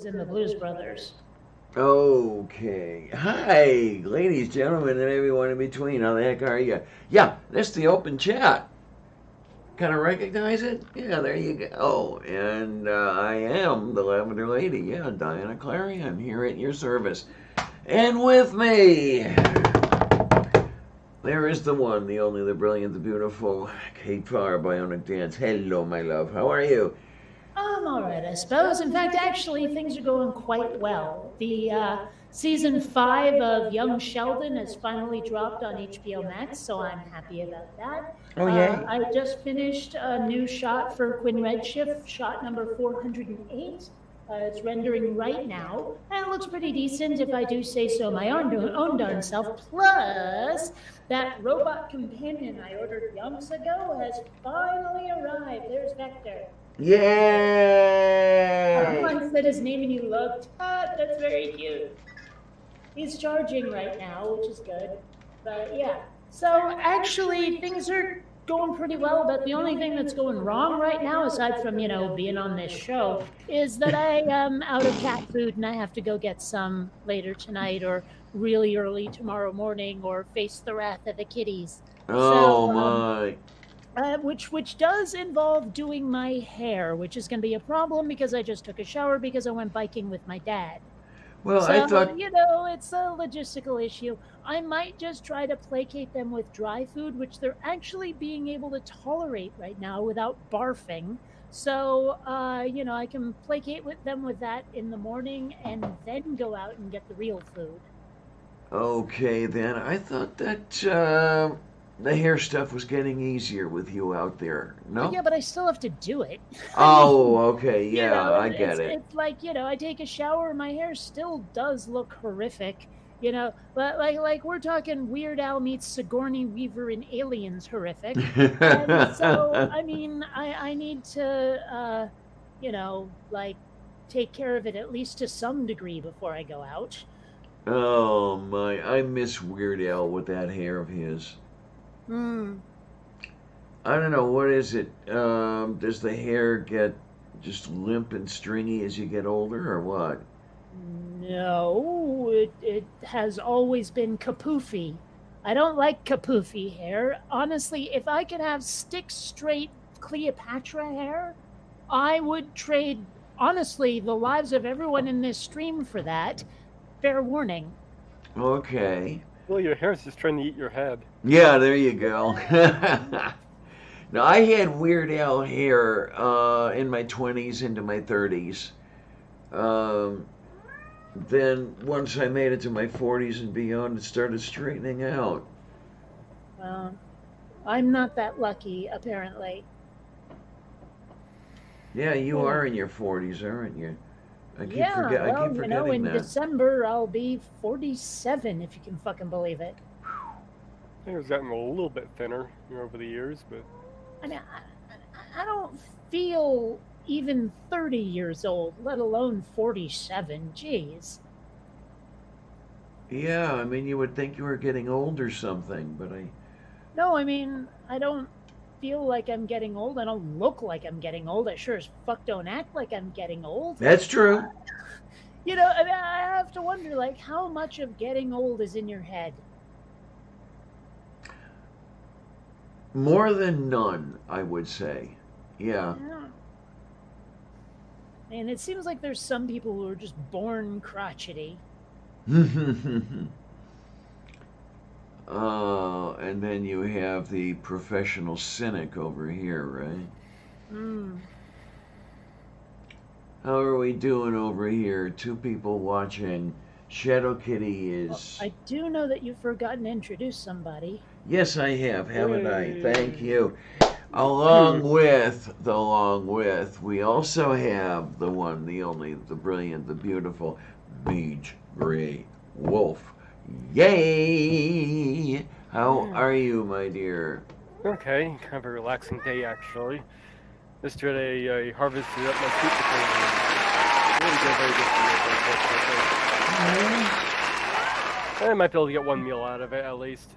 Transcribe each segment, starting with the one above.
in the Blues Brothers. Okay. Hi, ladies, gentlemen, and everyone in between. How the heck are you? Yeah, that's the open chat. Kind of recognize it? Yeah, there you go. And I am the Lavender Lady. Yeah, Diana Clarion here at your service. And with me, there is the one, the only, the brilliant, the beautiful Kate Farr, Bionic Dance. Hello, my love. How are you? I'm all right, I suppose. In fact, actually, things are going quite well. The season 5 of Young Sheldon has finally dropped on HBO Max, so I'm happy about that. Oh, yay. I just finished a new shot for Quinn Redshift, shot number 408. It's rendering right now, and it looks pretty decent if I do say so my own darn self. Plus, that robot companion I ordered yonks ago has finally arrived. There's Vector. Yay! I said his name and you looked. That's very cute. He's charging right now, which is good. But yeah. So actually, things are going pretty well. But the only thing that's going wrong right now, aside from, being on this show, is that I am out of cat food and I have to go get some later tonight or really early tomorrow morning or face the wrath of the kitties. Oh So, my. which does involve doing my hair, which is going to be a problem because I just took a shower because I went biking with my dad. Well, I So, thought. it's a logistical issue. I might just try to placate them with dry food, which they're actually being able to tolerate right now without barfing. So, I can placate with them with that in the morning and then go out and get the real food. Okay, then. I thought that the hair stuff was getting easier with you out there. Well, No? yeah, but I still have to do it. I Oh, mean, okay. Yeah, I get it. it's like, I take a shower, my hair still does look horrific, but like we're talking Weird Al meets Sigourney Weaver in Aliens horrific. And so, I mean, I need to, like take care of it at least to some degree before I go out. Oh my, I miss Weird Al with that hair of his. Hmm. I don't know, what is it? Does the hair get just limp and stringy as you get older, or what? No, it has always been kapoofy. I don't like kapoofy hair. Honestly, if I could have stick straight Cleopatra hair, I would trade, honestly, the lives of everyone in this stream for that. Fair warning. Okay. Well, your hair's just trying to eat your head. Yeah, there you go. Now, I had Weird Al hair in my 20s into my 30s. Um, then, once I made it to my 40s and beyond, it started straightening out. Well, I'm not that lucky, apparently. Yeah, you Hmm. are in your 40s, aren't you? Yeah, I well, keep forgetting in that. December I'll be 47, if you can fucking believe it. Hair's gotten a little bit thinner over the years, but I mean, I don't feel even 30 years old, let alone 47. Jeez. Yeah, I mean, you would think you were getting old or something, but I. No, I mean, I don't feel like I'm getting old. I don't look like I'm getting old. I sure as fuck don't act like I'm getting old. That's true. I mean, I have to wonder, like, how much of getting old is in your head? More than none, I would say. Yeah. Yeah. And it seems like there's some people who are just born crotchety. And then you have the professional cynic over here, right? Mm. How are we doing over here? Two people watching. Shadow Kitty Well, is. I do know that you've forgotten to introduce somebody. Yes, I have, haven't I? Thank Yay. you. Along with, we also have the one, the only, the brilliant, the beautiful Beach Gray Wolf. Yay! How Yeah. are you, my dear? Okay, kind of a relaxing day actually. Just did a harvested up my sweet potatoes. Really good, very good for me, I might be able to get one meal out of it at least.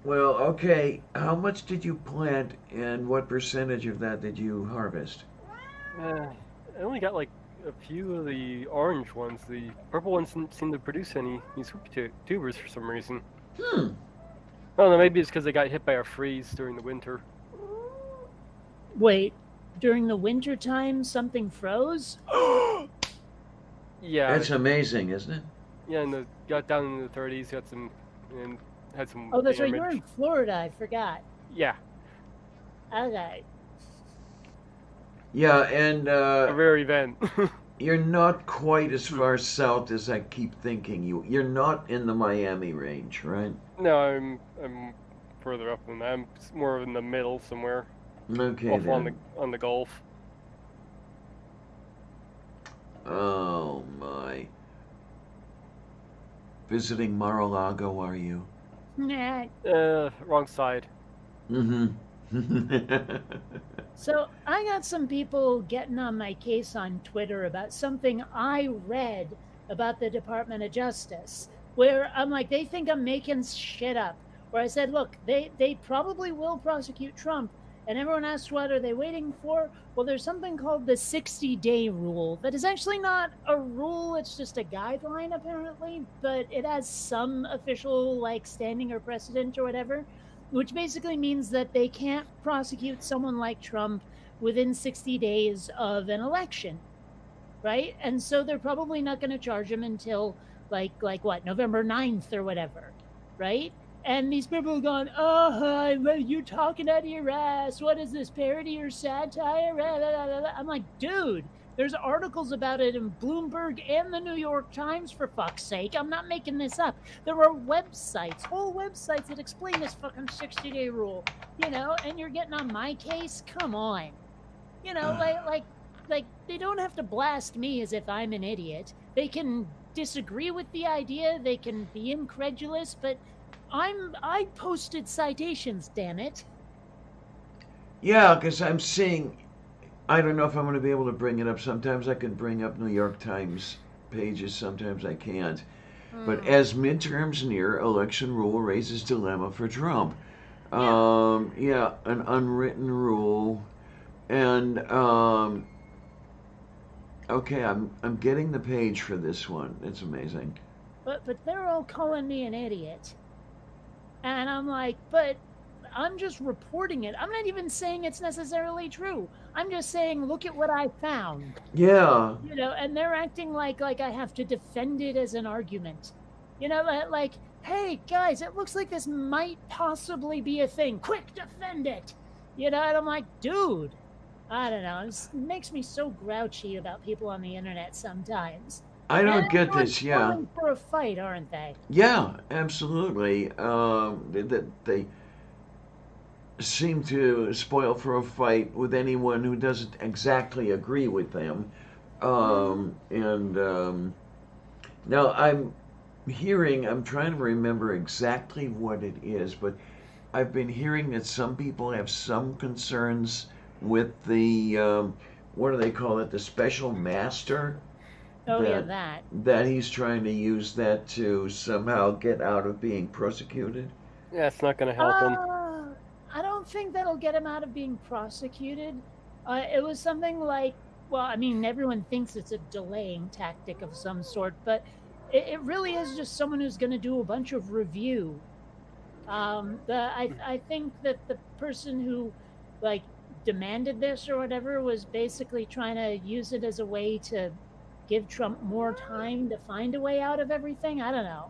Well, okay, how much did you plant and what percentage of that did you harvest? I only got like a few of the orange ones. The purple ones didn't seem to produce any super tubers for some reason. Hmm. I don't know, maybe it's because they got hit by a freeze during the winter. Wait, during the winter time, something froze? Yeah, That's amazing, isn't it? yeah, and got down in the 30s, got some, and had some Oh, that's right. damage. You're in Florida. I forgot. Yeah, Okay. Yeah, and a rare event. you're not quite as far south as I keep thinking you. You're not in the Miami range, right? No, I'm further up than that. I'm more in the middle somewhere, Okay off then. on the Gulf. Oh my. Visiting Mar-a-Lago, are you? Nah. Wrong side. Mm-hmm. So I got some people getting on my case on Twitter about something I read about the Department of Justice, where I'm like, they think I'm making shit up. Where I said, look, they probably will prosecute Trump. And everyone asked, what are they waiting for? Well, there's something called the 60-day rule that is actually not a rule. It's just a guideline, apparently, but it has some official like standing or precedent or whatever, which basically means that they can't prosecute someone like Trump within 60 days of an election, right? And so they're probably not going to charge him until like what, November 9th or whatever, right? And these people are going, oh, you're talking out of your ass. What is this, parody or satire? I'm like, dude, there's articles about it in Bloomberg and the New York Times, for fuck's sake. I'm not making this up. There are websites, whole websites that explain this fucking 60-day rule, and you're getting on my case? Come on. Like they don't have to blast me as if I'm an idiot. They can disagree with the idea, they can be incredulous, but I posted citations, damn it. Yeah, because I'm seeing. I don't know if I'm going to be able to bring it up. Sometimes I can bring up New York Times pages, sometimes I can't. But as midterms near, election rule raises dilemma for Trump. Yeah, an unwritten rule. And okay, I'm getting the page for this one. It's amazing. But they're all calling me an idiot. And I'm like, but I'm just reporting it. I'm not even saying it's necessarily true. I'm just saying, look at what I found. Yeah. And they're acting like I have to defend it as an argument. Like, hey, guys, it looks like this might possibly be a thing. Quick, defend it. And I'm like, dude, I don't know. It makes me so grouchy about people on the internet sometimes. I don't get this, yeah. For a fight, aren't they? Yeah, absolutely. They seem to spoil for a fight with anyone who doesn't exactly agree with them. Now I'm trying to remember exactly what it is, but I've been hearing that some people have some concerns with the, what do they call it, the special master? Oh, that he's trying to use that to somehow get out of being prosecuted. Yeah, it's not going to help him. I don't think that'll get him out of being prosecuted. It was something like, well, I mean, everyone thinks it's a delaying tactic of some sort, but it really is just someone who's going to do a bunch of review. I think that the person who demanded this or whatever was basically trying to use it as a way to give Trump more time to find a way out of everything. I don't know.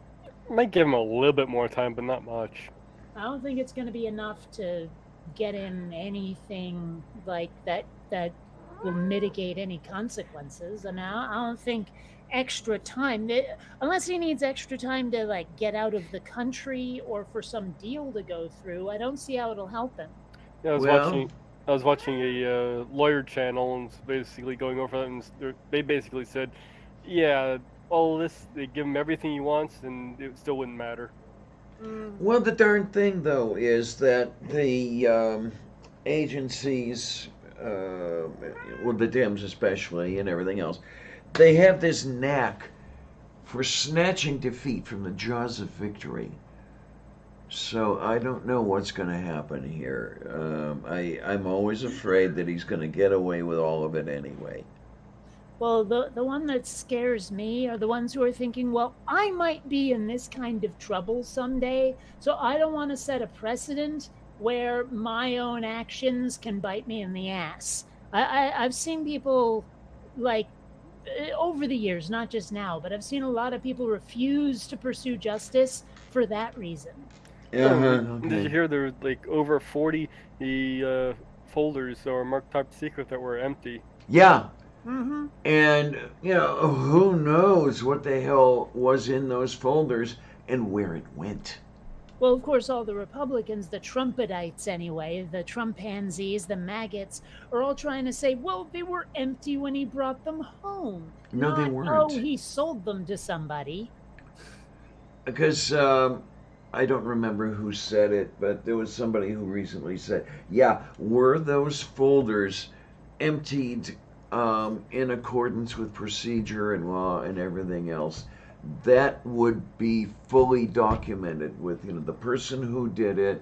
Might give him a little bit more time, but not much. I don't think it's going to be enough to get him anything like that will mitigate any consequences. I mean, I don't think extra time, unless he needs extra time to get out of the country or for some deal to go through, I don't see how it'll help him. Yeah, I was watching a lawyer channel and basically going over that, and they basically said, yeah, all this, they give him everything he wants and it still wouldn't matter. Well, the darn thing, though, is that the agencies, well, the Dems especially and everything else, they have this knack for snatching defeat from the jaws of victory. So I don't know what's going to happen here. I'm always afraid that he's going to get away with all of it anyway. Well, the one that scares me are the ones who are thinking, well, I might be in this kind of trouble someday, so I don't want to set a precedent where my own actions can bite me in the ass. I've seen people like over the years, not just now, but I've seen a lot of people refuse to pursue justice for that reason. Oh, Uh-huh, did you okay. hear there were like over 40 folders or marked top secret that were empty? Yeah, Mm-hmm. and who knows what the hell was in those folders and where it went. Well, of course, all the Republicans, the Trumpetites anyway, the Trumpansies, the maggots, are all trying to say, well, they were empty when he brought them home, No, they not, oh, weren't. he sold them to somebody. Because I don't remember who said it, but there was somebody who recently said, yeah, were those folders emptied in accordance with procedure and law and everything else? That would be fully documented with the person who did it,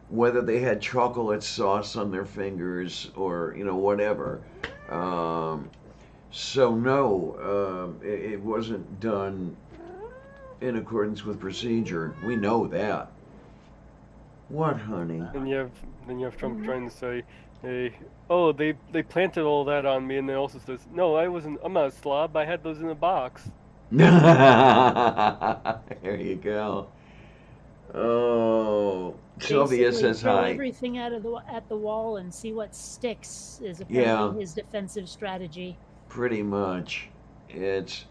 whether they had chocolate sauce on their fingers or whatever. Um, so no, it wasn't done in accordance with procedure. We know that. What, honey? Then you have Trump Mhm. trying to say, hey, oh, they planted all that on me, and then also says, no, I'm not a slob. I had those in a box. There you go. Oh, Sylvia Basically, says throw hi. everything out of at the wall and see what sticks is apparently Yeah, his defensive strategy. pretty much. It's,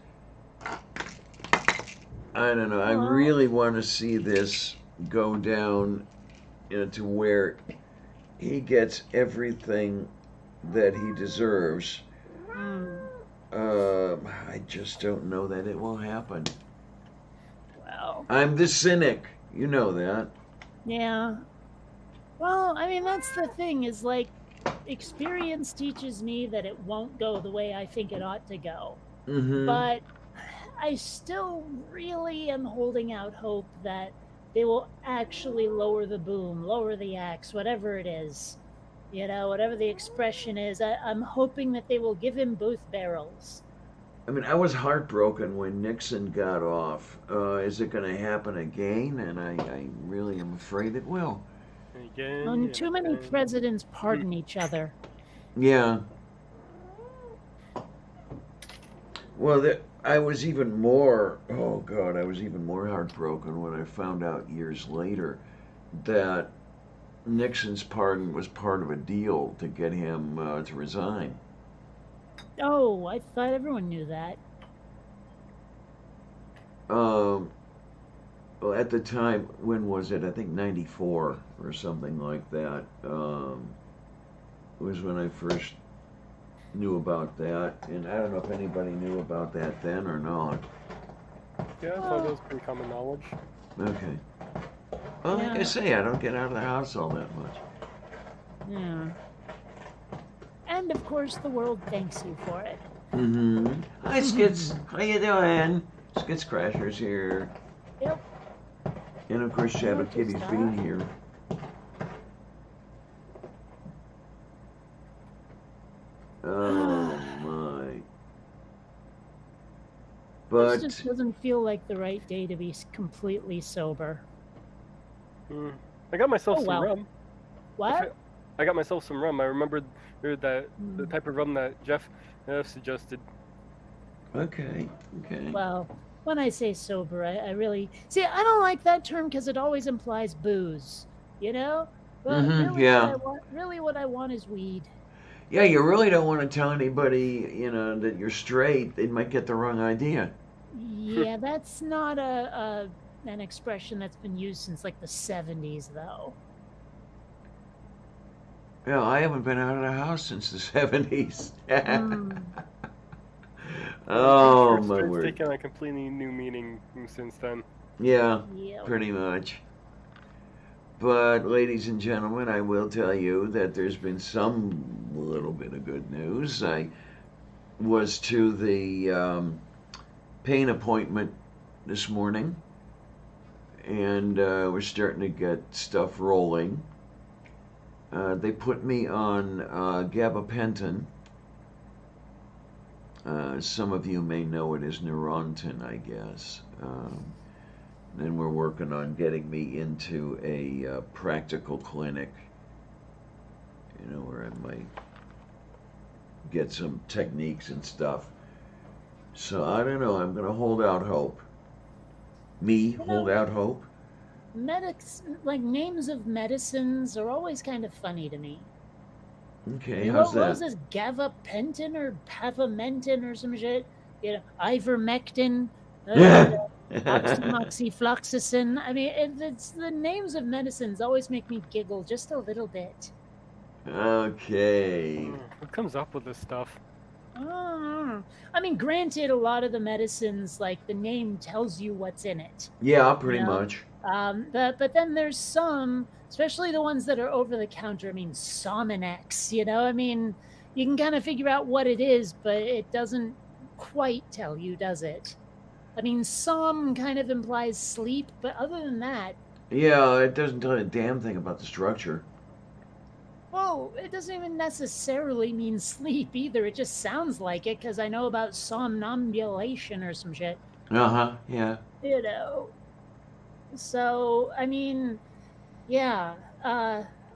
I don't know. I Well, really want to see this go down to where he gets everything that he deserves. hmm, I just don't know that it will happen. well, I'm the cynic. You know that. yeah. Well, I mean, that's the thing is like experience teaches me that it won't go the way I think it ought to go. Mm-hmm. But I still really am holding out hope that they will actually lower the boom, lower the axe, whatever it is. Whatever the expression is, I'm hoping that they will give him both barrels. I mean, I was heartbroken when Nixon got off. Is it going to happen again? And I really am afraid it will. Again And and too many again. presidents pardon each other. Yeah. Well, I was even more, oh God, I was even more heartbroken when I found out years later that Nixon's pardon was part of a deal to get him to resign. Oh, I thought everyone knew that. Um, well, at the time, when was it? I think 94 or something like that. Was when I first knew about that. And I don't know if anybody knew about that then or not. Yeah, I thought it Oh, was pretty common knowledge. Okay. Well, like I yeah, say, I don't get out of the house all that much. yeah. And of course, the world thanks you for it. Mm-hmm. Hi, Skits. How you doing? Skits Crashers here. Yep. And of course, Shadow Noticed Kitty's that. being here. Oh my. This just But doesn't feel like the right day to be completely sober. Mm. I got myself Oh some well. rum. What? I got myself some rum. I remembered that the Hmm. type of rum that Jeff suggested. okay, okay. Well, when I say sober, I really see. I don't like that term because it always implies booze. You know. But Mm-hmm. really, what Yeah. I want, really, what I want is weed. Yeah, you really don't want to tell anybody, that you're straight. They might get the wrong idea. Yeah, that's not a an expression that's been used since like the 70s, though. Yeah, I haven't been out of the house since the 70s. Hmm. Yeah, I'm pretty sure Oh, it's my started word. taking on a completely new meaning since then. Yeah, Yep. pretty much. But, ladies and gentlemen, I will tell you that there's been some little bit of good news. I was to the pain appointment this morning, and we're starting to get stuff rolling. They put me on gabapentin, Some of you may know it as Neurontin, I guess. Then we're working on getting me into a practical clinic, where I might get some techniques and stuff. So I don't know. I'm going to hold out hope. Hold out hope? Like names of medicines are always kind of funny to me. Okay, What how's that? was this? Gabapentin or pavamentin or some shit? Ivermectin, Yeah. oxymoxifloxacin. I mean, it's the names of medicines always make me giggle just a little bit. Okay. Who comes up with this stuff? I mean, granted, a lot of the medicines, like the name tells you what's in it. Yeah, pretty much. But then there's some, especially the ones that are over the counter. I mean, Sominex. I mean, you can kind of figure out what it is, but it doesn't quite tell you, does it? I mean, some kind of implies sleep, but other than that, Yeah, it doesn't tell you a damn thing about the structure. well, it doesn't even necessarily mean sleep either. It just sounds like it because I know about somnambulation or some shit. Yeah. So, I mean, yeah,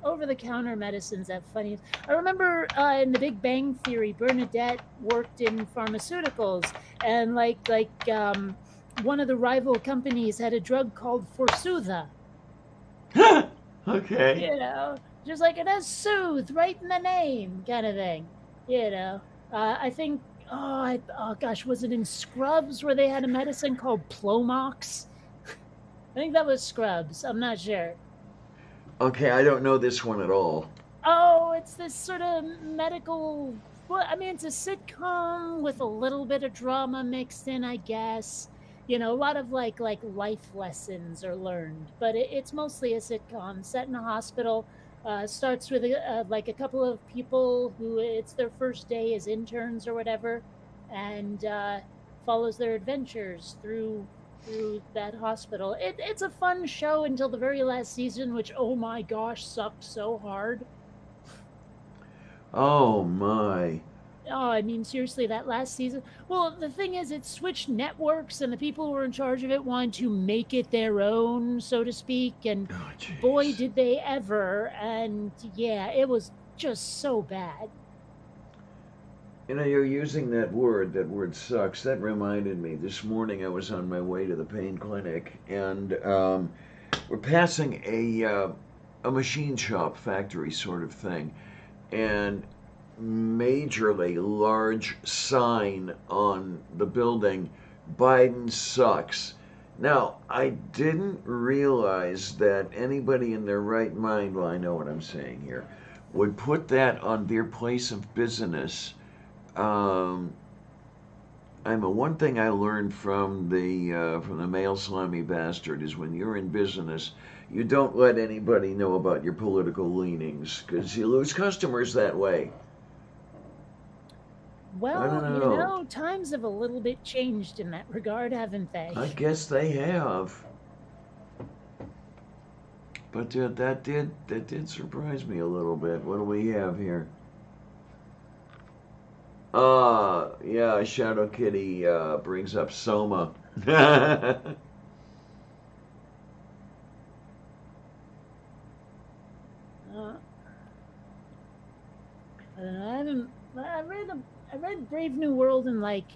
over-the-counter medicines have funny. I remember in The Big Bang Theory, Bernadette worked in pharmaceuticals, and one of the rival companies had a drug called Forsooth. Okay. Just like it has soothe right in the name, kind of thing. I think. Oh gosh, was it in Scrubs where they had a medicine called Plomox? I think that was Scrubs. I'm not sure. Okay, I don't know this one at all. Oh, it's this sort of medical. Well, I mean, it's a sitcom with a little bit of drama mixed in, I guess. A lot of like life lessons are learned, but it's mostly a sitcom set in a hospital. Starts with a couple of people who it's their first day as interns or whatever, and follows their adventures through that hospital. It's a fun show until the very last season, which, oh my gosh, sucked so hard. Oh my. Oh, I mean, seriously, that last season. Well, the thing is, it switched networks, and the people who were in charge of it wanted to make it their own, so to speak. And boy, did they ever. And yeah, it was just so bad. You're using that word sucks. That reminded me. This morning I was on my way to the pain clinic, and we're passing a machine shop factory sort of thing. And majorly large sign on the building, Biden sucks. Now, I didn't realize that anybody in their right mind, well, I know what I'm saying here, would put that on their place of business. One thing I learned from the male slimy bastard is when you're in business, you don't let anybody know about your political leanings because you lose customers that way. Well, times have a little bit changed in that regard, haven't they? I guess they have. But that did surprise me a little bit. What do we have here? Yeah, Shadow Kitty brings up Soma. I read Brave New World in like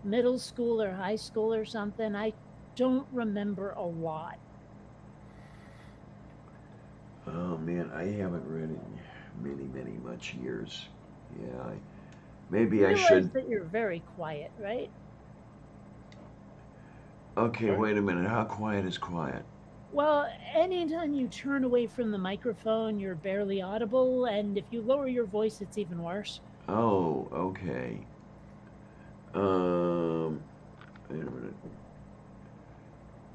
middle school or high school or something. I don't remember a lot. Oh man, I haven't read it in many much years. Yeah, maybe I should. That you're very quiet, right? Okay, wait a minute. How quiet is quiet? Well, anytime you turn away from the microphone, you're barely audible, and if you lower your voice, it's even worse. Oh, okay. Wait a minute.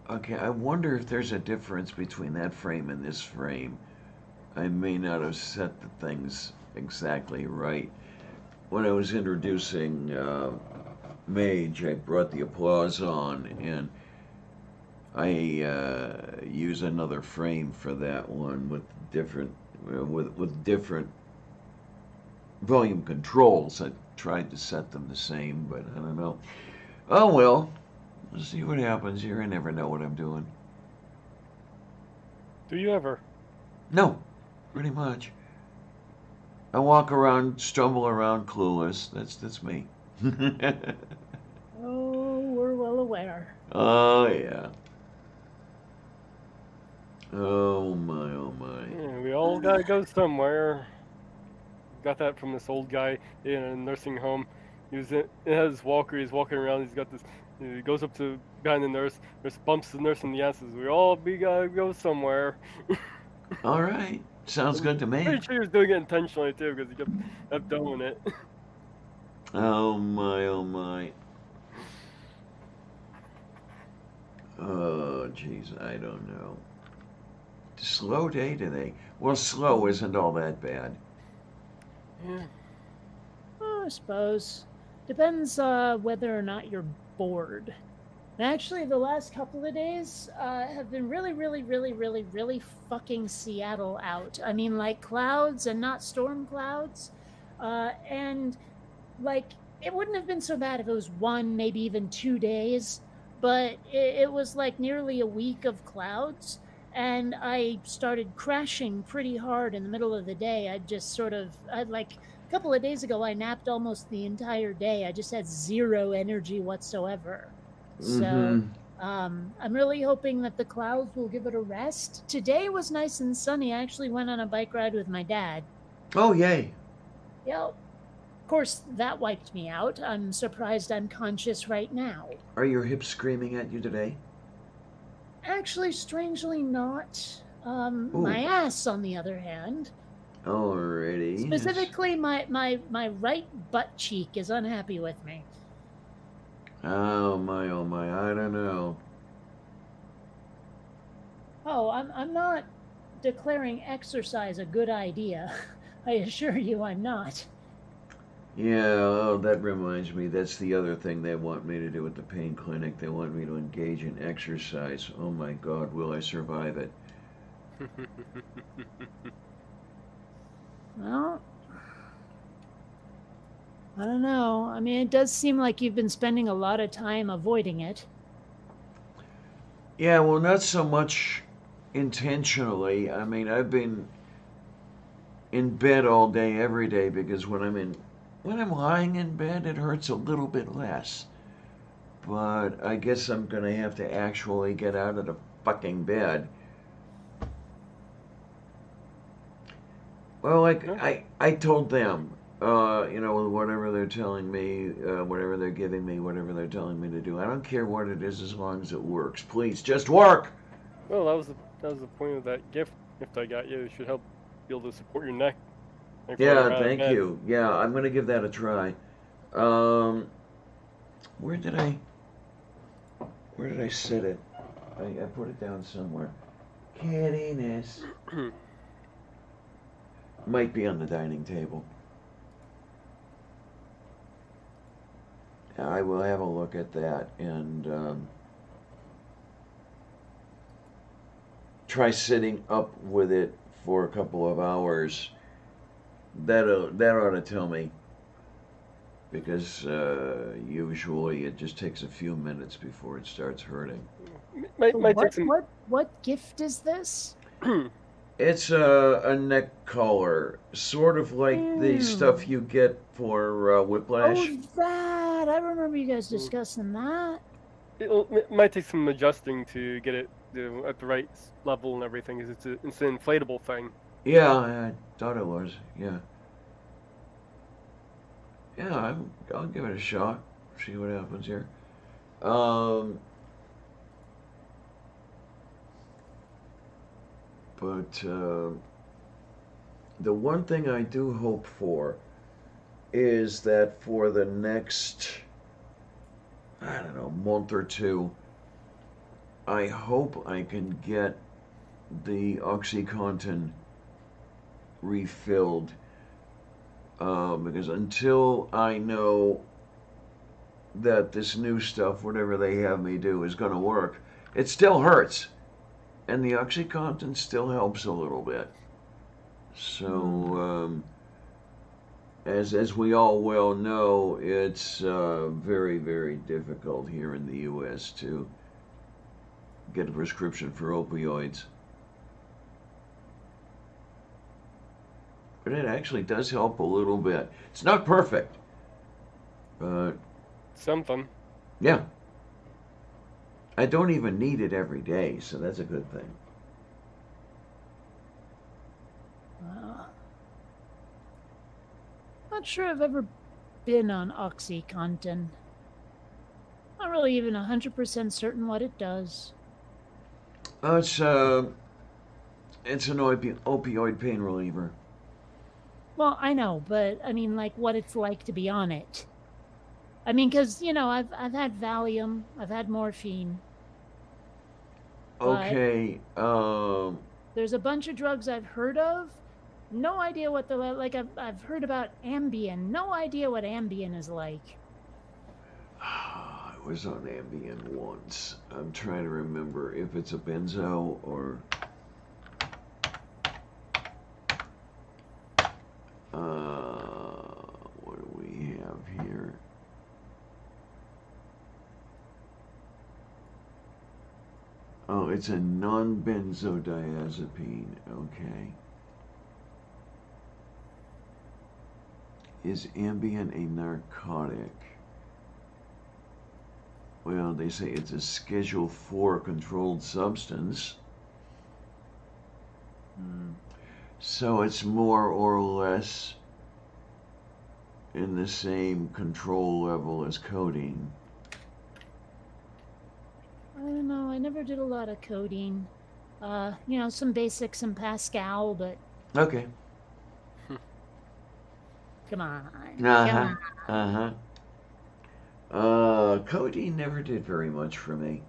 Okay, I wonder if there's a difference between that frame and this frame. I may not have set the things exactly right. When I was introducing Mage, I brought the applause on, and I use another frame for that one with different volume controls. I tried to set them the same, but I don't know. Oh well, we'll see what happens here. I never know what I'm doing. Do you ever? No, pretty much. I walk around, stumble around, clueless. That's me. Oh, we're well aware. Oh yeah. Oh my, oh my. Yeah, we all gotta go somewhere. Got that from this old guy in a nursing home. He has his walker. He's walking around. He's got this. He goes up to behind the nurse. Nurse bumps the nurse in the ass. Says, "We all gotta go somewhere." All right, sounds good to me. Pretty sure he was doing it intentionally too, because he kept doing it. Oh my, oh my. Oh jeez, I don't know. Slow day today. Well, slow isn't all that bad. Yeah. Oh, I suppose. Depends whether or not you're bored. And actually, the last couple of days have been really, really, really, really, really fucking Seattle out. I mean, like clouds and not storm clouds. And, like, it wouldn't have been so bad if it was 1, maybe even 2 days. But it was like nearly a week of clouds. And I started crashing pretty hard in the middle of the day. I'd like a couple of days ago, I napped almost the entire day. I just had zero energy whatsoever. So I'm really hoping that the clouds will give it a rest. Today was nice and sunny. I actually went on a bike ride with my dad. Oh yay. Yeah. Of course, that wiped me out. I'm surprised I'm conscious right now. Are your hips screaming at you today? Actually, strangely not. My ass, on the other hand. Alrighty. Specifically, my right butt cheek is unhappy with me. Oh my, I don't know. Oh, I'm not declaring exercise a good idea. I assure you I'm not. Yeah, oh, that reminds me. That's the other thing they want me to do at the pain clinic. They want me to engage in exercise. Oh my God, will I survive it? Well, I don't know. I mean, it does seem like you've been spending a lot of time avoiding it. Yeah, well, not so much intentionally. I mean, I've been in bed all day, every day, because when I'm lying in bed, it hurts a little bit less. But I guess I'm gonna have to actually get out of the fucking bed. Well, like I told them, whatever they're telling me, whatever they're giving me, whatever they're telling me to do, I don't care what it is as long as it works. Please, just work. Well, that was the point of that gift I got you. It should help be able to support your neck. Yeah, thank you. Yeah, I'm gonna give that a try. Where did I set it? I put it down somewhere. Cattiness. Might be on the dining table. I will have a look at that and try sitting up with it for a couple of hours. That ought to tell me, because usually it just takes a few minutes before it starts hurting. What gift is this? It's a neck collar, sort of like the stuff you get for whiplash. Oh, that! I remember you guys discussing that. It might take some adjusting to get it at the right level and everything, because it's an inflatable thing. Yeah, I thought it was. Yeah. Yeah, I'll give it a shot. See what happens here. But the one thing I do hope for is that for the next, I don't know, month or two, I hope I can get the OxyContin refilled. Because until I know that this new stuff, whatever they have me do, is going to work, it still hurts. And the OxyContin still helps a little bit. So, as we all well know, it's very, very difficult here in the U.S. to get a prescription for opioids. But it actually does help a little bit. It's not perfect, but Something. yeah. I don't even need it every day, so that's a good thing. Not sure I've ever been on OxyContin. Not really even 100% certain what it does. Oh, it's an opioid pain reliever. Well, I know, but I mean, like, what it's like to be on it. I mean, because, I've had Valium, I've had morphine. But Okay. there's a bunch of drugs I've heard of. No idea what they're like. I've heard about Ambien. No idea what Ambien is like. I was on Ambien once. I'm trying to remember if it's a benzo or. What do we have here? Oh, it's a non-benzodiazepine. Okay. Is Ambien a narcotic? Well, they say it's a Schedule 4 controlled substance. So it's more or less in the same control level as codeine. I don't know. I never did a lot of codeine. Some basics in Pascal, but Okay. come on. Uh-huh. Come on. Codeine never did very much for me.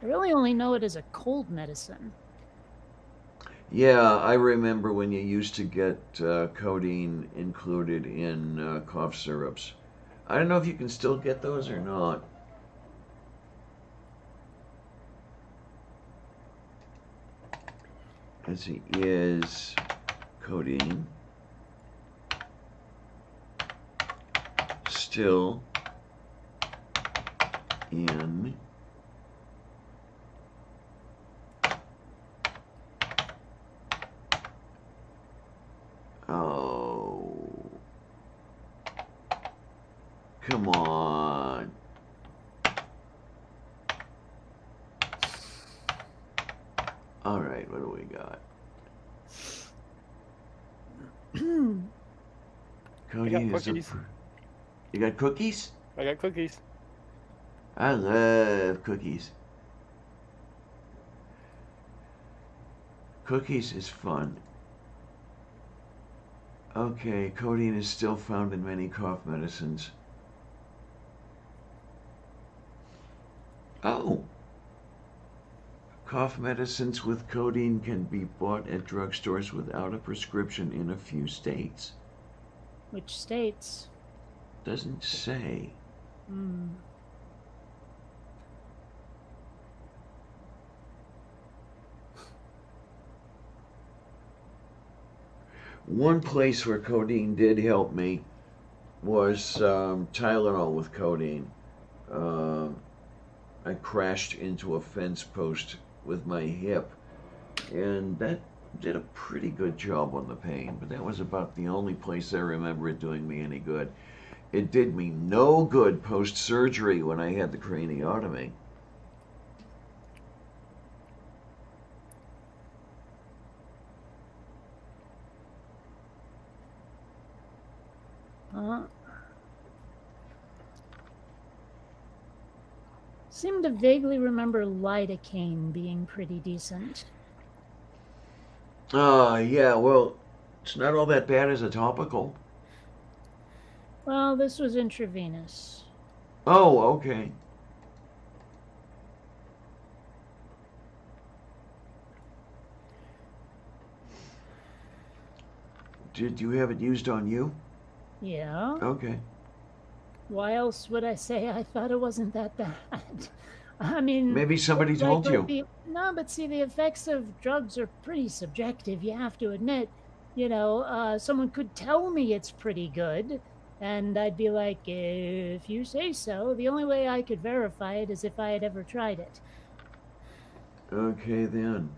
I really only know it as a cold medicine. Yeah, I remember when you used to get codeine included in cough syrups. I don't know if you can still get those or not. Let's see, is codeine still in come on. All right, what do we got? Codeine is cookies. You got cookies? I got cookies. I love cookies. Cookies is fun. Okay, codeine is still found in many cough medicines. Oh. Cough medicines with codeine can be bought at drugstores without a prescription in a few states. Which states? Doesn't say. One place where codeine did help me was Tylenol with codeine. I crashed into a fence post with my hip, and that did a pretty good job on the pain, but that was about the only place I remember it doing me any good. It did me no good post-surgery when I had the craniotomy. Seem to vaguely remember lidocaine being pretty decent. Yeah, well, it's not all that bad as a topical. Well, this was intravenous. Oh, okay. Did you have it used on you? Yeah. Okay. Why else would I say I thought it wasn't that bad? I mean, Maybe somebody like, told you. no, but see, the effects of drugs are pretty subjective. You have to admit, someone could tell me it's pretty good, and I'd be like, if you say so. The only way I could verify it is if I had ever tried it. Okay, then.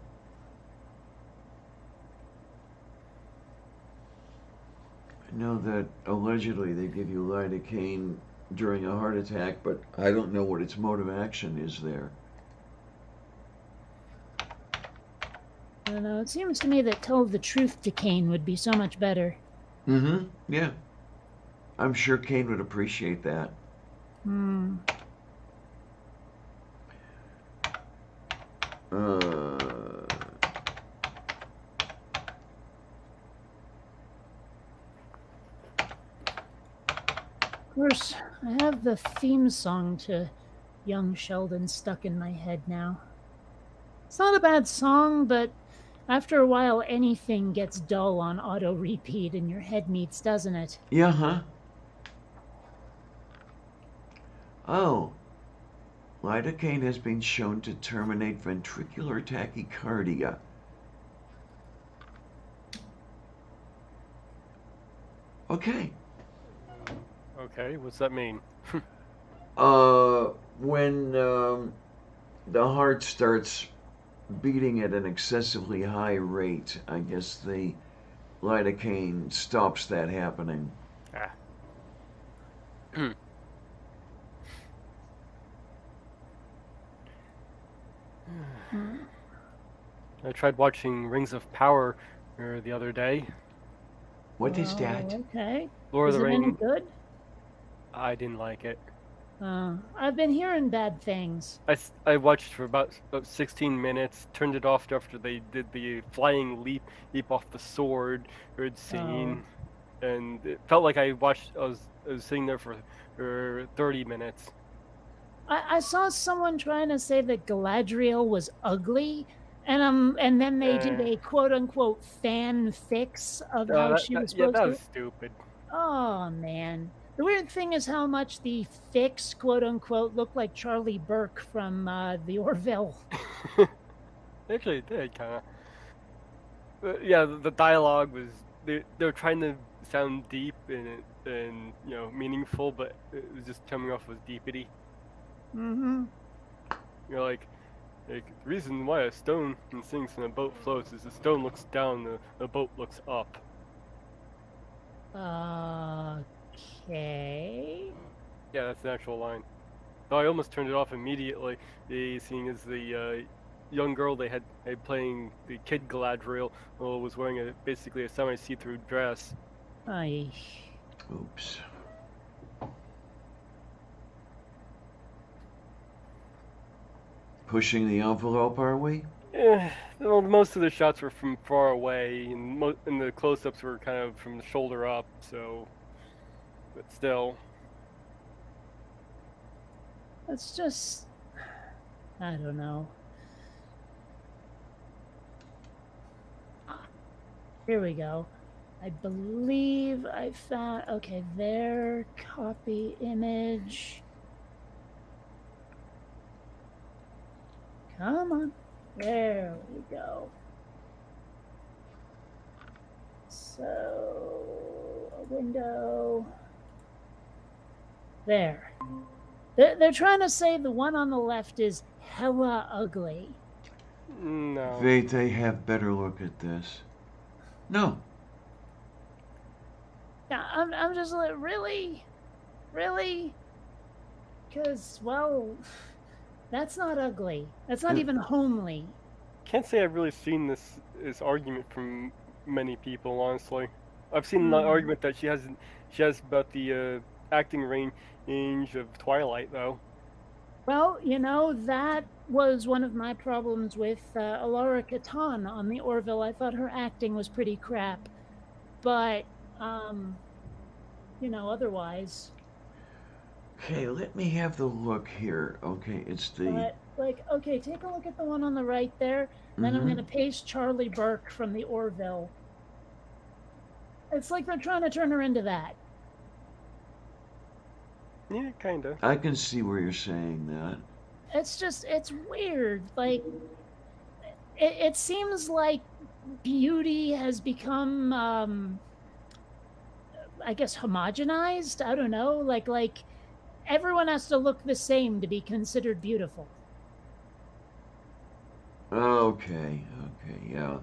I know that allegedly they give you lidocaine during a heart attack, but I don't know what its mode of action is there. I don't know. It seems to me that tell the truth to Kane would be so much better. Mm-hmm. Yeah. I'm sure Kane would appreciate that. Hmm. Of course, I have the theme song to Young Sheldon stuck in my head now. It's not a bad song, but after a while, anything gets dull on auto repeat and your head meets, doesn't it? Yeah, huh? Oh. Lidocaine has been shown to terminate ventricular tachycardia. Okay. Okay, what's that mean? When the heart starts beating at an excessively high rate, I guess the lidocaine stops that happening. Ah. I tried watching Rings of Power the other day. What is that? Okay. Lord Is of the it any Rings. good? I didn't like it. I've been hearing bad things. I watched for about 16 minutes, turned it off after they did the flying leap off the sword scene, and it felt like I was sitting there for 30 minutes. I saw someone trying to say that Galadriel was ugly, and then they did a quote unquote fan fix of how she was supposed that to. was stupid. Oh man. The weird thing is how much the fix, quote unquote, looked like Charlie Burke from the Orville. Actually, it did kind of. Yeah, the dialogue was they're trying to sound deep and meaningful, but it was just coming off as deepity. Mm-hmm. You're like the reason why a stone sinks and a boat floats is the stone looks down, the boat looks up. Okay. Yeah, that's the actual line. So I almost turned it off immediately, seeing as the young girl they had playing the kid Galadriel was wearing basically a semi-see-through dress. Aye. Oops. Pushing the envelope, are we? Yeah, well, most of the shots were from far away, and the close-ups were kind of from the shoulder up. So, but still, That's just, I don't know. Here we go. I believe I found, okay, there, copy image. Come on. There we go. So, a window. There. They're trying to say the one on the left is hella ugly. no. Wait, I have better look at this. No. Yeah, I'm just like, really? Really? Because, well, that's not ugly. That's not even homely. Can't say I've really seen this argument from many people. Honestly, I've seen the argument that she has about the acting range of Twilight, though. Well, that was one of my problems with Alara Katan on the Orville. I thought her acting was pretty crap. But, otherwise. Okay, let me have the look here. Okay, it's the... okay, take a look at the one on the right there. Then I'm going to paste Charlie Burke from the Orville. It's like they're trying to turn her into that. Yeah, kinda. I can see where you're saying that. it's weird. Like it seems like beauty has become I guess homogenized. I don't know. Like everyone has to look the same to be considered beautiful. Okay, yeah.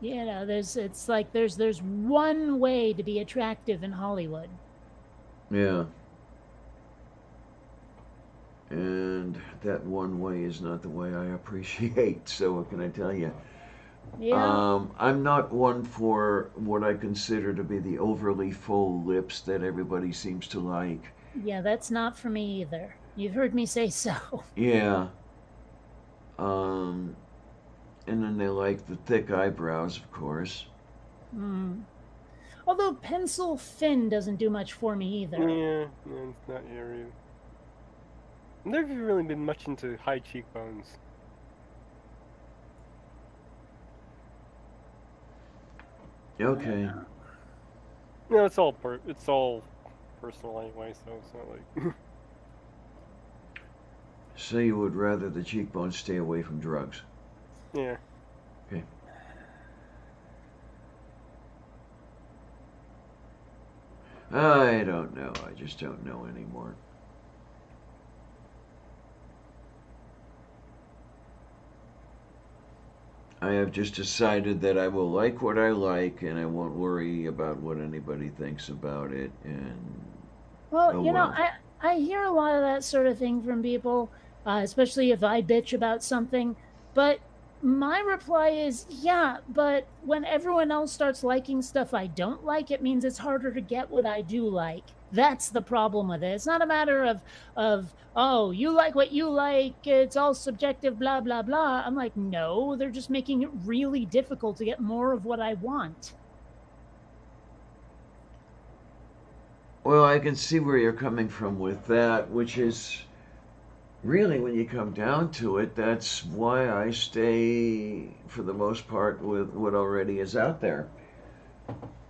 You know, it's like there's one way to be attractive in Hollywood. Yeah. And that one way is not the way I appreciate, so what can I tell you? Yeah. I'm not one for what I consider to be the overly full lips that everybody seems to like. Yeah, that's not for me either. You've heard me say so. Yeah. Um, and then they like the thick eyebrows, of course. Mm. Although pencil thin doesn't do much for me either. Yeah, it's not here either. I've never really been much into high cheekbones. Okay. No, it's all personal anyway, so it's not like. So you would rather the cheekbones stay away from drugs? Yeah. Okay. I don't know. I just don't know anymore. I have just decided that I will like what I like and I won't worry about what anybody thinks about it. And Well, oh you know, well. I hear a lot of that sort of thing from people, especially if I bitch about something. But my reply is, yeah, but when everyone else starts liking stuff I don't like, it means it's harder to get what I do like. That's the problem with it. It's not a matter of oh, you like what you like, it's all subjective, blah blah blah. I'm like, no, they're just making it really difficult to get more of what I want. Well, I can see where you're coming from with that, which is really, when you come down to it, that's why I stay, for the most part, with what already is out there.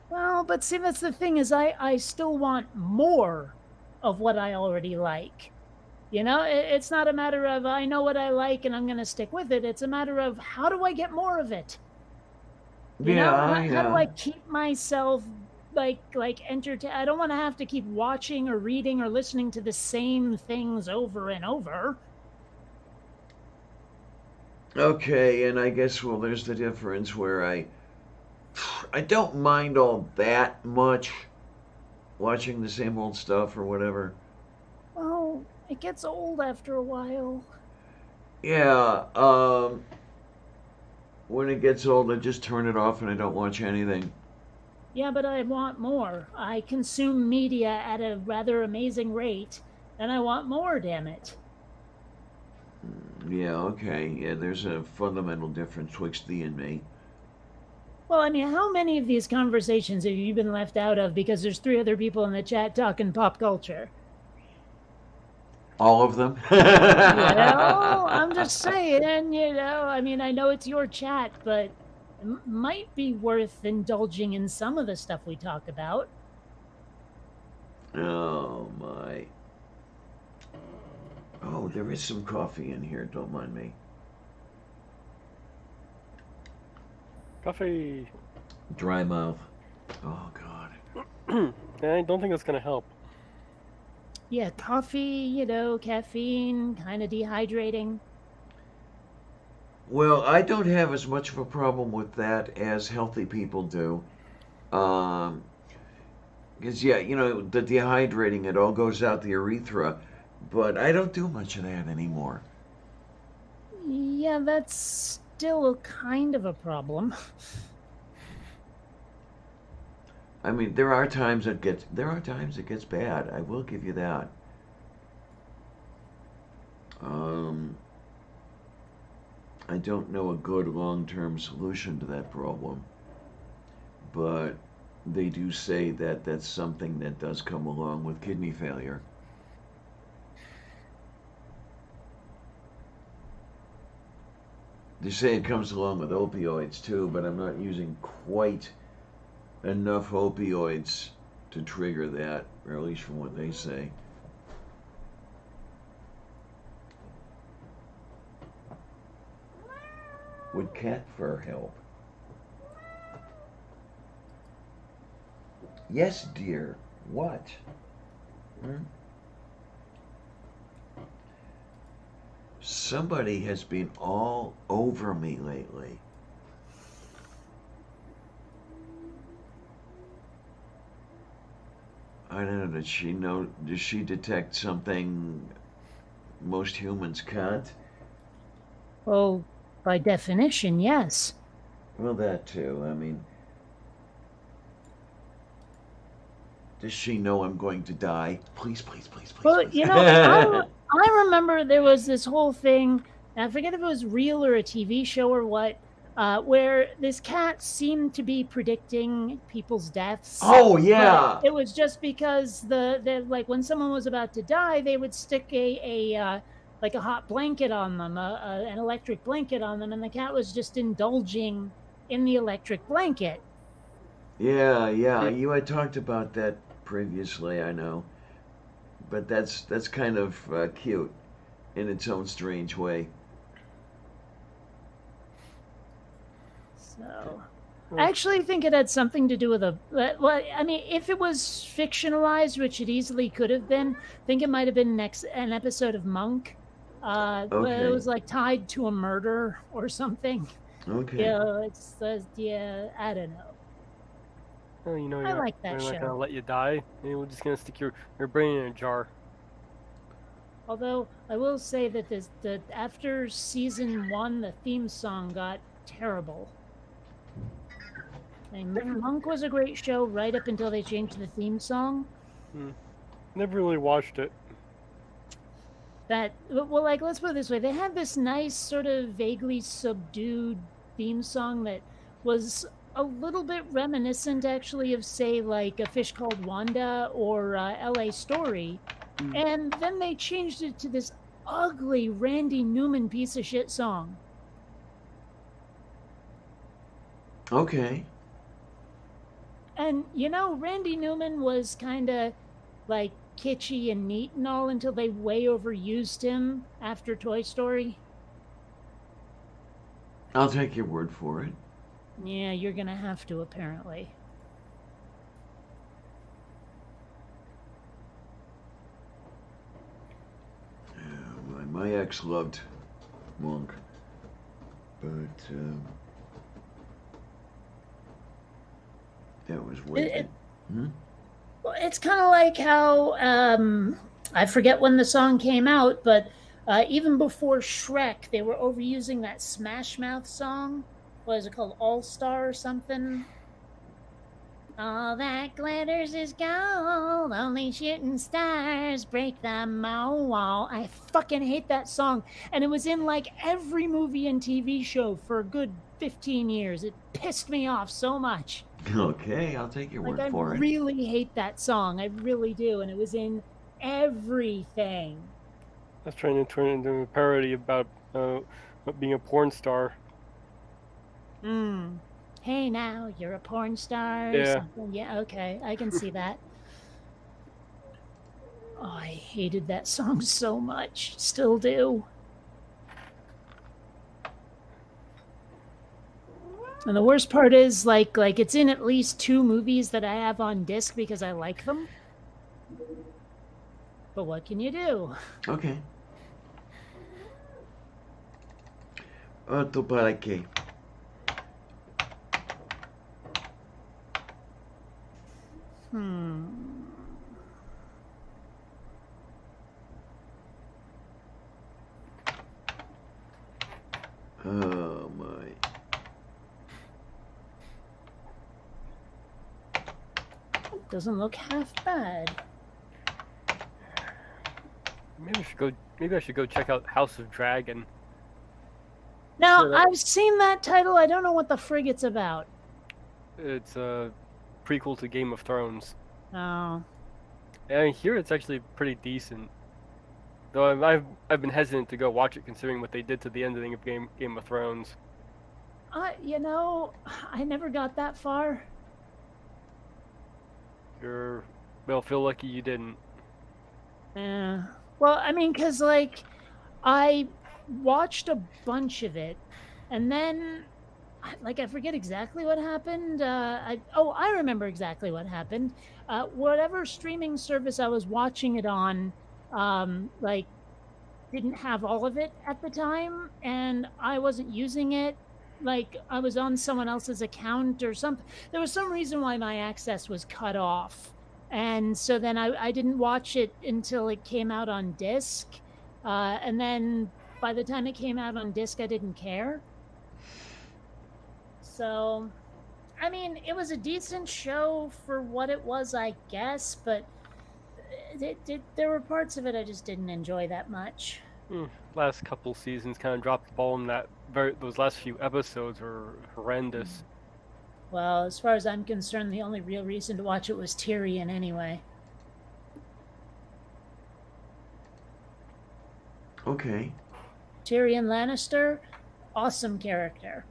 Well, but see, that's the thing is I still want more of what I already like. You know, it's not a matter of I know what I like and I'm going to stick with it. It's a matter of how do I get more of it? You know, Yeah, how do I yeah. keep myself like entertained? I don't want to have to keep watching or reading or listening to the same things over and over. Okay, and I guess, well, there's the difference where I don't mind all that much watching the same old stuff or whatever. Well, it gets old after a while. Yeah, when it gets old, I just turn it off and I don't watch anything. Yeah, but I want more. I consume media at a rather amazing rate, and I want more, damn it. Yeah, okay. Yeah, there's a fundamental difference twixt thee and me. Well, I mean, how many of these conversations have you been left out of because there's three other people in the chat talking pop culture? All of them? Well, I'm just saying, you know, I mean, I know it's your chat, but it might be worth indulging in some of the stuff we talk about. Oh, my. Oh, there is some coffee in here. Don't mind me. Coffee. Dry mouth. Oh, God. I don't think that's gonna help. Yeah, coffee, you know, caffeine, kind of dehydrating. Well, I don't have as much of a problem with that as healthy people do. Um, because, yeah, you know, the dehydrating, it all goes out the urethra. But I don't do much of that anymore. Yeah, that's still kind of a problem. I mean, there are times it gets bad. I will give you that. Um, I don't know a good long-term solution to that problem, but they do say that that's something that does come along with kidney failure. They say it comes along with opioids too, but I'm not using quite enough opioids to trigger that, or at least from what they say. Would cat fur help? Yes, dear. What? Hmm? Somebody has been all over me lately. I don't know. Does she detect something most humans can't? Well, by definition, yes. Well, that too. I mean, does she know I'm going to die? Please, please, please, please, Well, please. you know, I remember there was this whole thing, and I forget if it was real or a TV show or what, where this cat seemed to be predicting people's deaths. Oh But yeah. it was just because the like when someone was about to die, they would stick a like a hot blanket on them, an electric blanket on them, and the cat was just indulging in the electric blanket. Yeah, yeah. Hmm. You had talked about that previously, I know. But that's kind of cute in its own strange way. So I Well, actually think it had something to do with a. Well, I mean, if it was fictionalized, which it easily could have been, I think it might have been an episode of Monk. But it Okay. was like tied to a murder or something. Okay. Yeah, yeah. I don't know. well, you know, I like they're that not gonna show. let you die. We're just gonna stick your brain in a jar. Although I will say that the after season 1, the theme song got terrible. I mean, Monk was a great show right up until they changed the theme song. Never really watched it. That well, like let's put it this way: they had this nice sort of vaguely subdued theme song that was a little bit reminiscent, actually, of say like A Fish Called Wanda or L.A. Story, Hmm. and then they changed it to this ugly Randy Newman piece of shit song. Okay. And you know, Randy Newman was kind of like kitschy and neat and all until they way overused him after Toy Story. I'll take your word for it. Yeah, you're gonna have to apparently. My ex loved Monk, but that was wicked. Hmm? Well, it's kind of like how I forget when the song came out, but even before Shrek, they were overusing that Smash Mouth song. What is it called? All Star or something? All that glitters is gold, only shooting stars break the wall. I fucking hate that song. And it was in like every movie and TV show for a good 15 years. It pissed me off so much. Okay, I'll take your Like, word I for it. really hate that song. I really do. And it was in everything. I was trying to turn it into a parody about being a porn star. Hey, now you're a porn star or Yeah. something. Yeah, okay. I can see that. Oh, I hated that song so much. Still do. And the worst part is like it's in at least 2 movies that I have on disc because I like them. But what can you do? Okay. ¿Tú para qué? Oh my. Doesn't look half bad. Maybe I should go check out House of Dragon. Now, Sure, that- I've seen that title. I don't know what the frig it's about. It's a prequel to Game of Thrones. Oh. And I hear it's actually pretty decent. Though I've been hesitant to go watch it considering what they did to the ending of Game of Thrones. You know, I never got that far. Well, feel lucky you didn't. Yeah. Well, I mean, because, like, I watched a bunch of it, And then, like, I forget exactly what happened. I remember exactly what happened. Whatever streaming service I was watching it on, like, didn't have all of it at the time, and I wasn't using it. Like, I was on someone else's account or something. There was some reason why my access was cut off, and so then I didn't watch it until it came out on disc, and then by the time it came out on disc, I didn't care. So, I mean, it was a decent show for what it was, I guess, but there were parts of it I just didn't enjoy that much. Last couple seasons kind of dropped the ball in that. Those last few episodes were horrendous. Well, as far as I'm concerned, the only real reason to watch it was Tyrion anyway. Okay. Tyrion Lannister, awesome character.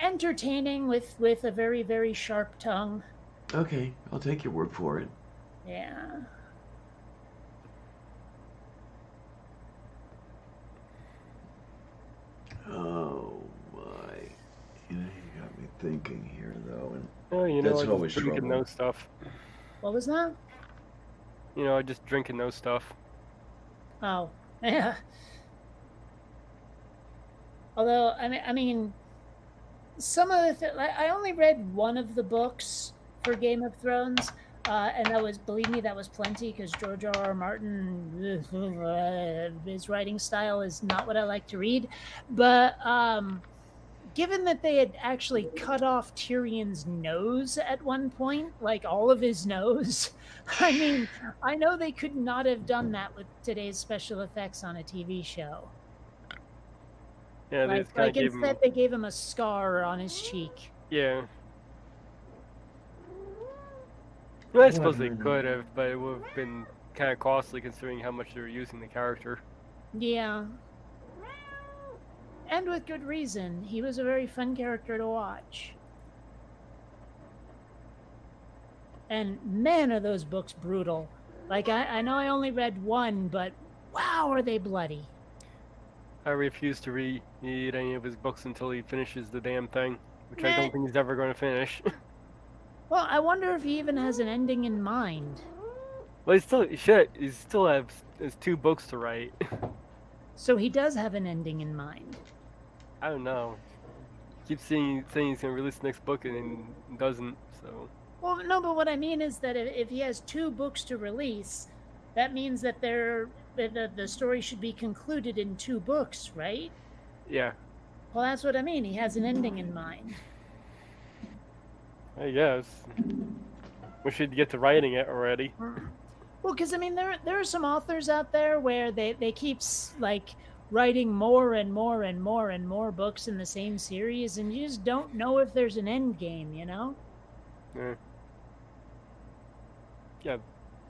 Entertaining with a very, very sharp tongue. Okay, I'll take your word for it. Yeah. Oh my! You got me thinking here, though, and I always just drink and trouble. know stuff. What was that? I just drink and know stuff. Oh, yeah. Although, I mean, some of the I only read one of the books for Game of Thrones, and that was, believe me, that was plenty, because George R.R. Martin, his writing style is not what I like to read. But given that they had actually cut off Tyrion's nose at one point, like all of his nose, I mean, I know they could not have done that with today's special effects on a TV show. Yeah, they just kind of gave instead him. they gave him a scar on his cheek. Yeah. Well, I suppose they could have, but it would have been kind of costly considering how much they were using the character. Yeah. And with good reason. He was a very fun character to watch. And man, are those books brutal. Like, I know I only read one, but wow, are they bloody. I refuse to read any of his books until he finishes the damn thing, which I Nah. don't think he's ever going to finish. Well, I wonder if he even has an ending in mind. Well, he still has 2 books to write. So he does have an ending in mind. I don't know. Keeps saying he's going to release the next book and then doesn't, so. Well, no, but what I mean is that if he has 2 books to release, that means that the story should be concluded in 2 books, right? Yeah. Well, that's what I mean. He has an ending in mind. I guess. We should get to writing it already. Well, because I mean, there are some authors out there where they keep like writing more and more and more and more books in the same series, and you just don't know if there's an end game, you know? Yeah.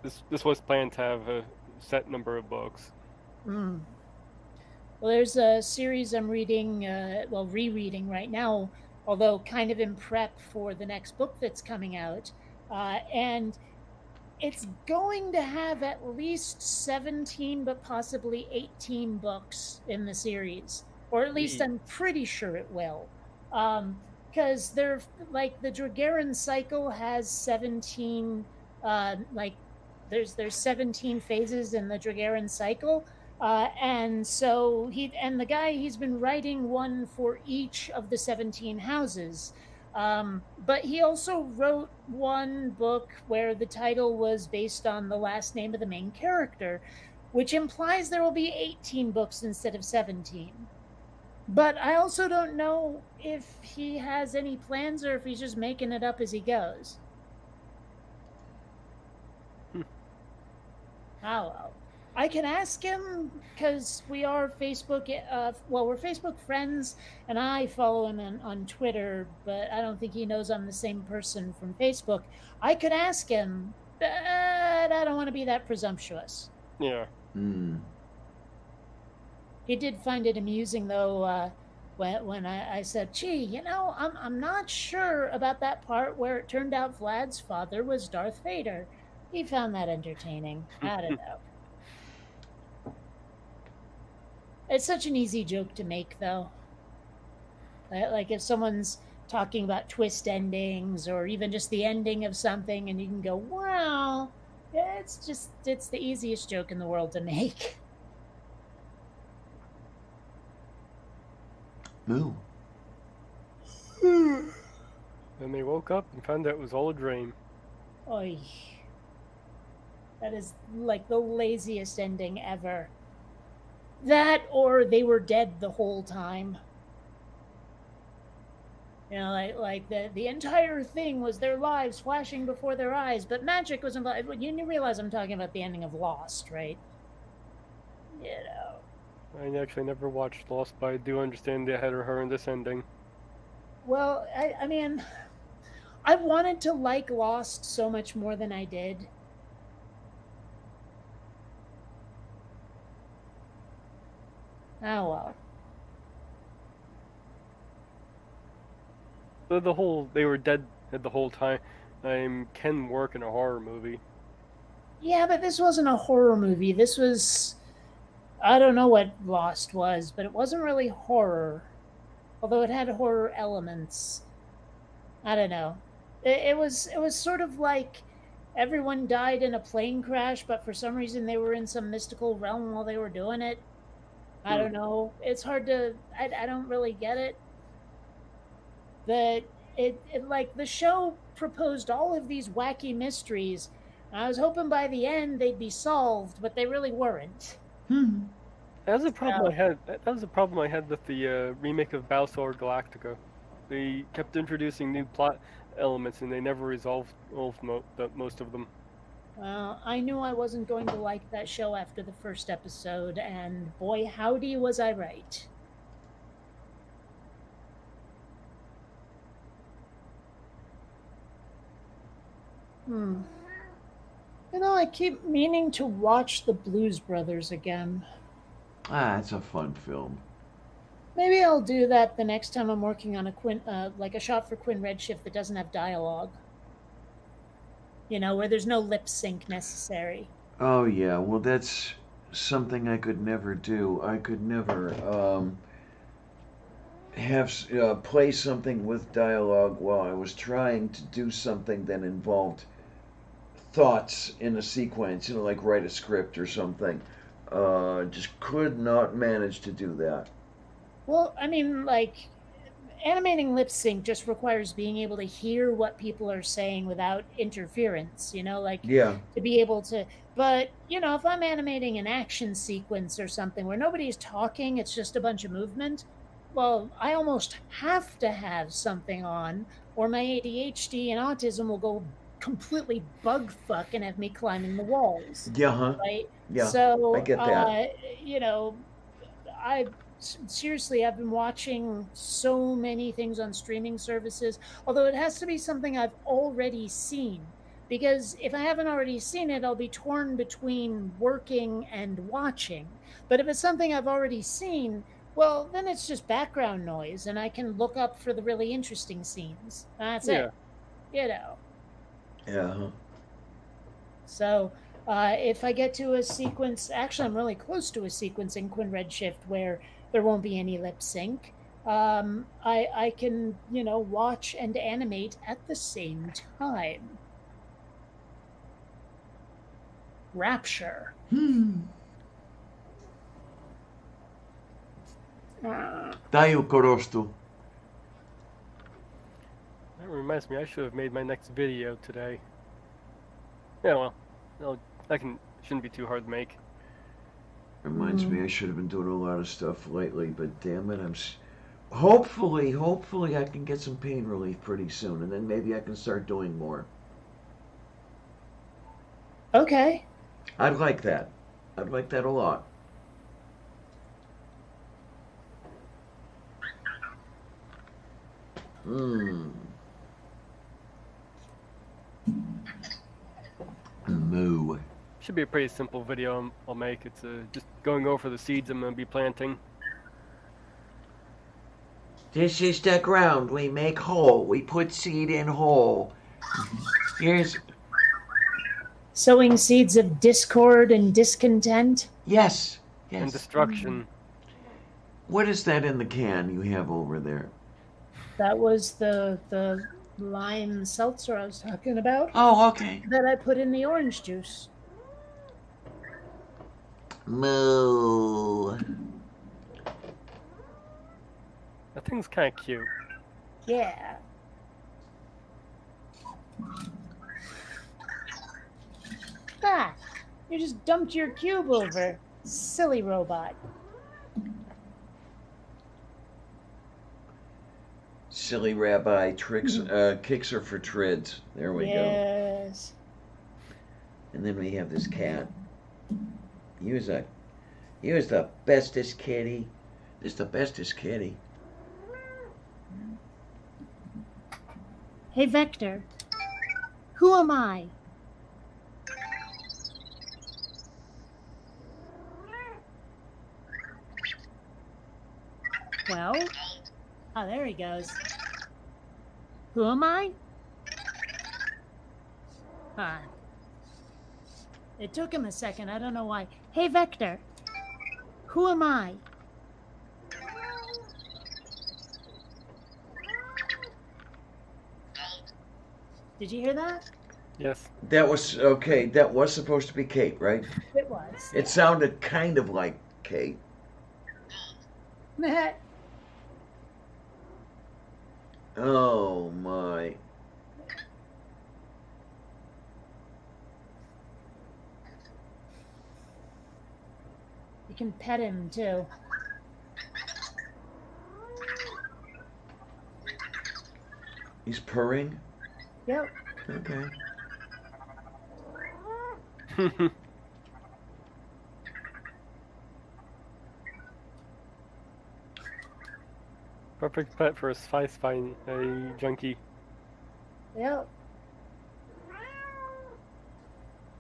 This was planned to have a set number of books. Well, there's a series I'm reading, rereading right now, although kind of in prep for the next book that's coming out. And it's going to have at least 17, but possibly 18 books in the series. Or at least I'm pretty sure it will. Because they're, like, the Dragaryn cycle has 17, there's 17 phases in the Dragaryn cycle. And so the guy, he's been writing one for each of the 17 houses. But he also wrote one book where the title was based on the last name of the main character, which implies there will be 18 books instead of 17. But I also don't know if he has any plans or if he's just making it up as he goes. Oh, well. I can ask him, because we are Facebook, we're Facebook friends, and I follow him on Twitter, but I don't think he knows I'm the same person from Facebook. I could ask him, but I don't want to be that presumptuous. Yeah. He did find it amusing, though, when I said, gee, I'm not sure about that part where it turned out Vlad's father was Darth Vader. He found that entertaining. I don't know. It's such an easy joke to make, though. Like if someone's talking about twist endings or even just the ending of something, and you can go, "Wow!" It's the easiest joke in the world to make. Moo. And they woke up and found out it was all a dream. Oy. That is like the laziest ending ever. That or they were dead the whole time. You know, like the entire thing was their lives flashing before their eyes, but magic was involved. You realize I'm talking about the ending of Lost, right? You know. I actually never watched Lost, but I do understand they had a horrendous ending. Well, I mean, I wanted to like Lost so much more than I did. Oh well. The whole they were dead the whole time can work in a horror movie. Yeah, but this wasn't a horror movie. This was, I don't know what Lost was, but it wasn't really horror. Although it had horror elements. I don't know. It was sort of like everyone died in a plane crash, but for some reason they were in some mystical realm while they were doing it. I don't know. It's hard to. I don't really get it. But it like the show proposed all of these wacky mysteries. I was hoping by the end they'd be solved, but they really weren't. That was a problem I had. That was a problem I had with the remake of Battlestar Galactica. They kept introducing new plot elements, and they never resolved most of them. Well, I knew I wasn't going to like that show after the first episode, and boy, howdy, was I right. Hmm. You know, I keep meaning to watch The Blues Brothers again. Ah, it's a fun film. Maybe I'll do that the next time I'm working on like a shot for Quinn Redshift that doesn't have dialogue. You know, where there's no lip sync necessary. Oh yeah, well that's something I could never do. I could never have play something with dialogue while I was trying to do something that involved thoughts in a sequence, like write a script or something. Just could not manage to do that. Well, I mean, like, animating lip sync just requires being able to hear what people are saying without interference, like Yeah, to be able to. But, if I'm animating an action sequence or something where nobody's talking, it's just a bunch of movement, well, I almost have to have something on, or my ADHD and autism will go completely bug fuck and have me climbing the walls, yeah, huh? right? Yeah, I So, get that. I seriously, I've been watching so many things on streaming services, although it has to be something I've already seen. Because if I haven't already seen it, I'll be torn between working and watching. But if it's something I've already seen, well, then it's just background noise, and I can look up for the really interesting scenes. That's Yeah. it. You know. Yeah, huh? So if I get to a sequence, actually, I'm really close to a sequence in Quinn Redshift where there won't be any lip sync. I can watch and animate at the same time. Rapture. Taju korostuu. That reminds me, I should have made my next video today. Yeah, well, shouldn't be too hard to make. Reminds me, I should have been doing a lot of stuff lately, but damn it, hopefully I can get some pain relief pretty soon, and then maybe I can start doing more. Okay. I'd like that. I'd like that a lot. Moo. Should be a pretty simple video I'll make. It's just going over the seeds I'm going to be planting. This is the ground we make whole. We put seed in hole. Here's... Sowing seeds of discord and discontent? Yes. And destruction. What is that in the can you have over there? That was the lime seltzer I was talking about Oh, okay. that I put in the orange juice. Moo. That thing's kind of cute. Yeah. Ah, you just dumped your cube over. Silly robot. Silly rabbi tricks, kicks her for trids. There we go. Yes. And then we have this cat. He was the bestest kitty. This the bestest kitty. Hey, Vector. Who am I? Well, oh, there he goes. Who am I? Huh. It took him a second. I don't know why. Hey, Vector. Who am I? Did you hear that? Yes. That was okay. That was supposed to be Kate, right? It was. It sounded kind of like Kate. Oh my. You can pet him too. He's purring. Yep. Okay. Perfect pet for a spy junkie. Yep.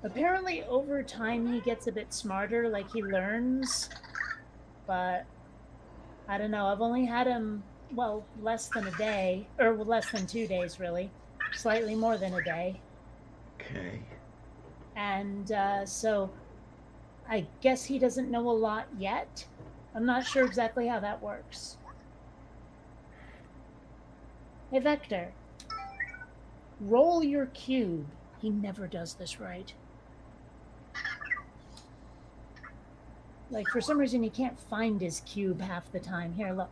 Apparently, over time, he gets a bit smarter, like he learns. But I don't know. I've only had him, well, less than a day, or less than 2 days, really. Slightly more than a day. Okay. And so I guess he doesn't know a lot yet. I'm not sure exactly how that works. Hey, Vector. Roll your cube. He never does this right. Like, for some reason, he can't find his cube half the time. Here, look.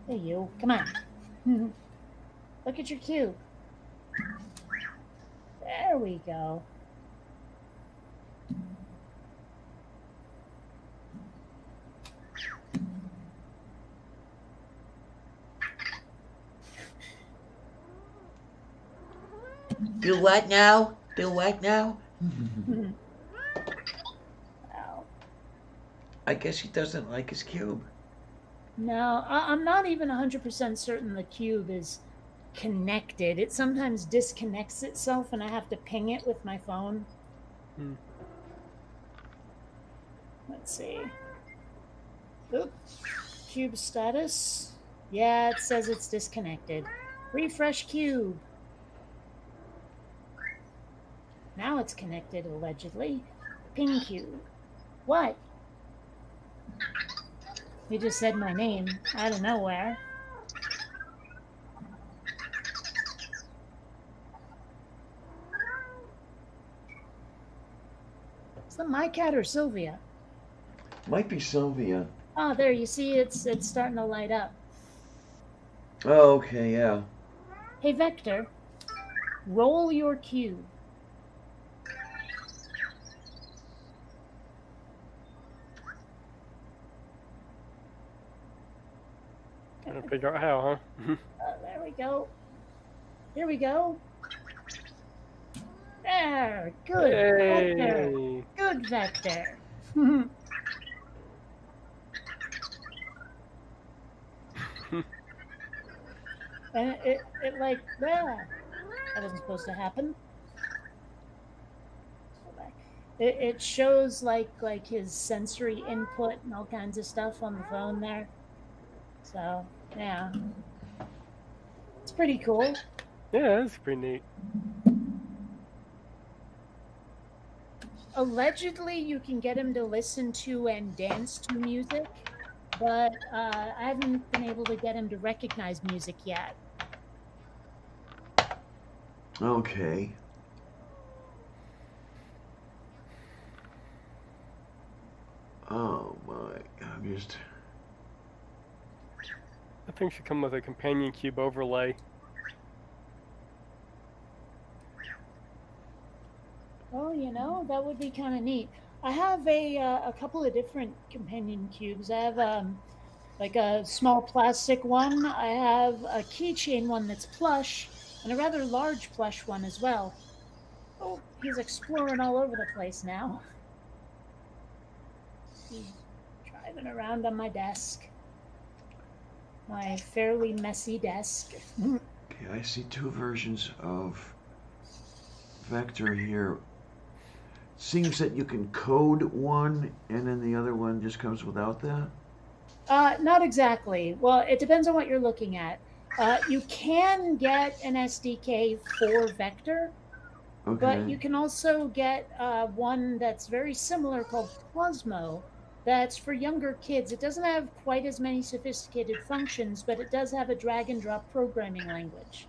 Hey, you. Come on. Look at your cube. There we go. Do what now? Do what now? Well, I guess he doesn't like his cube. no, I'm not even 100% certain the cube is connected. It sometimes disconnects itself and I have to ping it with my phone. Let's see. Oop. Cube status. Yeah, it says it's disconnected. Refresh cube. Now it's connected, allegedly. Ping cube. What? You just said my name out of nowhere. Is that my cat or Sylvia? Might be Sylvia. Oh, there, you see it's starting to light up. Oh, okay, yeah. Hey, Vector, roll your cube. Gotta figure out how, huh? There we go. Here we go. There, good Vector. Hey! Good Vector. And it like, that wasn't supposed to happen. It shows like his sensory input and all kinds of stuff on the phone there. So yeah, it's pretty cool. Yeah, that's pretty neat. Allegedly, you can get him to listen to and dance to music, but I haven't been able to get him to recognize music yet. Okay. Oh my, I'm just. I think should come with a companion cube overlay. Oh, that would be kind of neat. I have a couple of different companion cubes. I have like a small plastic one. I have a keychain one that's plush, and a rather large plush one as well. Oh, he's exploring all over the place now. He's driving around on my desk, my fairly messy desk. Okay, I see two versions of Vector here. Seems that you can code one, and then the other one just comes without that. Not exactly. Well, it depends on what you're looking at. You can get an SDK for Vector, but you Okay. can also get one that's very similar called Cosmo. That's for younger kids. It doesn't have quite as many sophisticated functions, but it does have a drag and drop programming language.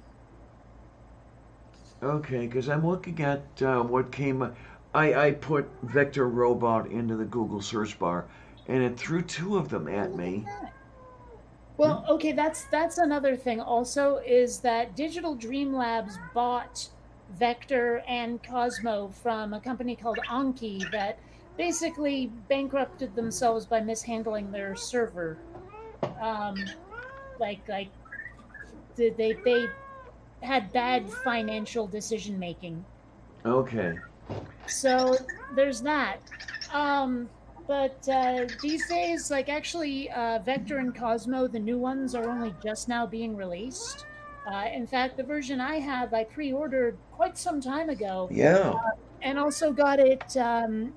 Okay, because I'm looking at what came. I put Vector Robot into the Google search bar, and it threw two of them at Look at me. that. Well, okay, that's another thing also is that Digital Dream Labs bought Vector and Cosmo from a company called Anki that basically bankrupted themselves by mishandling their server. Um, like they had bad financial decision making. Okay. So there's that. Um, but these days, like actually, Vector and Cosmo, the new ones, are only just now being released. In fact, the version I have, I pre ordered quite some time ago Yeah. and also got it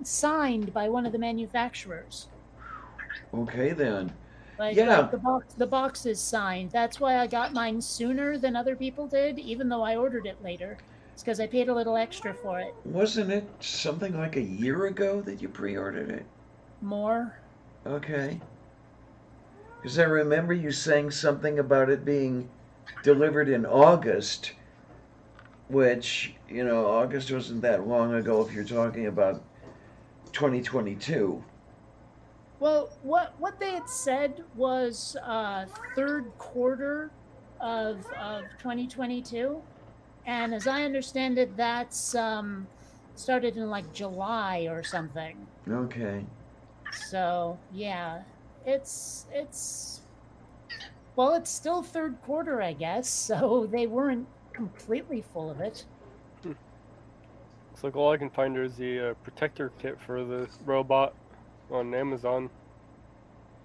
signed by one of the manufacturers. Okay then. Like Yeah. the box is signed. That's why I got mine sooner than other people did, even though I ordered it later. It's because I paid a little extra for it. Wasn't it something like a year ago that you pre-ordered it? More. Okay. Because I remember you saying something about it being delivered in August, which, August wasn't that long ago if you're talking about 2022. Well, what they had said was third quarter of 2022, and as I understand it, that's started in like July or something. Okay. So yeah, it's well, it's still third quarter, I guess. So they weren't completely full of it. Looks like all I can find is the protector kit for the robot on Amazon.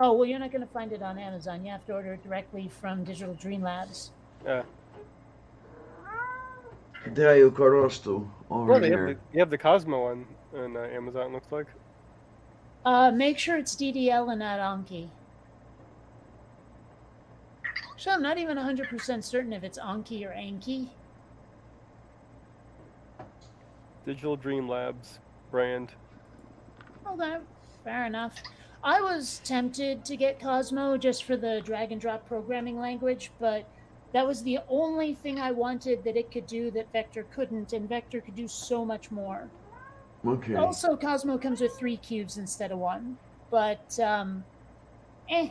Oh well, you're not going to find it on Amazon. You have to order it directly from Digital Dream Labs. Yeah. Dario Corosto over Well, here. they have the Cosmo one on Amazon. Looks like. Make sure it's DDL and not Anki. So I'm not even 100% certain if it's Anki or Anki. Digital Dream Labs brand. Okay, fair enough. I was tempted to get Cosmo just for the drag and drop programming language, but that was the only thing I wanted that it could do that Vector couldn't, and Vector could do so much more. Okay. Also, Cosmo comes with 3 cubes instead of 1, but eh.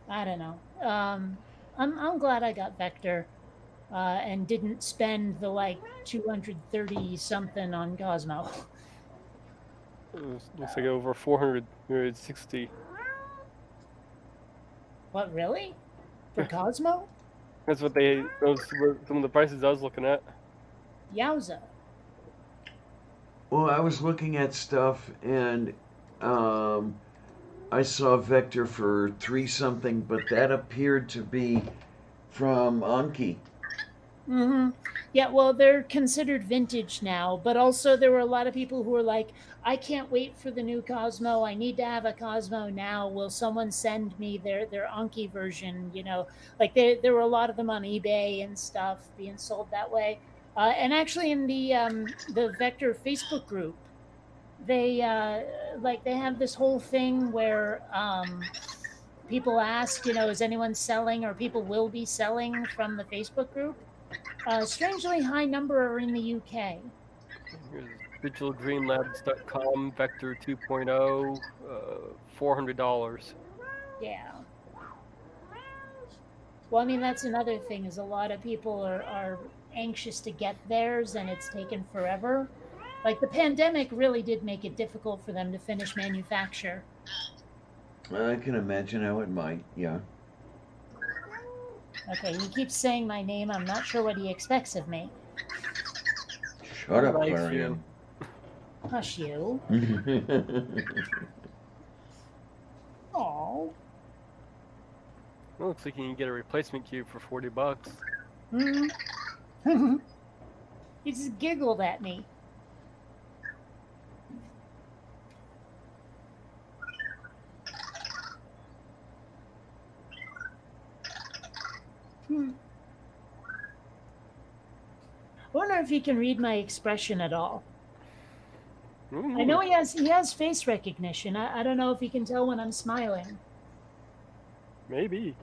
I don't know. I'm glad I got Vector. And didn't spend the like 230 something on Cosmo. Looks like over 460. What, really? For Cosmo? That's what those were some of the prices I was looking at. Yowza. Well, I was looking at stuff and I saw Vector for 3 something, but that appeared to be from Anki. Hmm. Yeah, well, they're considered vintage now, but also there were a lot of people who were like, I can't wait for the new Cosmo. I need to have a Cosmo now. Will someone send me their Anki version? Like there were a lot of them on eBay and stuff being sold that way. And actually, in the Vector Facebook group, they have this whole thing where people ask, is anyone selling, or people will be selling from the Facebook group. Strangely high number are in the UK. Here's digitalgreenlabs.com, Vector 2.0, $400. Yeah. Well, I mean, that's another thing is a lot of people are anxious to get theirs, and it's taken forever. Like the pandemic really did make it difficult for them to finish manufacture. I can imagine how it might. Yeah. Okay, he keeps saying my name. I'm not sure what he expects of me. Shut up, Likes Clarion. Hush you. Oh. It looks like you can get a replacement cube for $40. Hmm. He just giggled at me. I wonder if he can read my expression at all. I know he has face recognition. I don't know if he can tell when I'm smiling. Maybe.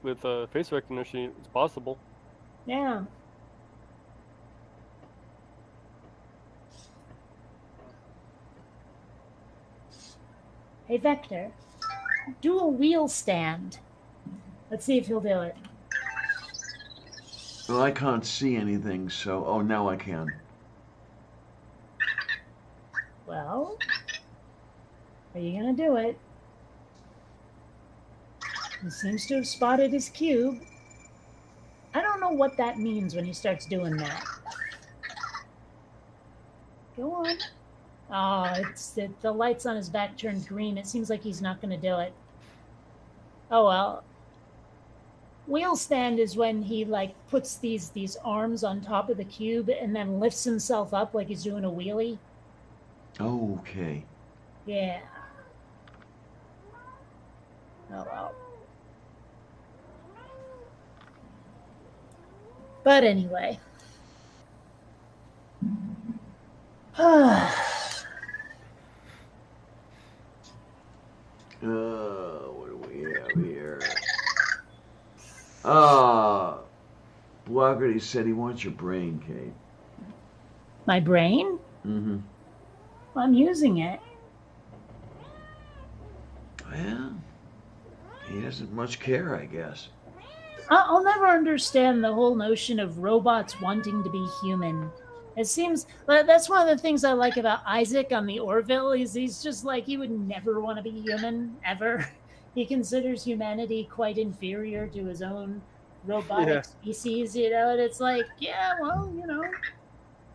With face recognition, it's possible. Yeah. Hey, Vector, do a wheel stand. Let's see if he'll do it. Well, I can't see anything, so. Oh, now I can. Well, are you going to do it? He seems to have spotted his cube. I don't know what that means when he starts doing that. Go on. Oh, the lights on his back turned green. It seems like he's not going to do it. Oh well. Wheel stand is when he like puts these arms on top of the cube and then lifts himself up like he's doing a wheelie. Okay. Yeah. Oh well. But anyway. What do we have here? Blockity said he wants your brain, Kate. My brain? Mm-hmm. I'm using it. Well, he doesn't much care, I guess. I'll never understand the whole notion of robots wanting to be human. It seems that's one of the things I like about Isaac on the Orville is he's just like he would never want to be human ever. He considers humanity quite inferior to his own robotic species, and it's like, yeah, well,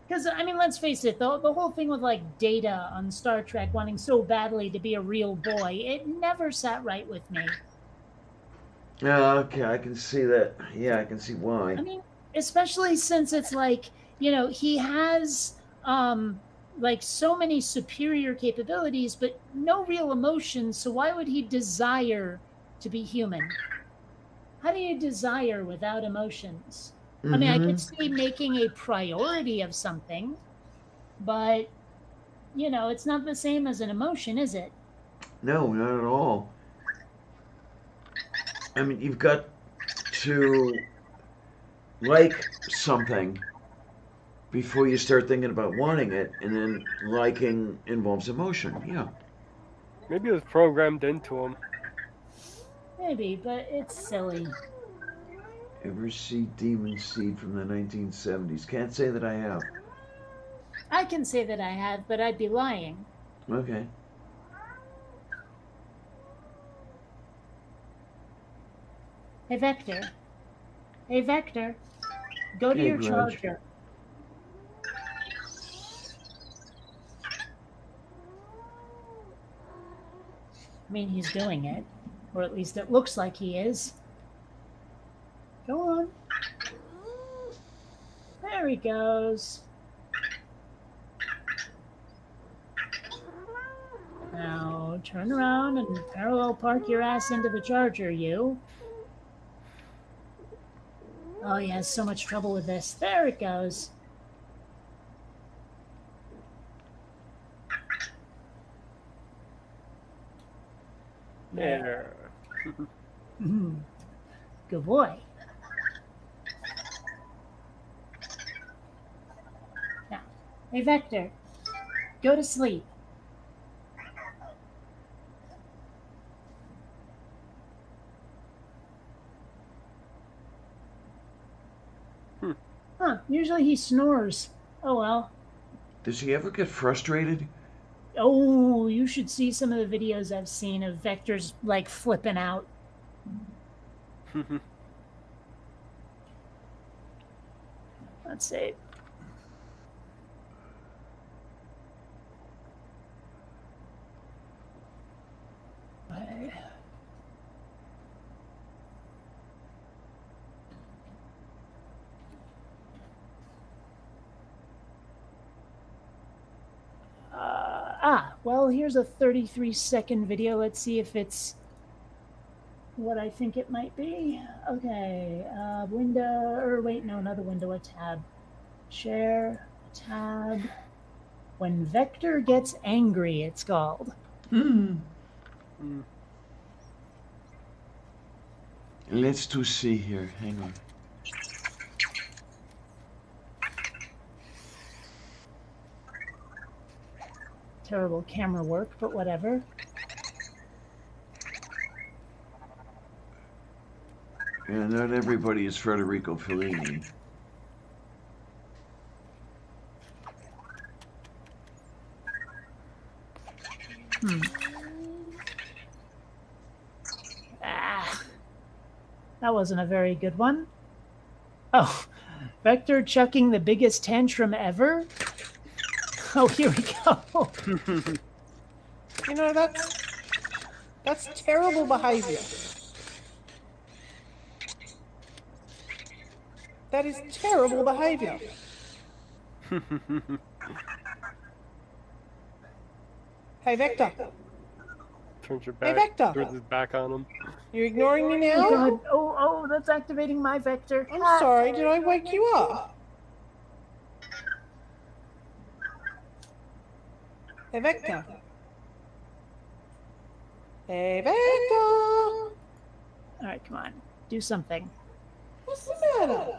because I mean, let's face it, the whole thing with like Data on Star Trek wanting so badly to be a real boy, it never sat right with me. Okay, I can see that. Yeah, I can see why. I mean, especially since it's like, he has like so many superior capabilities, but no real emotions. So why would he desire to be human? How do you desire without emotions? I mean, I could see making a priority of something, but it's not the same as an emotion, is it? No, not at all. I mean, you've got to like something before you start thinking about wanting it, and then liking involves emotion. Yeah. Maybe it was programmed into him. Maybe, but it's silly. Ever see Demon Seed from the 1970s? Can't say that I have. I can say that I have, but I'd be lying. Okay. Hey, Vector. Hey, Vector. Go to your Grudge. charger. I mean, he's doing it. Or at least it looks like he is. Go on. There he goes. Now turn around and parallel park your ass into the charger, you. Oh, he has so much trouble with this. There it goes. There. Good boy. Now, hey Vector, go to sleep. Huh, usually he snores. Oh well. Does he ever get frustrated? Oh, you should see some of the videos I've seen of Vector's like flipping out. Let's see. Well, here's a 33-second video. Let's see if it's what I think it might be. Okay, window, or wait, no, another window, a tab. Share, tab. When Vector gets angry, it's called. Let's to see here. Hang on. Terrible camera work, but whatever. Yeah, not everybody is Federico Fellini. That wasn't a very good one. Oh, Vector chucking the biggest tantrum ever? Oh, here we go. You know, that's terrible behavior. That is terrible behavior. Hey, Vector. Turns your Hey, back. Vector. Turns his back on him. You ignoring me Oh, now? God. Oh, that's activating my Vector. I'm sorry, did I wake you up? Hey, Vector. Hey, Vector. All right, come on. Do something. What's the matter?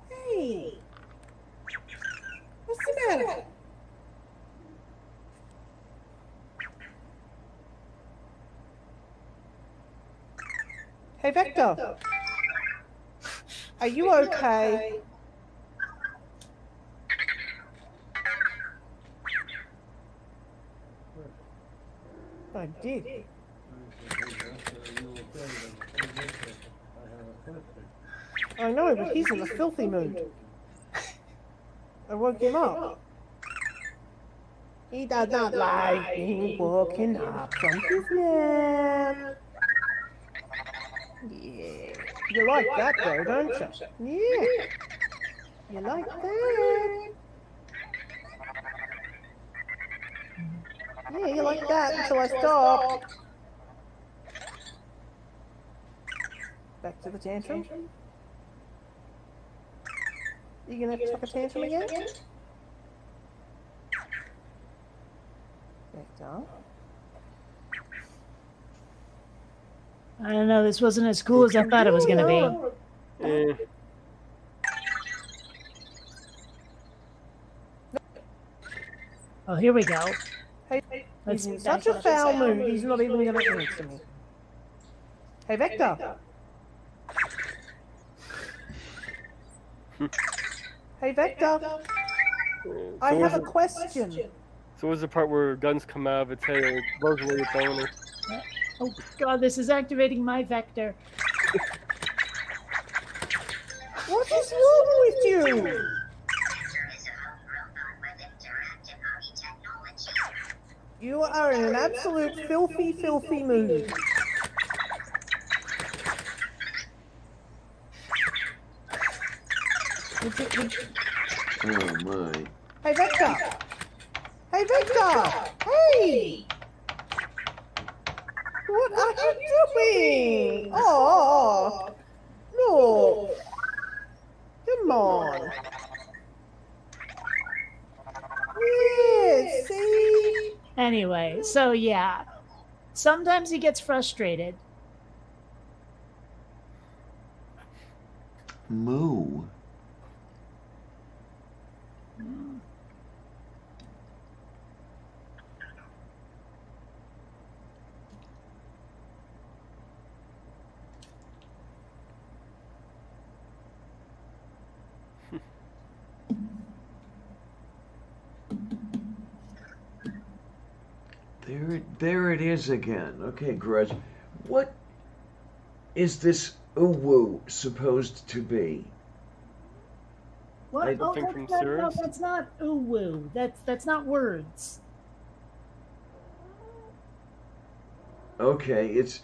Hey. What's the matter? Hey, Vector. Are you okay? I did. I know, but he's in a filthy mood. I woke him up. He does not like being woken up from his nap. Yeah. You like that though, don't you? Yeah. You like that. Yeah, you like that until I stop. Back to the tantrum. You gonna have to chuck a tantrum again? Vector. I don't know. This wasn't as cool as I thought it was going to be. Oh, here we go. Hey, Let's he's in see. such a foul mood, he's not even gonna answer me. Hey, Vector. Hey, Vector. I have a question. So what's the part where guns come out of its head and it blows away its owner? Oh, God, this is activating my Vector. What is wrong with you? You are in an absolute filthy, filthy mood. Oh my. Hey, Victor! Hey, Victor! Hey! What are you doing? Oh, look. Come on. Yeah, see? Anyway, so yeah, sometimes he gets frustrated. Moo. There it is again. Okay, Grudge. What is this uwu supposed to be? What? I- Oh, Something from no, Cirrus? that's not uwu. That's not words. Okay, it's.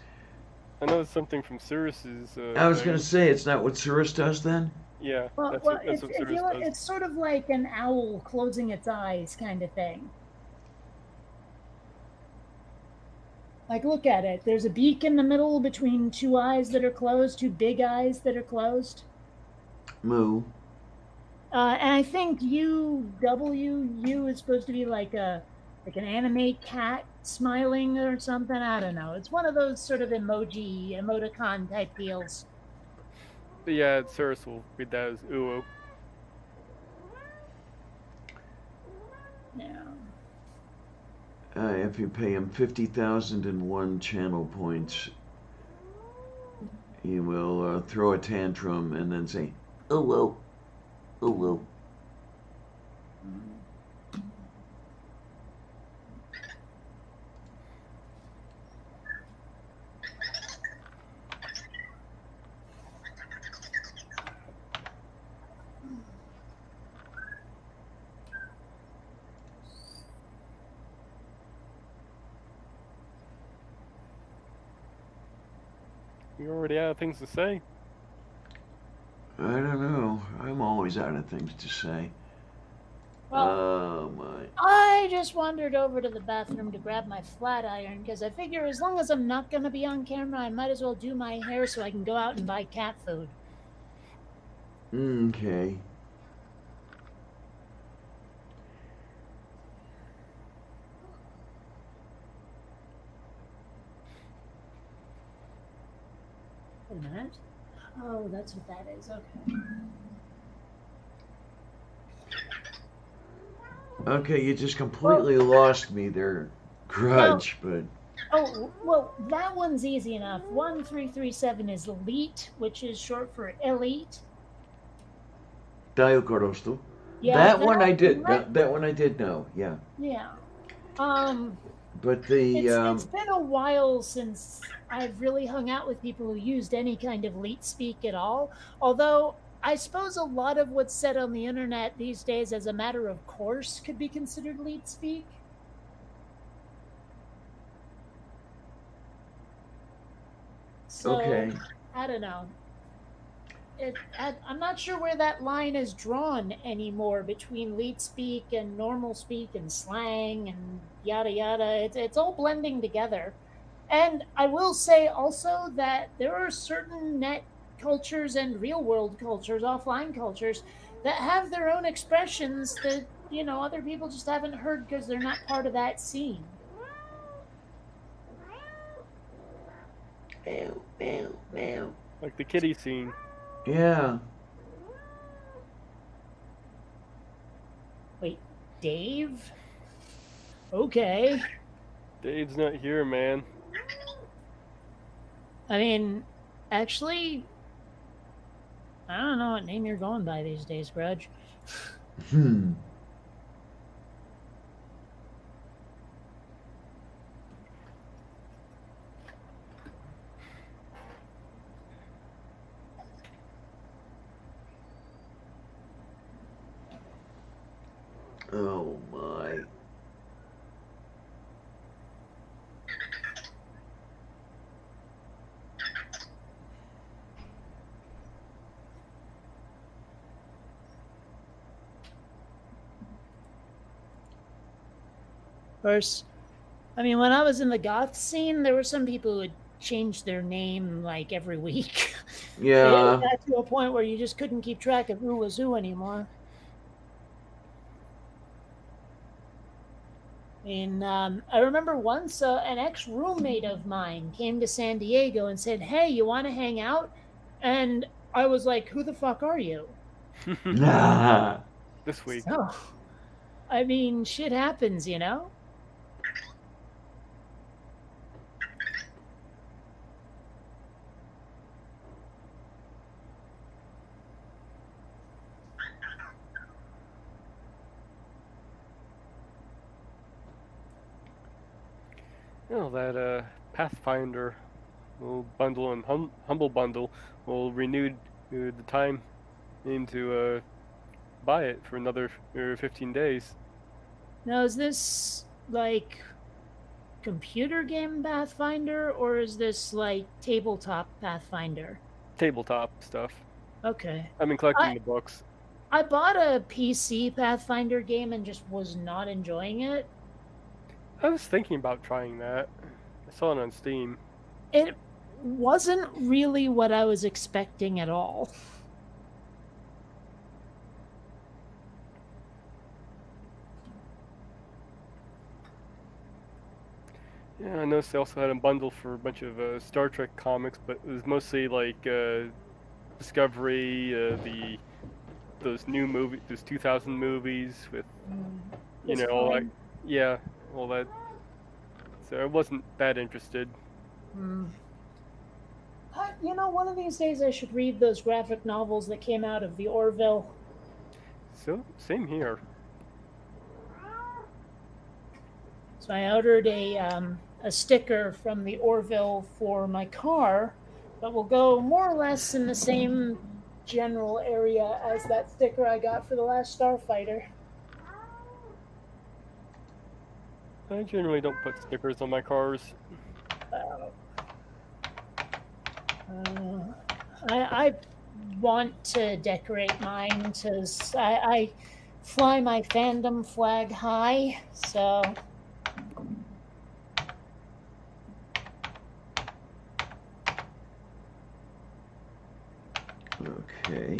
I know it's something from Cirrus's I was thing. gonna say it's not what Cirrus does then. Yeah, Well, that's well, what that's what if Cirrus you look, does. it's sort of like an owl closing its eyes, kind of thing. Like, look at it. There's a beak in the middle between two eyes that are closed, two big eyes that are closed. Moo. And I think U is supposed to be like an anime cat smiling or something. I don't know. It's one of those sort of emoticon type deals. But yeah, Cirrus will read that as Uwo. Yeah. If you pay him 50,001 channel points, he will throw a tantrum and then say, "Oh well, oh well." You're already out of things to say. I don't know. I'm always out of things to say. Well, Oh my. I just wandered over to the bathroom to grab my flat iron because I figure as long as I'm not going to be on camera, I might as well do my hair so I can go out and buy cat food. Okay. Wait a minute. Oh, that's what that is. Okay. Okay, you just completely lost me there, Grudge, but Oh, well, that one's easy enough. 1337 is elite, which is short for elite. Daikorostu. Yeah, That one I did. that- That one I did know. Yeah, Yeah. but the It's been a while since I've really hung out with people who used any kind of leet speak at all. Although I suppose a lot of what's said on the internet these days, as a matter of course, could be considered leet speak. So okay. I don't know. I'm not sure where that line is drawn anymore between leet speak and normal speak and slang and yada yada. It's all blending together. And I will say also that there are certain net cultures and real world cultures, offline cultures, that have their own expressions that, other people just haven't heard because they're not part of that scene. Meow, meow, meow. Like the kitty scene. Yeah. Wait, Dave? Okay. Dave's not here, man. I mean, actually, I don't know what name you're going by these days, Grudge. Hmm. Oh my. Of course, I mean, when I was in the goth scene, there were some people who would change their name like every week. It Yeah. got to a point where you just couldn't keep track of who was who anymore. And I remember once an ex roommate of mine came to San Diego and said, "Hey, you want to hang out?" And I was like, "Who the fuck are you?" This week. So, I mean, shit happens, you know? That Pathfinder will bundle and Humble Bundle will renewed the time into buy it for another 15 days. Now, is this like computer game Pathfinder or is this like tabletop Pathfinder? Tabletop stuff. Okay. I've been collecting the books. I bought a PC Pathfinder game and just was not enjoying it. I was thinking about trying that. I saw it on Steam. It wasn't really what I was expecting at all. Yeah, I noticed they also had a bundle for a bunch of Star Trek comics, but it was mostly like Discovery, those new movies, those 2000 movies with all that. So I wasn't that interested. You know, one of these days I should read those graphic novels that came out of the Orville. So same here. So I ordered a sticker from the Orville for my car that will go more or less in the same general area as that sticker I got for the last Starfighter. I generally don't put stickers on my cars. I want to decorate mine because I fly my fandom flag high, so. Okay.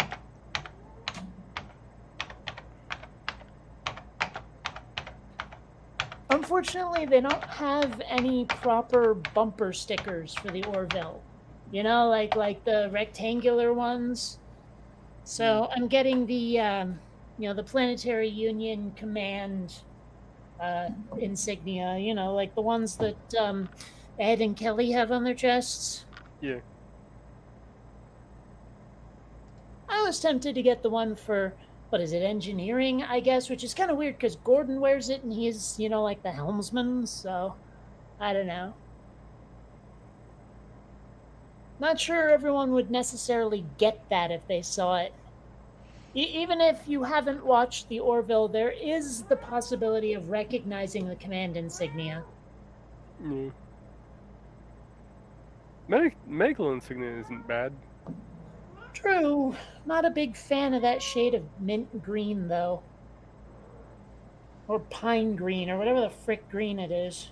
Unfortunately, they don't have any proper bumper stickers for the Orville. You know, like the rectangular ones. So I'm getting the the Planetary Union Command insignia. You know, like the ones that Ed and Kelly have on their chests. Yeah. I was tempted to get the one for, what is it, engineering, I guess, which is kind of weird because Gordon wears it and he's, like the helmsman, so I don't know. Not sure everyone would necessarily get that if they saw it. Even if you haven't watched the Orville, there is the possibility of recognizing the command insignia. Yeah. Medical insignia isn't bad. True. Not a big fan of that shade of mint green, though. Or pine green, or whatever the frick green it is.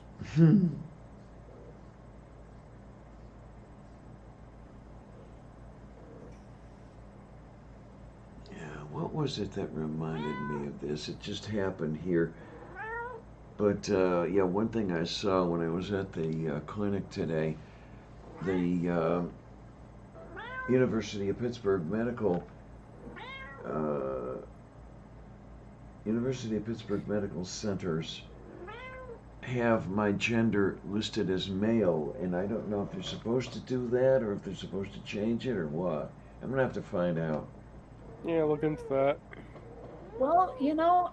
What was it that reminded me of this? It just happened here. But one thing I saw when I was at the clinic today, the University of Pittsburgh Medical Centers have my gender listed as male, and I don't know if they're supposed to do that or if they're supposed to change it or what. I'm gonna have to find out. Yeah, look into that. Well,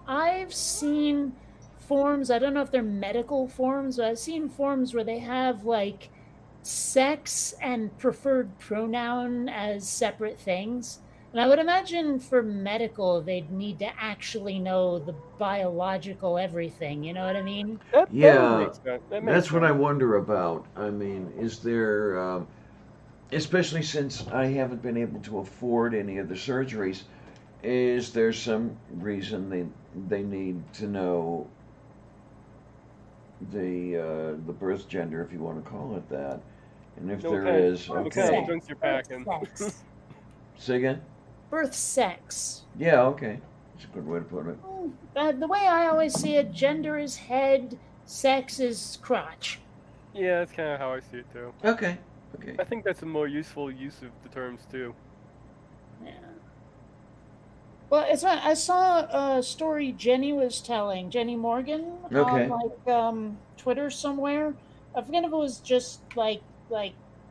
I've seen forms, I don't know if they're medical forms, but I've seen forms where they have like sex and preferred pronoun as separate things. And I would imagine for medical, they'd need to actually know the biological everything, you know what I mean? That Yeah, makes sense. that's what I wonder about. I mean, is there, especially since I haven't been able to afford any of the surgeries, is there some reason they need to know the birth gender, if you want to call it that. And if No, there okay. is, What Birth kind okay. of drinks you're packing? sex. Say again? Birth sex. Yeah, okay. That's a good way to put it. The way I always see it, gender is head, sex is crotch. Yeah, that's kind of how I see it too. Okay. Okay. I think that's a more useful use of the terms too. Yeah. Well, it's not, I saw a story Jenny was telling, Jenny Morgan, Okay. on Twitter somewhere. I forget if it was just like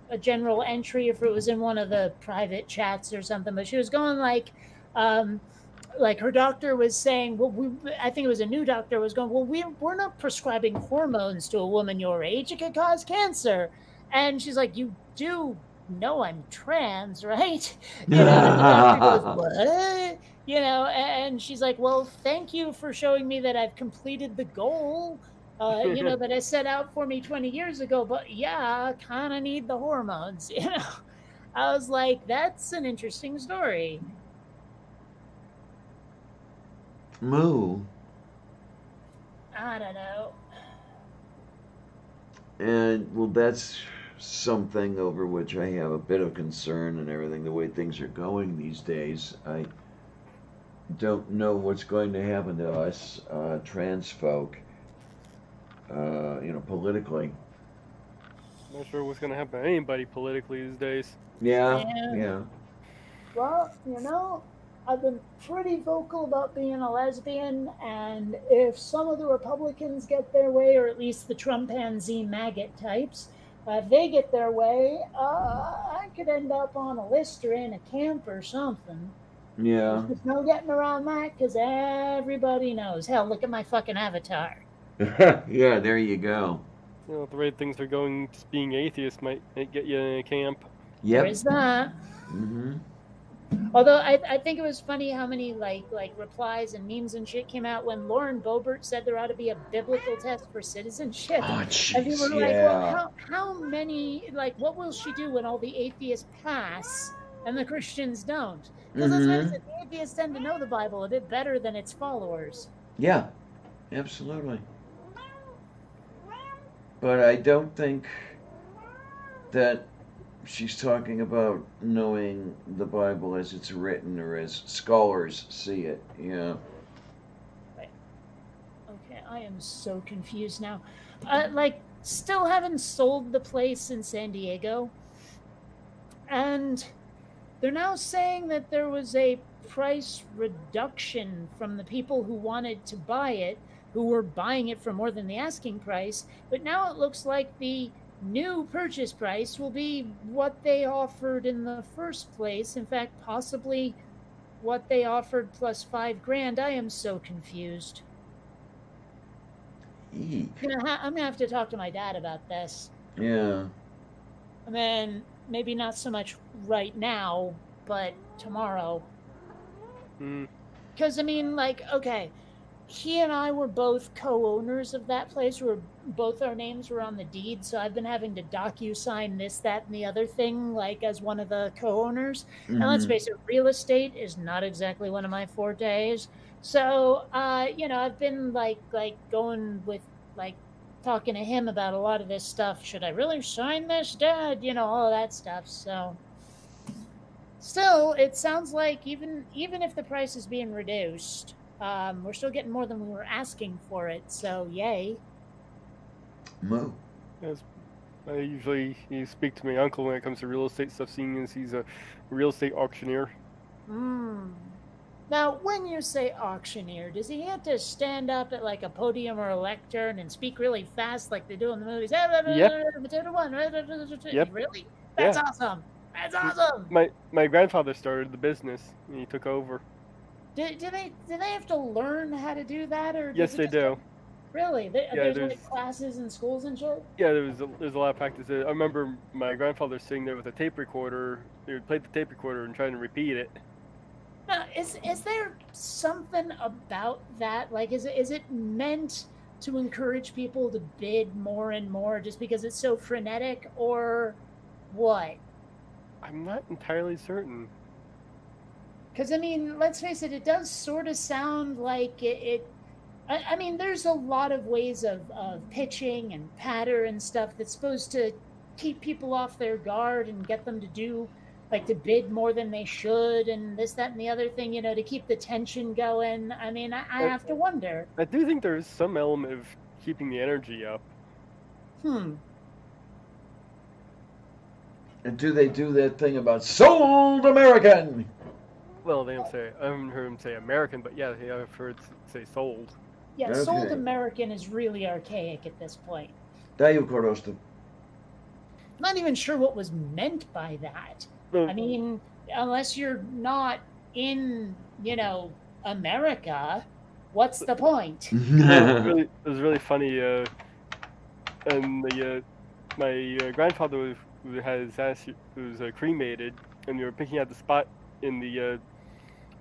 a general entry, if it was in one of the private chats or something. But she was going like her doctor was saying, well, I think it was a new doctor was going, well, we're not prescribing hormones to a woman your age. It could cause cancer. And she's like, you do know I'm trans, right? You know, and the doctor goes, what? You know, and she's like, well, thank you for showing me that I've completed the goal, you know, that I set out for me 20 years ago. But yeah, I kind of need the hormones, you know. I was like, that's an interesting story. Moo. I don't know. And well, that's something over which I have a bit of concern and everything. The way things are going these days, I don't know what's going to happen to us trans folk. You know, politically. Not sure what's gonna happen to anybody politically these days. Yeah. Yeah. Yeah. Well, you know, I've been pretty vocal about being a lesbian, and if some of the Republicans get their way, or at least the Trumpanzee maggot types, if they get their way, I could end up on a list or in a camp or something. Yeah. There's no getting around that because everybody knows. Hell, look at my fucking avatar. Yeah. There you go. You know, the way things are going, just being atheist might get you in a camp. There Yep. is that. Mm-hmm. Although I think it was funny how many like replies and memes and shit came out when Lauren Boebert said there ought to be a biblical test for citizenship. Oh, And jeez. people were like, Yeah. well, how many, like, what will she do when all the atheists pass and the Christians don't? Because let's face it, the atheists tend to know the Bible a bit better than its followers. Yeah. Absolutely. But I don't think that she's talking about knowing the Bible as it's written or as scholars see it. Yeah. Okay, I am so confused now. Like, still haven't sold the place in San Diego. And they're now saying that there was a price reduction from the people who wanted to buy it, who were buying it for more than the asking price. But now it looks like the new purchase price will be what they offered in the first place. In fact, possibly what they offered plus $5,000. I am so confused. Eek. I'm gonna have to talk to my dad about this. Yeah. I mean, maybe not so much right now, but tomorrow. Hmm. Because I mean, like, okay, he and I were both co-owners of that place. Where both our names were on the deed, so I've been having to docu-sign this, that, and the other thing, like as one of the co-owners. And let's Mhm. face it, real estate is not exactly one of my fortes. So, you know, I've been like going with like talking to him about a lot of this stuff. Should I really sign this, Dad? You know, all that stuff. So, still, it sounds like even if the price is being reduced, we're still getting more than we were asking for it. So, yay. Moo. As I usually speak to my uncle when it comes to real estate stuff, seeing as he's a real estate auctioneer. Now, when you say auctioneer, does he have to stand up at like a podium or a lectern and speak really fast like they do in the movies? Yep. Really? That's Yeah. awesome. That's awesome. My grandfather started the business and he took over. Do they have to learn how to do that, or Yes, does it they just do. really? There's like there's- classes in schools and shit. Yeah, there's a lot of practice. I remember my grandfather sitting there with a tape recorder. He would play the tape recorder and trying to repeat it. Now, is there something about that? Like, is it meant to encourage people to bid more and more just because it's so frenetic, or what? I'm not entirely certain. Because I mean, let's face it, it does sort of sound like I mean, there's a lot of ways of pitching and patter and stuff that's supposed to keep people off their guard and get them to do, like, to bid more than they should, and this, that, and the other thing, to keep the tension going. I mean, I Uh, have to wonder. I do think there's some element of keeping the energy up. And do they do that thing about sold American? Well, they don't say. I haven't heard them say American, but yeah, I've heard say sold. Yeah, sold Okay. American is really archaic at this point. Daju korostu. Not even sure what was meant by that. I mean, unless you're not in, America, what's the point? It was really funny. And my grandfather had his ass was cremated, and we were picking out the spot in the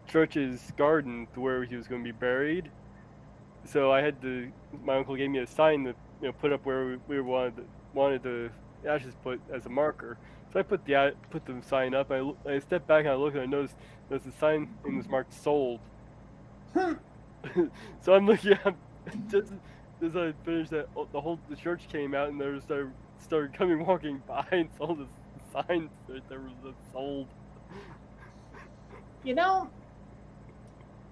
church's garden to where he was going to be buried. So my uncle gave me a sign to put up where we wanted the ashes put as a marker. So I put the sign up. I stepped back and I looked and I noticed there's a sign and it was marked sold. So I'm looking at just as I finished that, the church came out and there started coming walking by and saw the sign that there was a sold.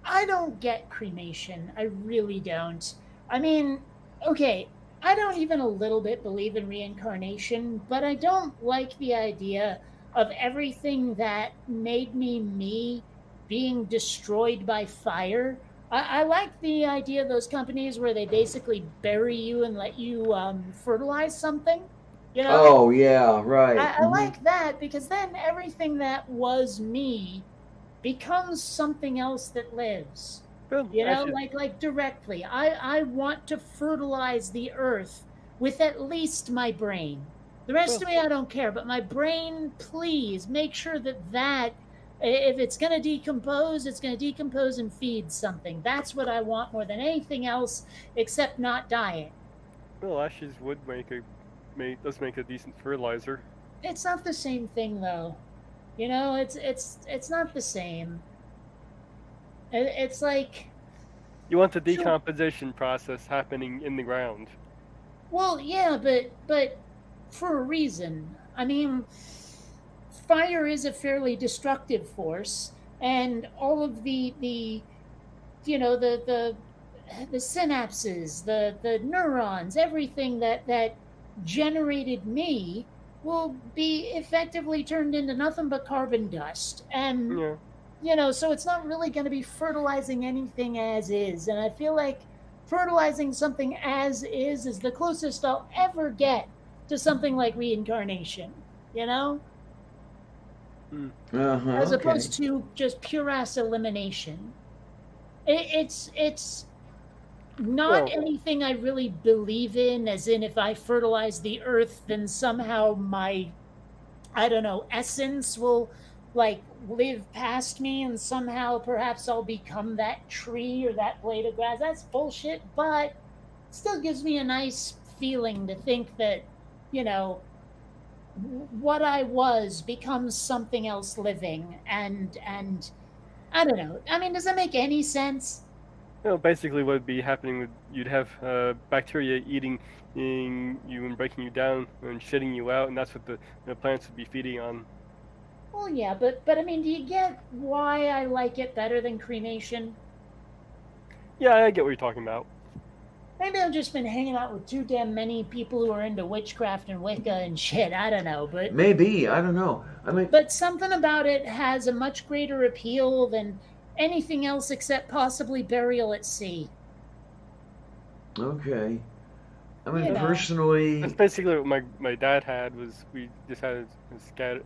I don't get cremation. I really don't. I mean, okay, I don't even a little bit believe in reincarnation, but I don't like the idea of everything that made me being destroyed by fire. I like the idea of those companies where they basically bury you and let you fertilize something. Oh, yeah, right. I like that, because then everything that was me becomes something else that lives. Well, Like directly. I want to fertilize the earth with at least my brain. The rest of me, I don't care. But my brain, please make sure that if it's going to decompose, it's going to decompose and feed something. That's what I want more than anything else, except not dying. Well, ashes would does make a decent fertilizer. It's not the same thing, though. It's not the same. It's like, You want the decomposition process happening in the ground. well, yeah, but for a reason. I mean, fire is a fairly destructive force, and all of the synapses, the neurons, everything that generated me will be effectively turned into nothing but carbon dust. And Yeah. so it's not really going to be fertilizing anything as is. And I feel like fertilizing something as is the closest I'll ever get to something like reincarnation, as opposed to just pure ass elimination. It's not anything I really believe in, as in, if I fertilize the earth, then somehow my, I don't know, essence will live past me, and somehow perhaps I'll become that tree or that blade of grass. That's bullshit, but it still gives me a nice feeling to think that, what I was becomes something else living, and I don't know. I mean, does that make any sense? Basically what would be happening you'd have bacteria eating you and breaking you down and shitting you out, and that's what the plants would be feeding on. Well, yeah, but I mean, do you get why I like it better than cremation? Yeah, I get what you're talking about. Maybe I've just been hanging out with too damn many people who are into witchcraft and Wicca and shit. I don't know, but Maybe, I don't know. I mean, but something about it has a much greater appeal than anything else, except possibly burial at sea. okay. I mean, You know. personally, That's basically what my dad had. Was we just had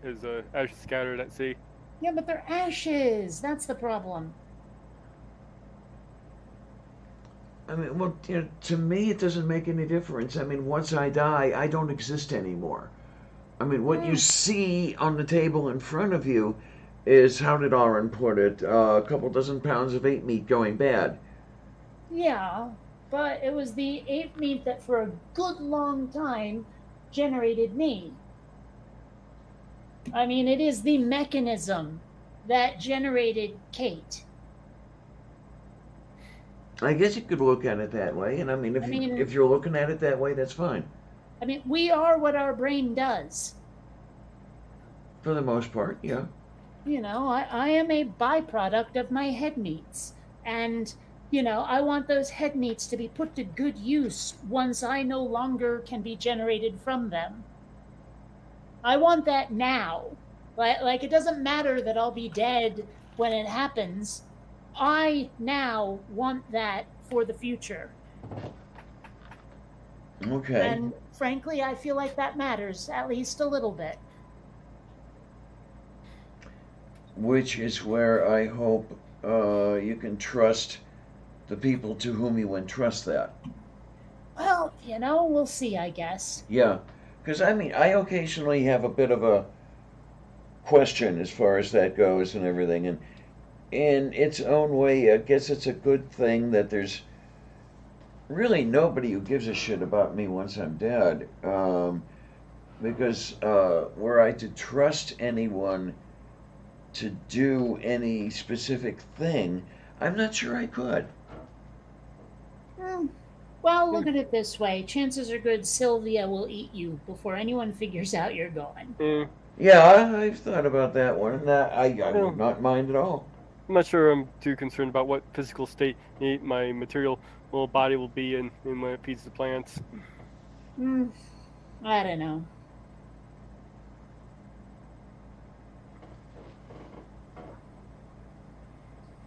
his ashes scattered at sea. Yeah, but they're ashes. That's the problem. I mean, well, to me, it doesn't make any difference. I mean, once I die, I don't exist anymore. I mean, what you see on the table in front of you is, how did Aaron put it, a couple dozen pounds of ape meat going bad. Yeah, but it was the ape meat that for a good long time generated me. I mean, it is the mechanism that generated Kate. I guess you could look at it that way, and I mean, if you're looking at it that way, that's fine. I mean, we are what our brain does. For the most part, yeah. You know, I am a byproduct of my head meats. And, you know, I want those head meats to be put to good use once I no longer can be generated from them. I want that now. Like it doesn't matter that I'll be dead when it happens. I now want that for the future. Okay. And frankly, I feel like that matters, at least a little bit. Which is where I hope you can trust the people to whom you entrust that. Well, you know, we'll see, I guess. Yeah, because I mean, I occasionally have a bit of a question as far as that goes and everything, and in its own way, I guess it's a good thing that there's really nobody who gives a shit about me once I'm dead, because were I to trust anyone to do any specific thing, I'm not sure I could. Well, look at it this way. Chances are good Sylvia will eat you before anyone figures out you're gone. Yeah, I've thought about that one, and I would not mind at all. I'm not sure I'm too concerned about what physical state my material body will be in when it feeds the plants. I don't know.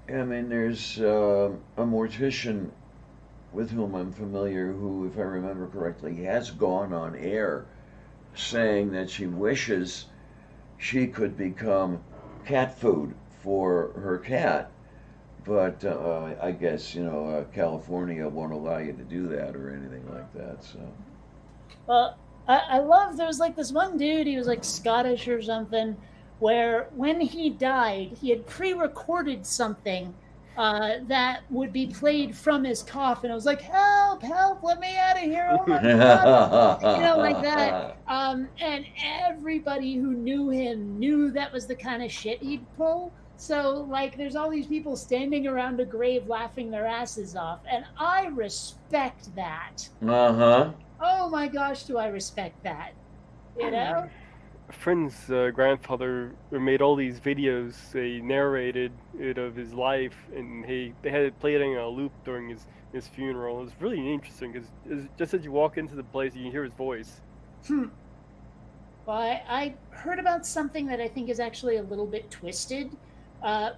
I mean, there's a mortician with whom I'm familiar who, if I remember correctly, has gone on air saying that she wishes she could become cat food for her cat, but I guess, you know, California won't allow you to do that or anything like that, so. Well, I love, there was like this one dude, he was like Scottish or something, where when he died, he had pre-recorded something that would be played from his coffin. I was like, help, let me out of here. Oh my God. You know, like that. And everybody who knew him knew that was the kind of shit he'd pull. So, like, there's all these people standing around a grave laughing their asses off. And I respect that. Uh-huh. Oh my gosh, do I respect that. You know? A friend's grandfather made all these videos. They narrated it of his life, and they had it played on a loop during his funeral. It was really interesting because just as you walk into the place, you can hear his voice. Well, I heard about something that I think is actually a little bit twisted,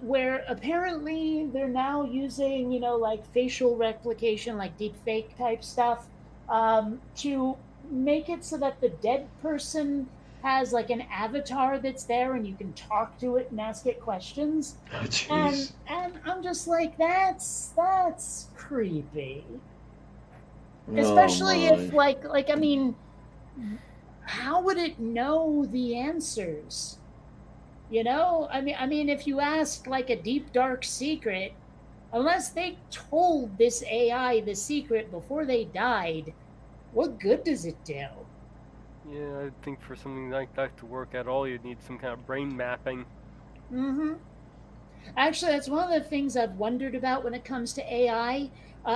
where apparently they're now using, you know, like facial replication, like deep fake type stuff, to make it so that the dead person has like an avatar that's there and you can talk to it and ask it questions. Oh, jeez. And I'm just like, that's creepy. Oh, Especially my. if like I mean, how would it know the answers? You know, I mean, if you ask like a deep dark secret, unless they told this AI the secret before they died, what good does it do? Yeah, I think for something like that to work at all, you'd need some kind of brain mapping. Actually, that's one of the things I've wondered about when it comes to AI,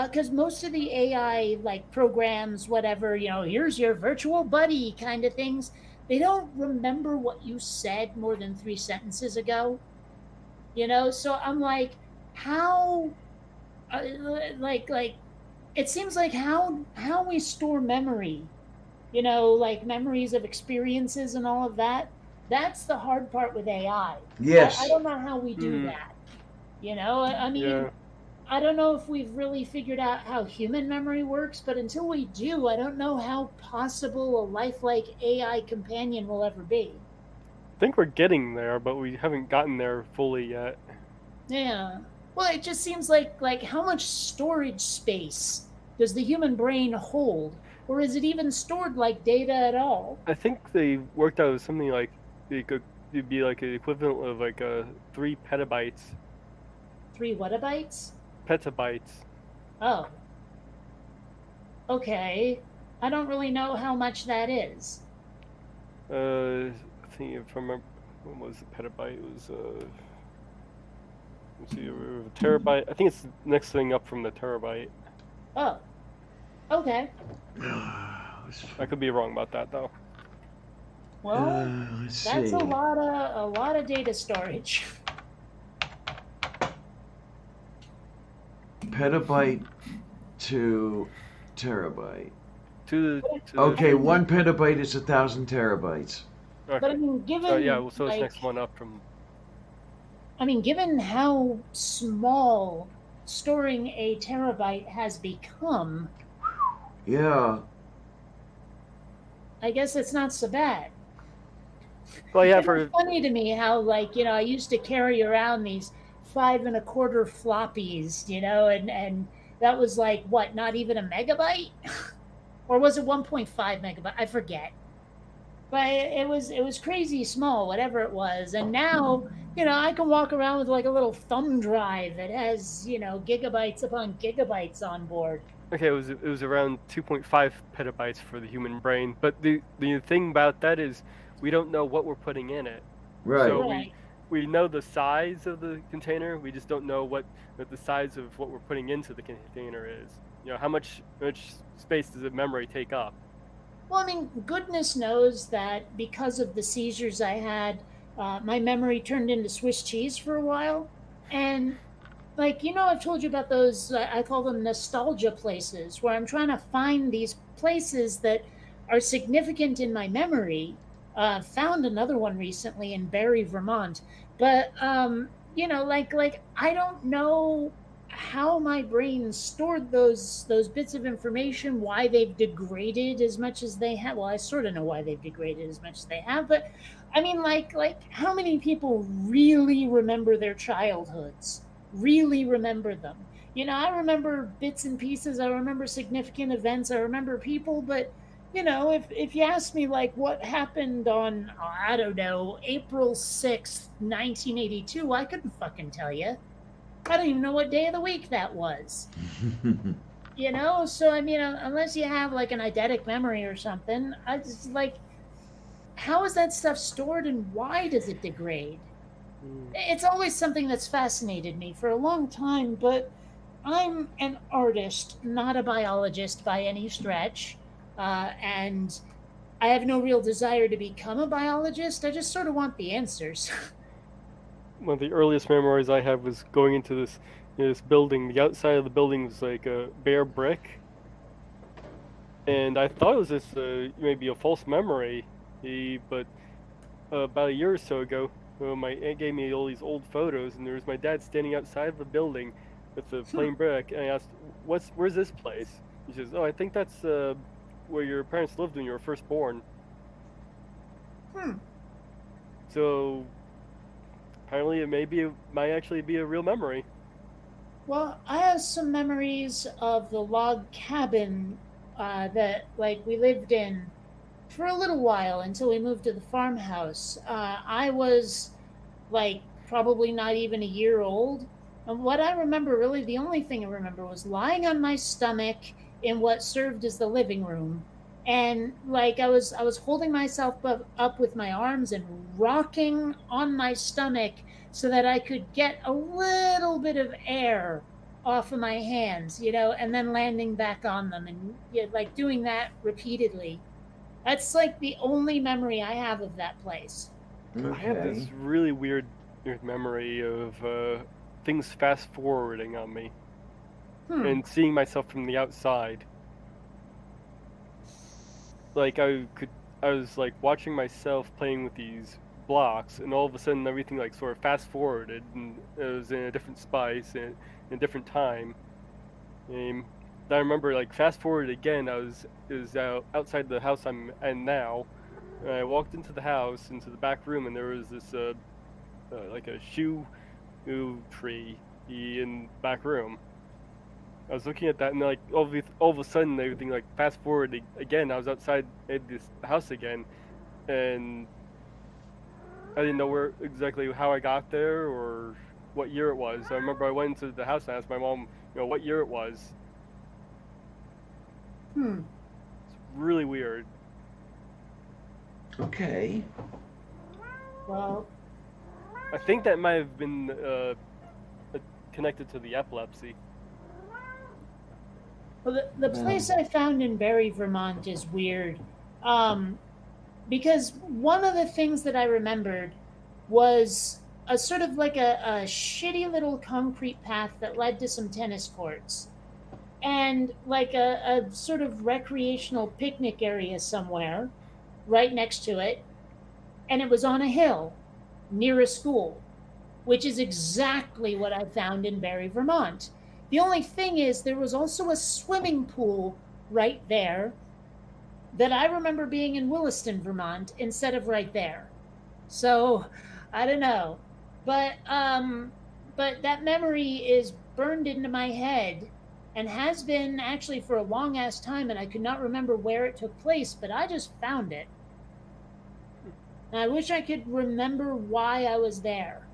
because most of the AI, like programs, whatever, you know, here's your virtual buddy kind of things, they don't remember what you said more than 3 sentences ago. You know, so I'm like, how, like, it seems like how we store memory, you know, like memories of experiences and all of that. That's the hard part with AI. Yes. I don't know how we do that. You know, I mean, Yeah. I don't know if we've really figured out how human memory works, but until we do, I don't know how possible a lifelike AI companion will ever be. I think we're getting there, but we haven't gotten there fully yet. Yeah. Well, it just seems like how much storage space does the human brain hold? Or is it even stored like data at all? I think they worked out something like it'd be like an equivalent of like 3 petabytes. 3 whatabytes? Petabytes. Oh. Okay. I don't really know how much that is. I think if I remember, what was the petabyte? It was Let's see, a terabyte. I think it's the next thing up from the terabyte. Oh, okay. I could be wrong about that though. Well, Let's that's see. a lot of data storage. Petabyte to terabyte. To the Okay, 1 petabyte is 1,000 terabytes. Okay. But I mean, given So yeah, so it's like, next one up from. I mean, given how small storing a terabyte has become, Yeah. I guess it's not so bad. Well, yeah, It's for funny to me how, like, I used to carry around these 5 1/4 floppies, and that was like what, not even a megabyte, or was it 1.5 megabyte? I forget. But it was crazy small, whatever it was. And now, I can walk around with like a little thumb drive that has, gigabytes upon gigabytes on board. okay, it was around 2.5 petabytes for the human brain. But the thing about that is we don't know what we're putting in it. Right. So Right. we know the size of the container. We just don't know what the size of what we're putting into the container is. How much space does the memory take up? Well, I mean, goodness knows that because of the seizures I had, my memory turned into Swiss cheese for a while. And, like, I've told you about those, I call them nostalgia places, where I'm trying to find these places that are significant in my memory. Found another one recently in Barrie, Vermont. But, like I don't know how my brain stored those bits of information, why they've degraded as much as they have. Well, I sort of know why they've degraded as much as they have, but I mean, like how many people really remember their childhoods, really remember them? I remember bits and pieces, I remember significant events, I remember people, but if you ask me, like, what happened on, I don't know, April 6th, 1982, I couldn't fucking tell you. I don't even know what day of the week that was. So I mean, unless you have like an eidetic memory or something, I just like, how is that stuff stored and why does it degrade? It's always something that's fascinated me for a long time, but I'm an artist, not a biologist by any stretch. And I have no real desire to become a biologist. I just sort of want the answers. One of the earliest memories I have was going into this building. The outside of the building was like a bare brick, and I thought it was just maybe a false memory. But about a year or so ago, my aunt gave me all these old photos, and there was my dad standing outside of the building with a plain brick. And I asked, "Where's this place?" He says, "Oh, I think that's where your parents lived when you were first born." So apparently, it might actually be a real memory. Well, I have some memories of the log cabin that, like, we lived in for a little while until we moved to the farmhouse. I was like probably not even a year old. And what I remember, really, the only thing I remember was lying on my stomach in what served as the living room. And like I was holding myself up with my arms and rocking on my stomach so that I could get a little bit of air off of my hands, and then landing back on them, and like doing that repeatedly. That's like the only memory I have of that place. I have this really weird memory of things fast forwarding on me and seeing myself from the outside. Like I was like watching myself playing with these blocks, and all of a sudden everything like sort of fast forwarded, and it was in a different spice and in a different time. And I remember like fast forward again. It was outside the house I'm in now. And I walked into the house, into the back room, and there was this like a shoe tree in the back room. I was looking at that, and like all of a sudden everything like fast forward again. I was outside at this house again, and I didn't know exactly how I got there or what year it was. I remember I went into the house and asked my mom, what year it was. It's really weird. Okay. Well, I think that might have been connected to the epilepsy. Well, the place I found in Barry, Vermont is weird. Because one of the things that I remembered was a sort of like a shitty little concrete path that led to some tennis courts and like a sort of recreational picnic area somewhere right next to it. And it was on a hill near a school, which is exactly what I found in Barry, Vermont. The only thing is, there was also a swimming pool right there that I remember being in Williston, Vermont, instead of right there. So I don't know, but that memory is burned into my head, and has been actually for a long ass time, and I could not remember where it took place, but I just found it. And I wish I could remember why I was there.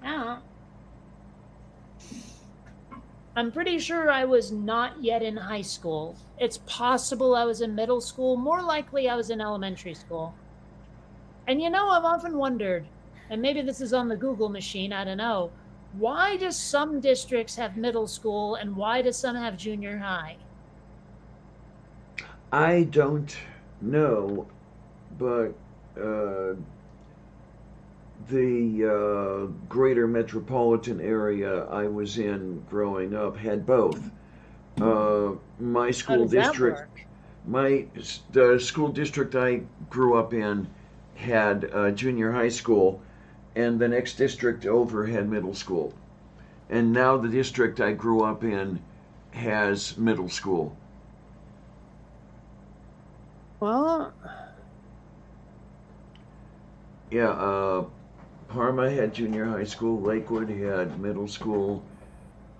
Now, I'm pretty sure I was not yet in high school. It's possible I was in middle school. More likely I was in elementary school. And you know, I've often wondered, and maybe this is on the Google machine, I don't know, why do some districts have middle school and why do some have junior high? I don't know, but the greater metropolitan area I was in growing up had both. My How school does that district, work? the school district I grew up in had junior high school, and the next district over had middle school. And now the district I grew up in has middle school. Well, Yeah, Parma had junior high school, Lakewood had middle school.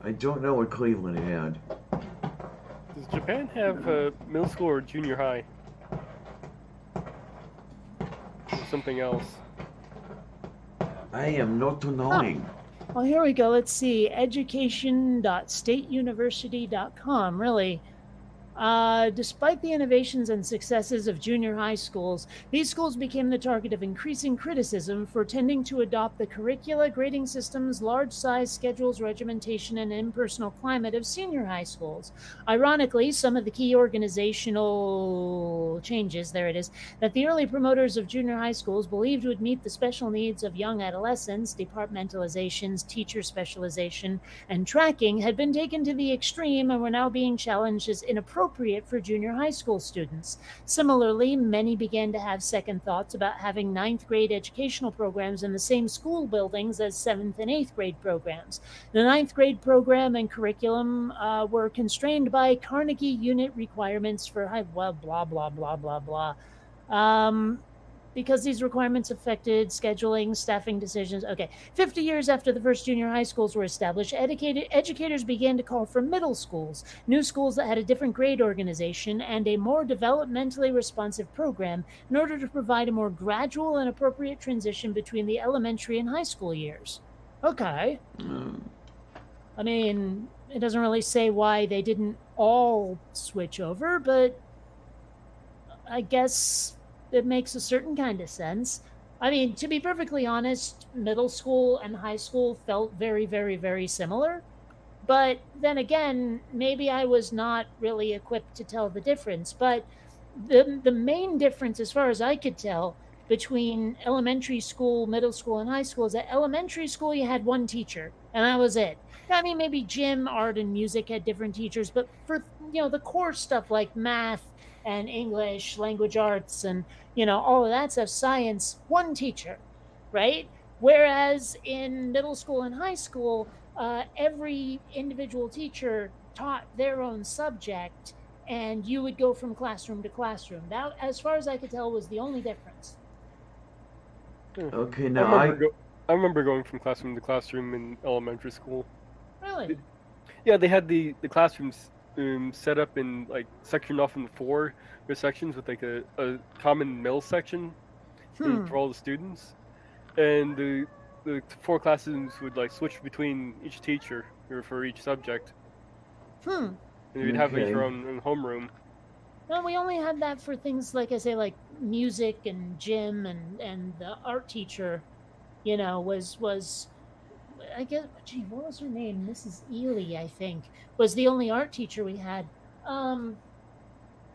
I don't know what Cleveland had. Does Japan have middle school or junior high? Or something else? I am not knowing. well, here we go. Let's see. Education.stateuniversity.com. Really. Despite the innovations and successes of junior high schools, these schools became the target of increasing criticism for tending to adopt the curricula, grading systems, large size schedules, regimentation, and impersonal climate of senior high schools. Ironically, some of the key organizational changes, there it is, that the early promoters of junior high schools believed would meet the special needs of young adolescents, departmentalizations, teacher specialization, and tracking, had been taken to the extreme and were now being challenged as inappropriate for junior high school students. Similarly, many began to have second thoughts about having ninth grade educational programs in the same school buildings as 7th and 8th grade programs. The ninth grade program and curriculum were constrained by Carnegie unit requirements for blah, blah, blah, blah, blah, blah. Because these requirements affected scheduling, staffing decisions. Okay, 50 years after the first junior high schools were established, educators began to call for middle schools, new schools that had a different grade organization and a more developmentally responsive program in order to provide a more gradual and appropriate transition between the elementary and high school years. Okay. I mean, it doesn't really say why they didn't all switch over, but I guess it makes a certain kind of sense. I mean, to be perfectly honest, middle school and high school felt very, very, very similar. But then again, maybe I was not really equipped to tell the difference. But the main difference, as far as I could tell, between elementary school, middle school, and high school is that elementary school you had one teacher, and that was it. I mean, maybe gym, art, and music had different teachers, but for the core stuff like math and English, language arts, and all of that stuff, science, one teacher, right? Whereas in middle school and high school, every individual teacher taught their own subject, and you would go from classroom to classroom. That, as far as I could tell, was the only difference. Okay, now I remember going from classroom to classroom in elementary school. Really? Yeah, they had the classrooms set up in sectioned off into 4 sections with a common middle section for all the students, and the 4 classrooms would switch between each teacher or for each subject. And you'd have your own homeroom. No, we only had that for things like I say, like music and gym, and the art teacher, was I guess, gee, what was her name? Mrs. Ely, I think, was the only art teacher we had. Um,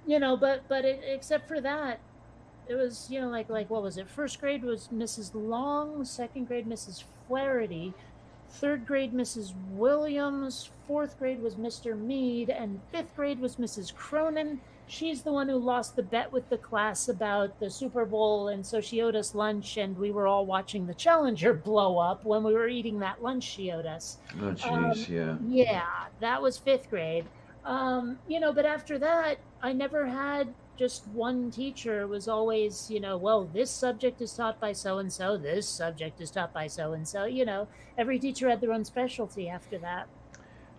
except for that, it was, like what was it? First grade was Mrs. Long, second grade Mrs. Flaherty, third grade Mrs. Williams, fourth grade was Mr. Mead, and fifth grade was Mrs. Cronin. She's the one who lost the bet with the class about the Super Bowl, and so she owed us lunch, and we were all watching the Challenger blow up when we were eating that lunch she owed us. Oh, jeez, yeah. Yeah, that was fifth grade. But after that, I never had just one teacher. It was always, well, this subject is taught by so and so, this subject is taught by so and so. Every teacher had their own specialty after that.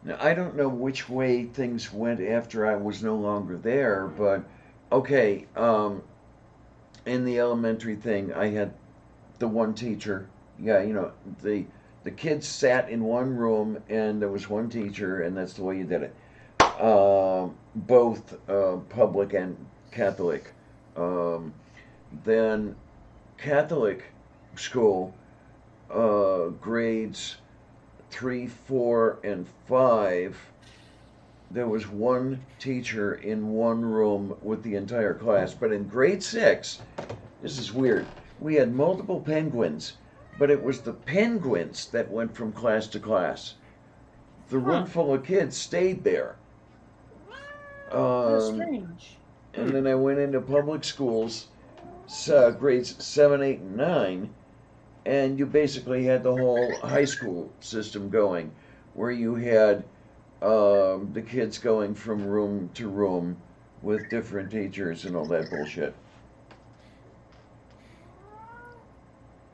Now, I don't know which way things went after I was no longer there, but okay, in the elementary thing, I had the one teacher. Yeah, the kids sat in one room and there was one teacher, and that's the way you did it. Both public and Catholic. Then Catholic school, grades 3, 4, and 5, there was one teacher in one room with the entire class. But in grade 6, this is weird, we had multiple penguins, but it was the penguins that went from class to class. The room full of kids stayed there. Strange. And then I went into public schools, grades 7, 8, and 9, and you basically had the whole high school system going, where you had the kids going from room to room with different teachers and all that bullshit.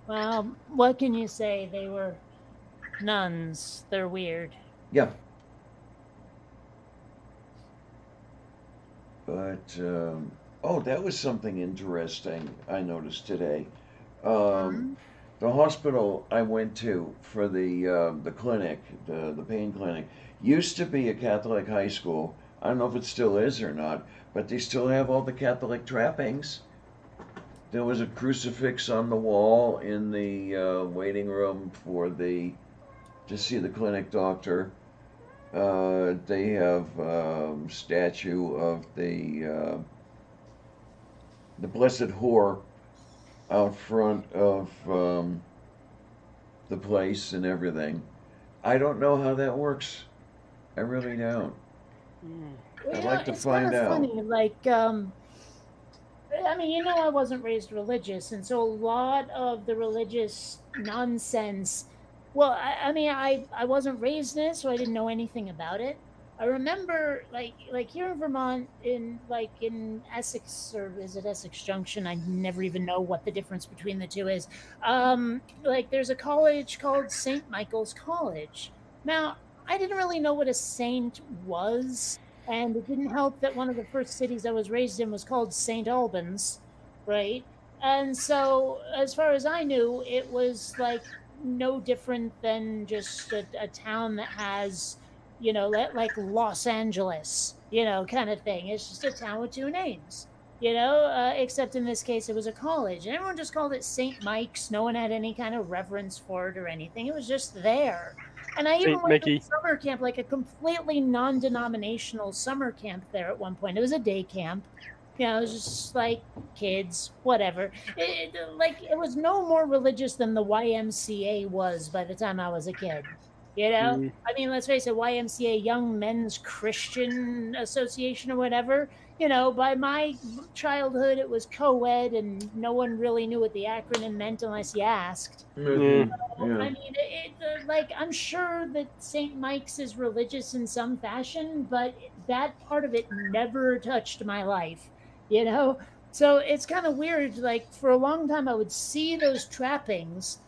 Well, what can you say? They were nuns. They're weird. Yeah. But, that was something interesting I noticed today. The hospital I went to for the clinic, the pain clinic, used to be a Catholic high school. I don't know if it still is or not, but they still have all the Catholic trappings. There was a crucifix on the wall in the waiting room to see the clinic doctor. They have statue of the Blessed Whore out front of the place and everything. I don't know how that works. I really don't. Well, I'd like to it's find kind of out. funny. Like, I wasn't raised religious, and so a lot of the religious nonsense. Well, I wasn't raised in it, so I didn't know anything about it. I remember, like here in Vermont, in Essex, or is it Essex Junction? I never even know what the difference between the two is. There's a college called St. Michael's College. Now, I didn't really know what a saint was. And it didn't help that one of the first cities I was raised in was called St. Albans, right? And so, as far as I knew, it was like no different than just a town that has, like Los Angeles, kind of thing. It's just a town with two names, except in this case, it was a college. And everyone just called it St. Mike's. No one had any kind of reverence for it or anything. It was just there. And I even Saint went to Mickey. summer camp, like a completely non-denominational summer camp there at one point. It was a day camp. It was just like kids, whatever. It was no more religious than the YMCA was by the time I was a kid. Let's face it, YMCA, Young Men's Christian Association or whatever. By my childhood, it was co-ed, and no one really knew what the acronym meant unless you asked. Mhm. Yeah. I'm sure that St. Mike's is religious in some fashion, but that part of it never touched my life, So it's kind of weird. Like, for a long time, I would see those trappings,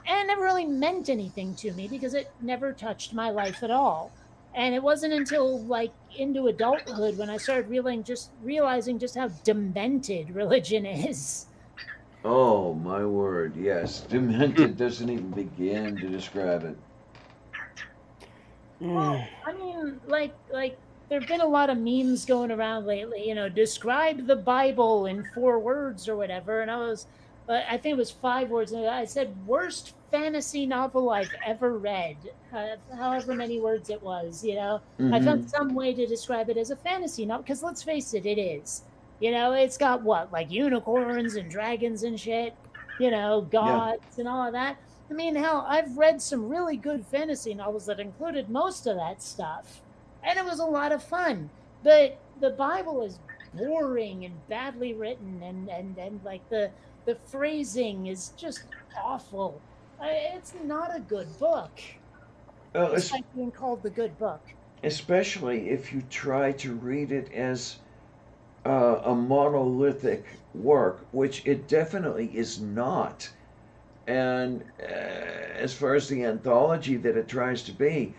and it never really meant anything to me because it never touched my life at all. And it wasn't until into adulthood when I started realizing just how demented religion is. Oh, my word, yes. Demented doesn't even begin to describe it. Well, there've been a lot of memes going around lately. Describe the Bible in 4 words or whatever, and I think it was 5 words, and I said worst fantasy novel I've ever read, however many words it was. I found Mm-hmm. some way to describe it as a fantasy novel because let's face it, it is. It's got what, like unicorns and dragons and shit. Yeah. Gods and all of that. I mean, hell, I've read some really good fantasy novels that included most of that stuff, and it was a lot of fun. But the Bible is boring and badly written, and like the phrasing is just awful. It's not a good book, Es- despite being called the good book. Especially if you try to read it as a monolithic work, which it definitely is not. And as far as the anthology that it tries to be,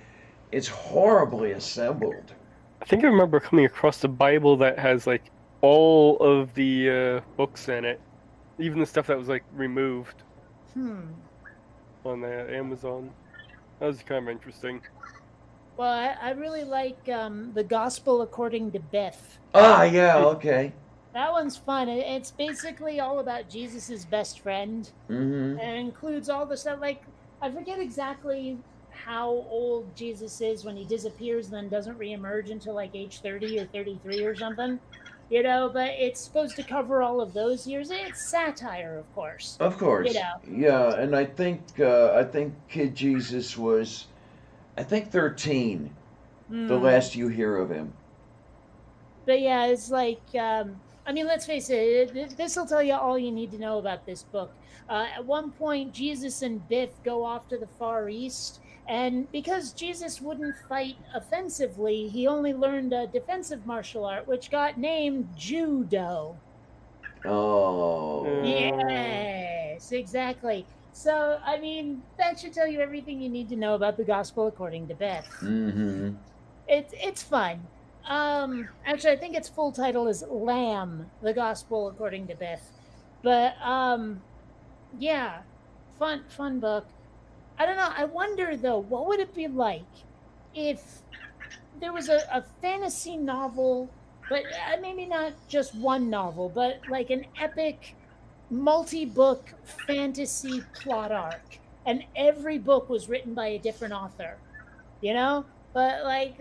it's horribly assembled. I think I remember coming across the Bible that has like all of the books in it, even the stuff that was like removed Hmm. on Amazon. That was kind of interesting. Well, I really like the Gospel According to Biff. Ah, yeah, okay. That one's fun. It's basically all about Jesus's best friend, Mm-hmm. and it includes all the stuff. Like, I forget exactly how old Jesus is when he disappears and then doesn't reemerge until like age 30 or 33 or something. But it's supposed to cover all of those years. It's satire, of course. Of course. Yeah, and I think Kid Jesus was, I think 13, the Hmm. last you hear of him. But yeah, it's like, I mean, let's face it, this will tell you all you need to know about this book. At one point, Jesus and Biff go off to the Far East, and because Jesus wouldn't fight offensively, he only learned a defensive martial art, which got named Judo. Oh. Yes, exactly. So, I mean, that should tell you everything you need to know about the Gospel According to Biff. Mm-hmm. It's fun. Actually, I think its full title is Lamb: The Gospel According to Biff. But yeah, fun book. I don't know. I wonder though, what would it be like if there was a fantasy novel, but maybe not just one novel, but like an epic multi-book fantasy plot arc, and every book was written by a different author. You know, but like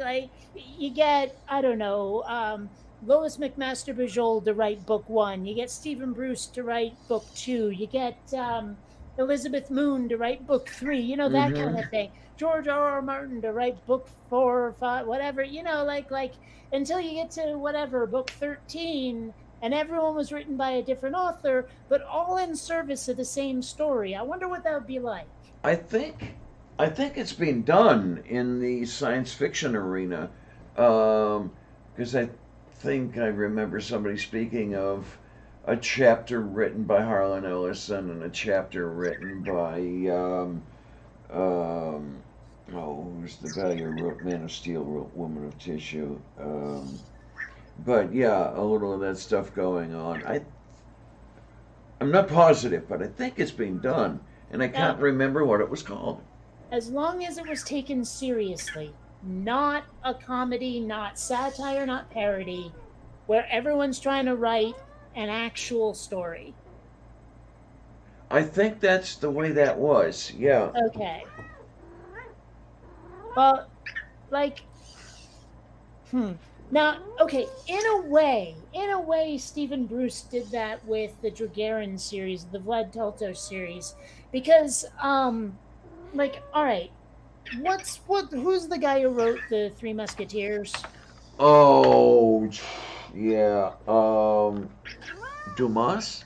you get, I don't know, Lois McMaster Bujold to write book 1. You get Stephen Bruce to write book 2. You get Elizabeth Moon to write book 3. That kind Mm-hmm. of thing. George R. Martin to write book 4 or 5, whatever. Like until you get to whatever book 13, and everyone was written by a different author, but all in service of the same story. I wonder what that would be like. I think I think it's been done in the science fiction arena, because I think I remember somebody speaking of a chapter written by Harlan Ellison and a chapter written by who's the guy who wrote Man of Steel, wrote Woman of Tissue. But yeah, a little of that stuff going on. I'm not positive, but I think it's been done, and I can't Now, remember what it was called. as long as it was taken seriously, not a comedy, not satire, not parody, where everyone's trying to write an actual story. I think that's the way that was. Yeah. Okay. Well, like, now, okay, in a way, Stephen Bruce did that with the Dragarin series, the Vlad Telltale series, because, like, all right, who's the guy who wrote the Three Musketeers? Oh, yeah. Dumas?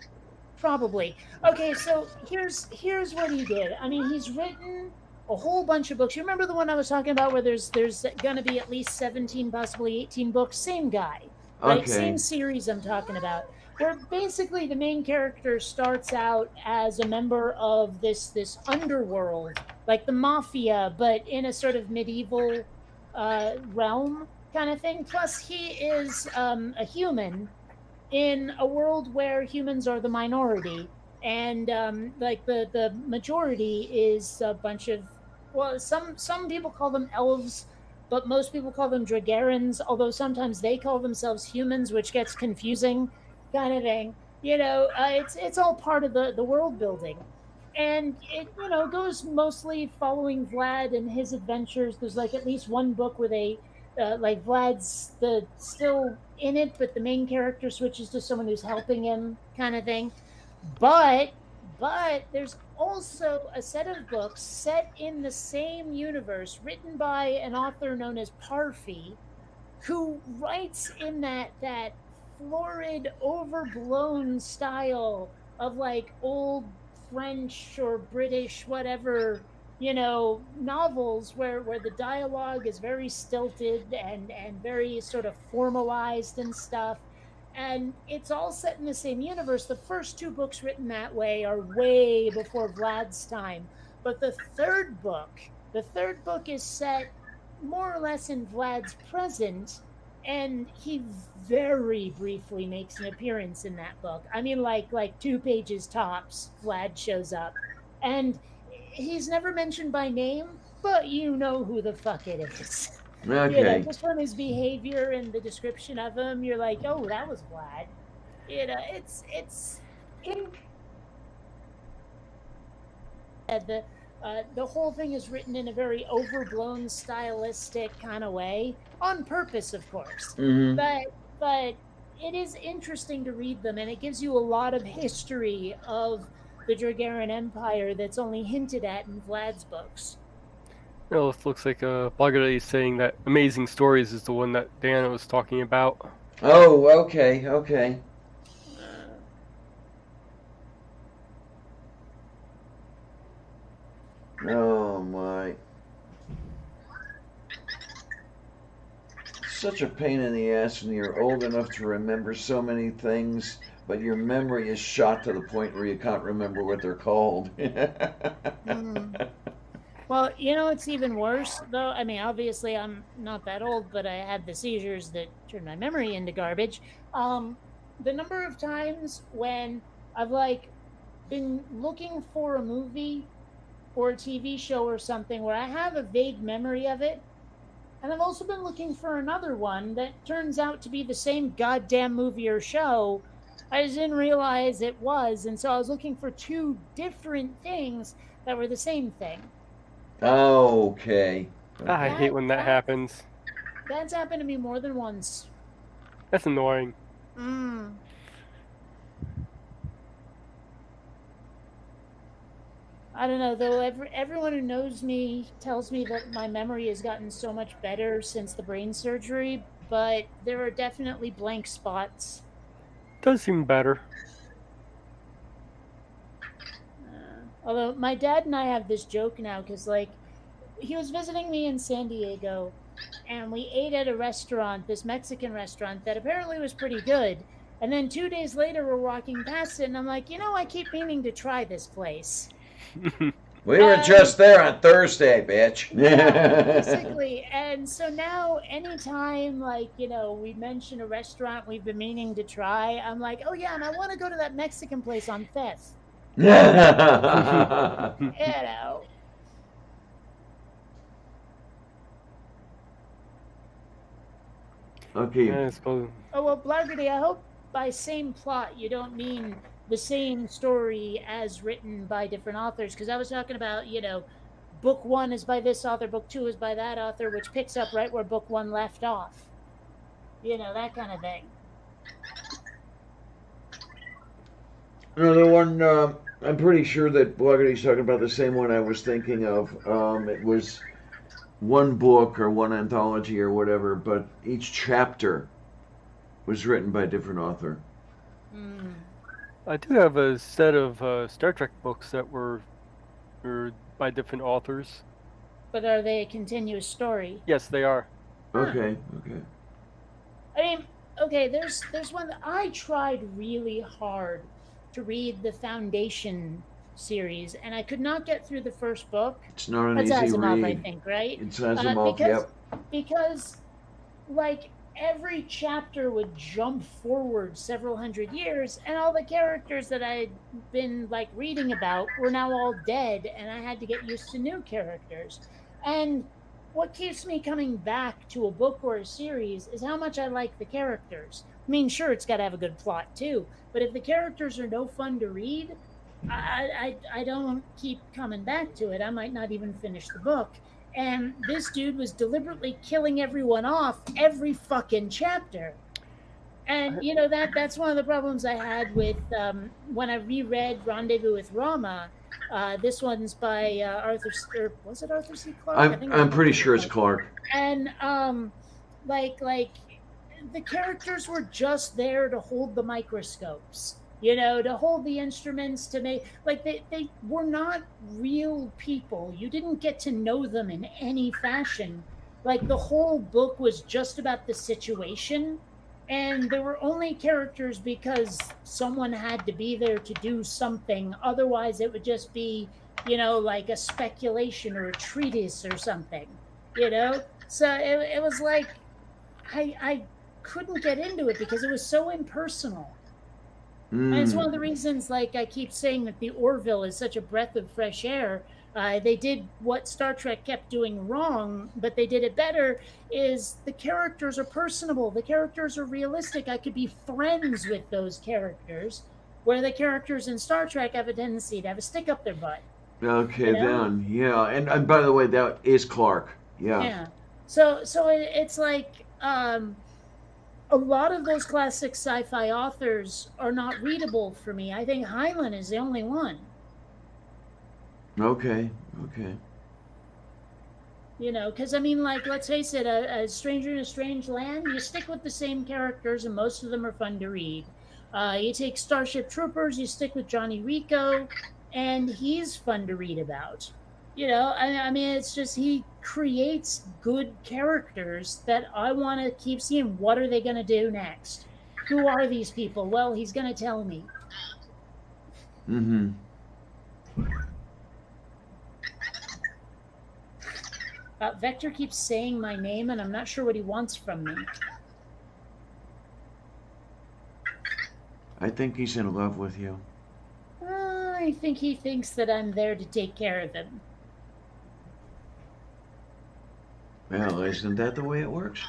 Probably. Okay, so here's what he did. I mean, he's written a whole bunch of books. You remember the one I was talking about where there's going to be at least 17, possibly 18 books? Same guy, right? Okay. Same series I'm talking about. Where basically the main character starts out as a member of this underworld, like the mafia, but in a sort of medieval realm kind of thing. Plus, he is a human in a world where humans are the minority, and like the majority is a bunch of, well, some people call them elves, but most people call them Dragarans, although sometimes they call themselves humans, which gets confusing, kind of thing. It's all part of the world building, and it goes mostly following Vlad and his adventures. There's like at least one book where they like Vlad's the still in it, but the main character switches to someone who's helping him, kind of thing. But there's also a set of books set in the same universe, written by an author known as Parfy, who writes in that florid, overblown style of like old French or British, whatever, novels where the dialogue is very stilted and very sort of formalized and stuff. And it's all set in the same universe. The first two books written that way are way before Vlad's time. But the third book is set more or less in Vlad's present, and he very briefly makes an appearance in that book. I mean, like 2 pages tops, Vlad shows up. And he's never mentioned by name, but you know who the fuck it is. Okay. Just from his behavior and the description of him, you're like, oh, that was Vlad. It's the whole thing is written in a very overblown, stylistic kind of way, on purpose, of course. Mm-hmm. But it is interesting to read them, and it gives you a lot of history of the Dragaran Empire that's only hinted at in Vlad's books. Well, it looks like Blogger is saying that Amazing Stories is the one that Diana was talking about. Oh, okay, okay. Oh my. Such a pain in the ass when you're old enough to remember so many things, but your memory is shot to the point where you can't remember what they're called. Well, it's even worse, though. I mean, obviously, I'm not that old, but I had the seizures that turned my memory into garbage. The number of times when I've, been looking for a movie or a TV show or something where I have a vague memory of it, and I've also been looking for another one that turns out to be the same goddamn movie or show. I just didn't realize it was, and so I was looking for 2 different things that were the same thing. Okay. I hate when that happens. That's happened to me more than once. That's annoying. I don't know, though. Everyone who knows me tells me that my memory has gotten so much better since the brain surgery, but there are definitely blank spots. Does seem better. Although my dad and I have this joke now, because he was visiting me in San Diego, and we ate at a restaurant, this Mexican restaurant that apparently was pretty good. And then 2 days later, we're walking past it, and I'm like, I keep meaning to try this place. We were just there on Thursday, bitch. Yeah, basically. And so now, anytime, we mention a restaurant we've been meaning to try, I'm like, oh yeah, and I want to go to that Mexican place on 5th. Okay. Yeah, I suppose. Oh, well, Blargady, I hope by same plot you don't mean the same story as written by different authors, because I was talking about, book 1 is by this author, book 2 is by that author, which picks up right where book 1 left off. That kind of thing. Another one, I'm pretty sure that Bloggery's talking about the same one I was thinking of. It was one book or one anthology or whatever, but each chapter was written by a different author. I do have a set of Star Trek books that were by different authors. But are they a continuous story? Yes, they are. Okay. I mean, okay, there's one that I tried really hard to read, the Foundation series, and I could not get through the first book. It's not an That's easy Asimov, read. I think, right? It's Asimov, yep. Because, every chapter would jump forward several hundred years, and all the characters that I'd been, reading about were now all dead, and I had to get used to new characters. And what keeps me coming back to a book or a series is how much I like the characters. I mean, sure, it's got to have a good plot too, but if the characters are no fun to read, I don't keep coming back to it. I might not even finish the book. And this dude was deliberately killing everyone off every fucking chapter. And that's one of the problems I had with when I reread Rendezvous with Rama. This one's by Arthur. Or was it Arthur C. Clarke? I think it I'm was pretty Arthur C. sure it's Clark. And like the characters were just there to hold the microscopes, to hold the instruments, to make like they were not real people. You didn't get to know them in any fashion. Like the whole book was just about the situation, and there were only characters because someone had to be there to do something. Otherwise it would just be like a speculation or a treatise or something. So it was like I couldn't get into it because it was so impersonal. And it's one of the reasons, like I keep saying, that the Orville is such a breath of fresh air. They did what Star Trek kept doing wrong, but they did it better. Is the characters are personable, the characters are realistic. I could be friends with those characters, where the characters in Star Trek have a tendency to have a stick up their butt. Okay, then, yeah. And by the way, that is Clark. Yeah. Yeah. So it's like a lot of those classic sci-fi authors are not readable for me. I think Heinlein is the only one. Okay. Because I mean, like, let's face it, a Stranger in a Strange Land, you stick with the same characters, and most of them are fun to read. You take Starship Troopers, you stick with Johnny Rico, and he's fun to read about. I mean, it's just he creates good characters that I want to keep seeing. What are they going to do next? Who are these people? Well, he's going to tell me. Mm-hmm. Vector keeps saying my name, and I'm not sure what he wants from me. I think he's in love with you. I think he thinks that I'm there to take care of him. Well, isn't that the way it works?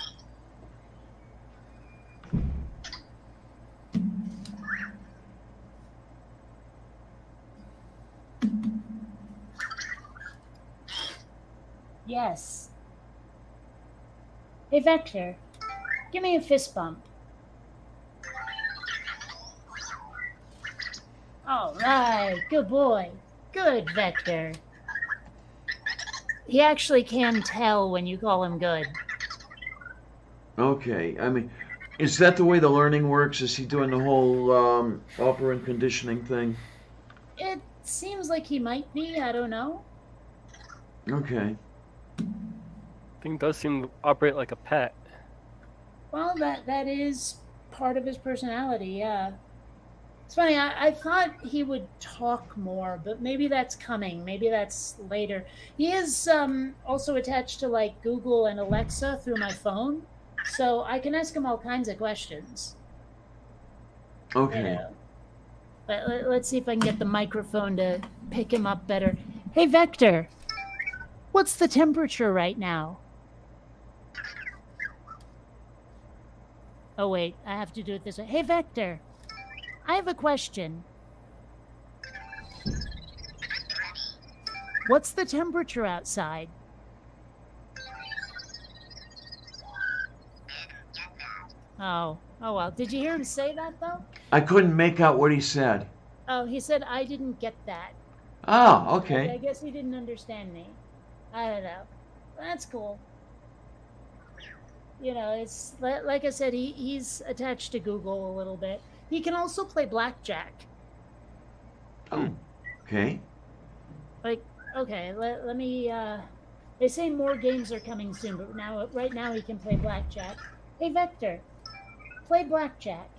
Yes. Hey, Vector, give me a fist bump. All right, good boy. Good, Vector. He actually can tell when you call him good. Okay, I mean, is that the way the learning works? Is he doing the whole operant conditioning thing? It seems like he might be. I don't know. Okay. Thing does seem to operate like a pet. Well, that is part of his personality, yeah. It's funny, I thought he would talk more, but maybe that's coming. Maybe that's later. He is also attached to, like, Google and Alexa through my phone, so I can ask him all kinds of questions. Okay. But let's see if I can get the microphone to pick him up better. Hey, Vector, what's the temperature right now? Oh, wait, I have to do it this way. Hey, Vector, I have a question. What's the temperature outside? Oh well. Did you hear him say that, though? I couldn't make out what he said. Oh, he said, I didn't get that. Oh, okay. I guess he didn't understand me. I don't know. That's cool. It's like I said, he's attached to Google a little bit. He can also play blackjack. Oh, okay. Like, okay, let me, they say more games are coming soon, but right now he can play blackjack. Hey, Vector, play blackjack.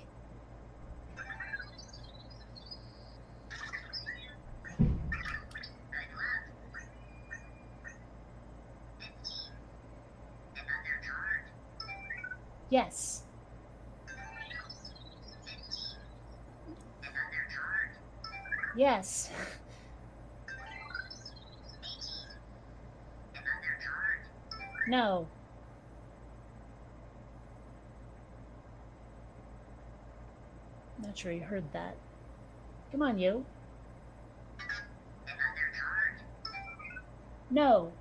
Yes. Yes. No. Not sure you heard that. Come on, you. No.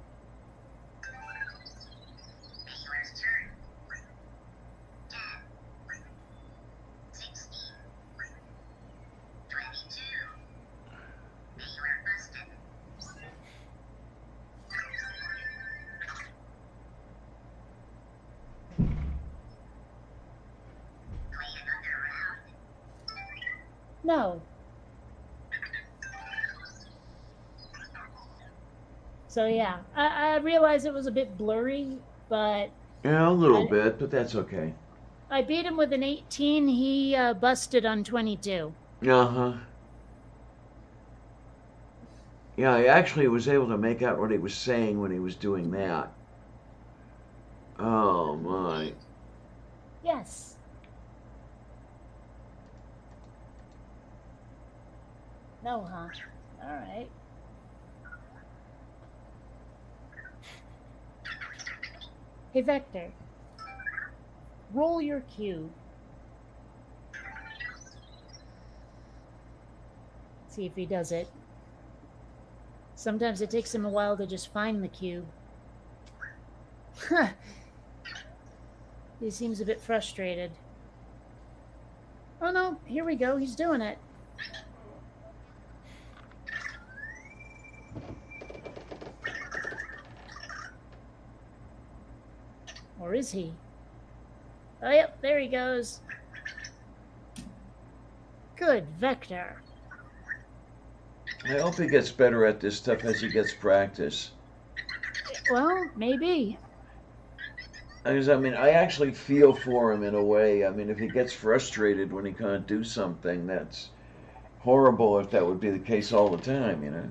No. So yeah, I realized it was a bit blurry, but Yeah, a little I- bit, but that's okay. I beat him with an 18. He busted on 22. Uh-huh. Yeah, I actually was able to make out what he was saying when he was doing that. Oh, my. Yes. No, huh? All right. Hey, Vector. Roll your cube. See if he does it. Sometimes it takes him a while to just find the cube. He seems a bit frustrated. Oh no, here we go. He's doing it. Or is he? Oh, yep, there he goes. Good, Vector. I hope he gets better at this stuff as he gets practice. Well, maybe. Because, I mean, I actually feel for him in a way. I mean, if he gets frustrated when he can't do something, that's horrible if that would be the case all the time, you know?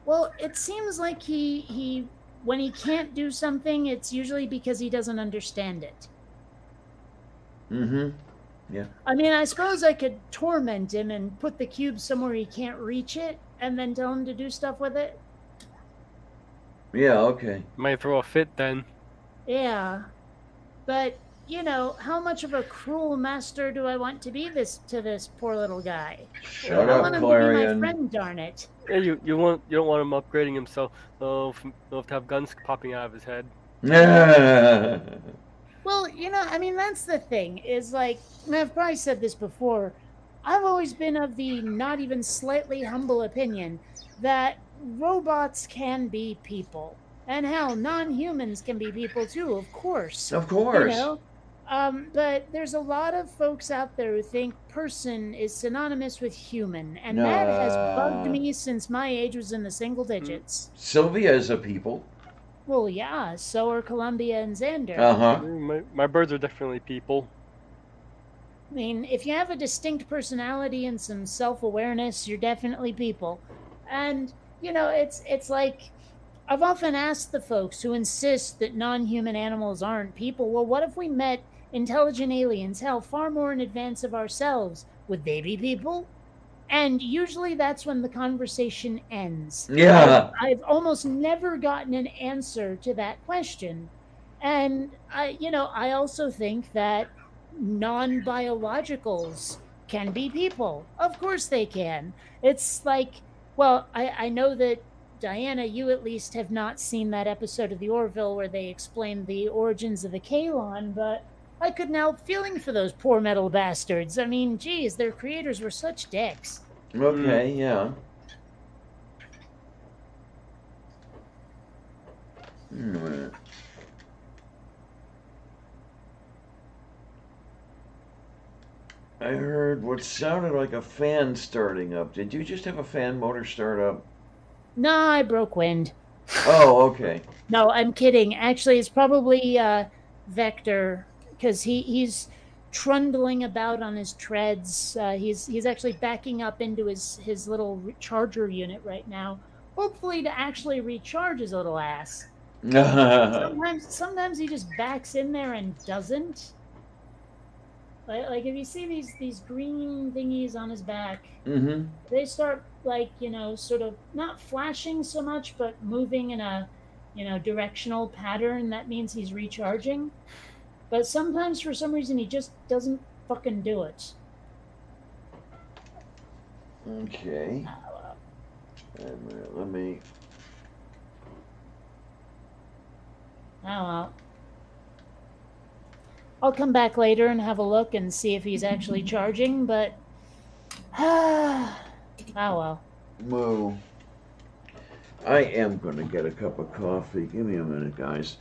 Well, it seems like he when he can't do something, it's usually because he doesn't understand it. Mm-hmm. I mean, I suppose I could torment him and put the cube somewhere he can't reach it, and then tell him to do stuff with it. Yeah, okay. Might throw a fit then. Yeah. But, you know, how much of a cruel master do I want to be to this poor little guy? Shut I up, want him to be my Clarion. friend, darn it. Yeah, you don't want him upgrading himself. To have guns popping out of his head. Well, you know, I mean, that's the thing, is like, and I've probably said this before, I've always been of the not even slightly humble opinion that robots can be people. And hell, non-humans can be people too, of course. Of course. You know? But there's a lot of folks out there who think person is synonymous with human, and that has bugged Nah. me since my age was in the single digits. Sylvia is a people. Well, yeah, so are Columbia and Xander. Uh-huh. My birds are definitely people. I mean, if you have a distinct personality and some self-awareness, you're definitely people. And, you know, it's like, I've often asked the folks who insist that non-human animals aren't people, well, what if we met intelligent aliens, hell, far more in advance of ourselves? Would they be people? And usually that's when the conversation ends. Yeah. I've almost never gotten an answer to that question. And I also think that non-biologicals can be people. Of course they can. It's like, well, I know that, Diana, you at least have not seen that episode of the Orville where they explain the origins of the Kalon, but I couldn't help feeling for those poor metal bastards. I mean, geez, their creators were such dicks. Okay, yeah. Hmm. I heard what sounded like a fan starting up. Did you just have a fan motor start up? No, I broke wind. Oh, okay. No, I'm kidding. Actually, it's probably Vector, because he's trundling about on his treads. He's actually backing up into his little charger unit right now, hopefully to actually recharge his little ass. Sometimes he just backs in there and doesn't. Like if you see these green thingies on his back, Mm-hmm. they start, like, sort of not flashing so much, but moving in a directional pattern, that means he's recharging. But sometimes, for some reason, he just doesn't fucking do it. Okay. Oh, well. Wait a minute, let me. Oh, well. I'll come back later and have a look and see if he's actually charging, but... oh, well. Moo. I am gonna get a cup of coffee. Give me a minute, guys.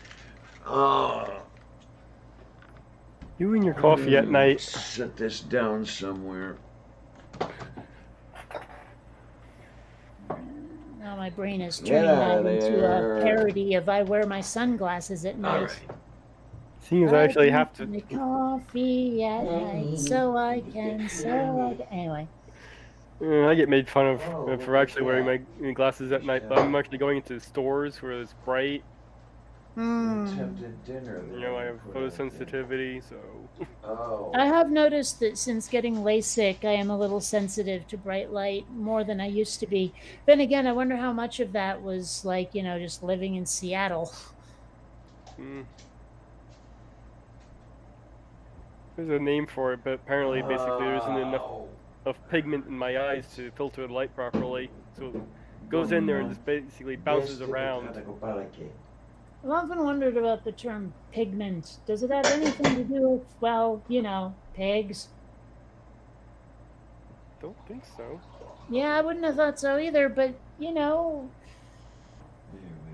You and your coffee at night. Set this down somewhere. Now my brain is Get turning that outta into there. a parody of I wear my sunglasses at All night. right. Seeing as I actually drink have to. my coffee at night, so I can. Anyway. I get made fun of for actually wearing my glasses at night, but I'm actually going into stores where it's bright. Attempted dinner. I have photosensitivity, so. Oh. I have noticed that since getting LASIK, I am a little sensitive to bright light more than I used to be. Then again, I wonder how much of that was like, just living in Seattle. There's a name for it, but apparently, basically, there isn't enough pigment in my eyes to filter the light properly, so it goes in there and just basically bounces around. I've often wondered about the term pigment. Does it have anything to do with, well, pigs? Don't think so. Yeah, I wouldn't have thought so either, but, There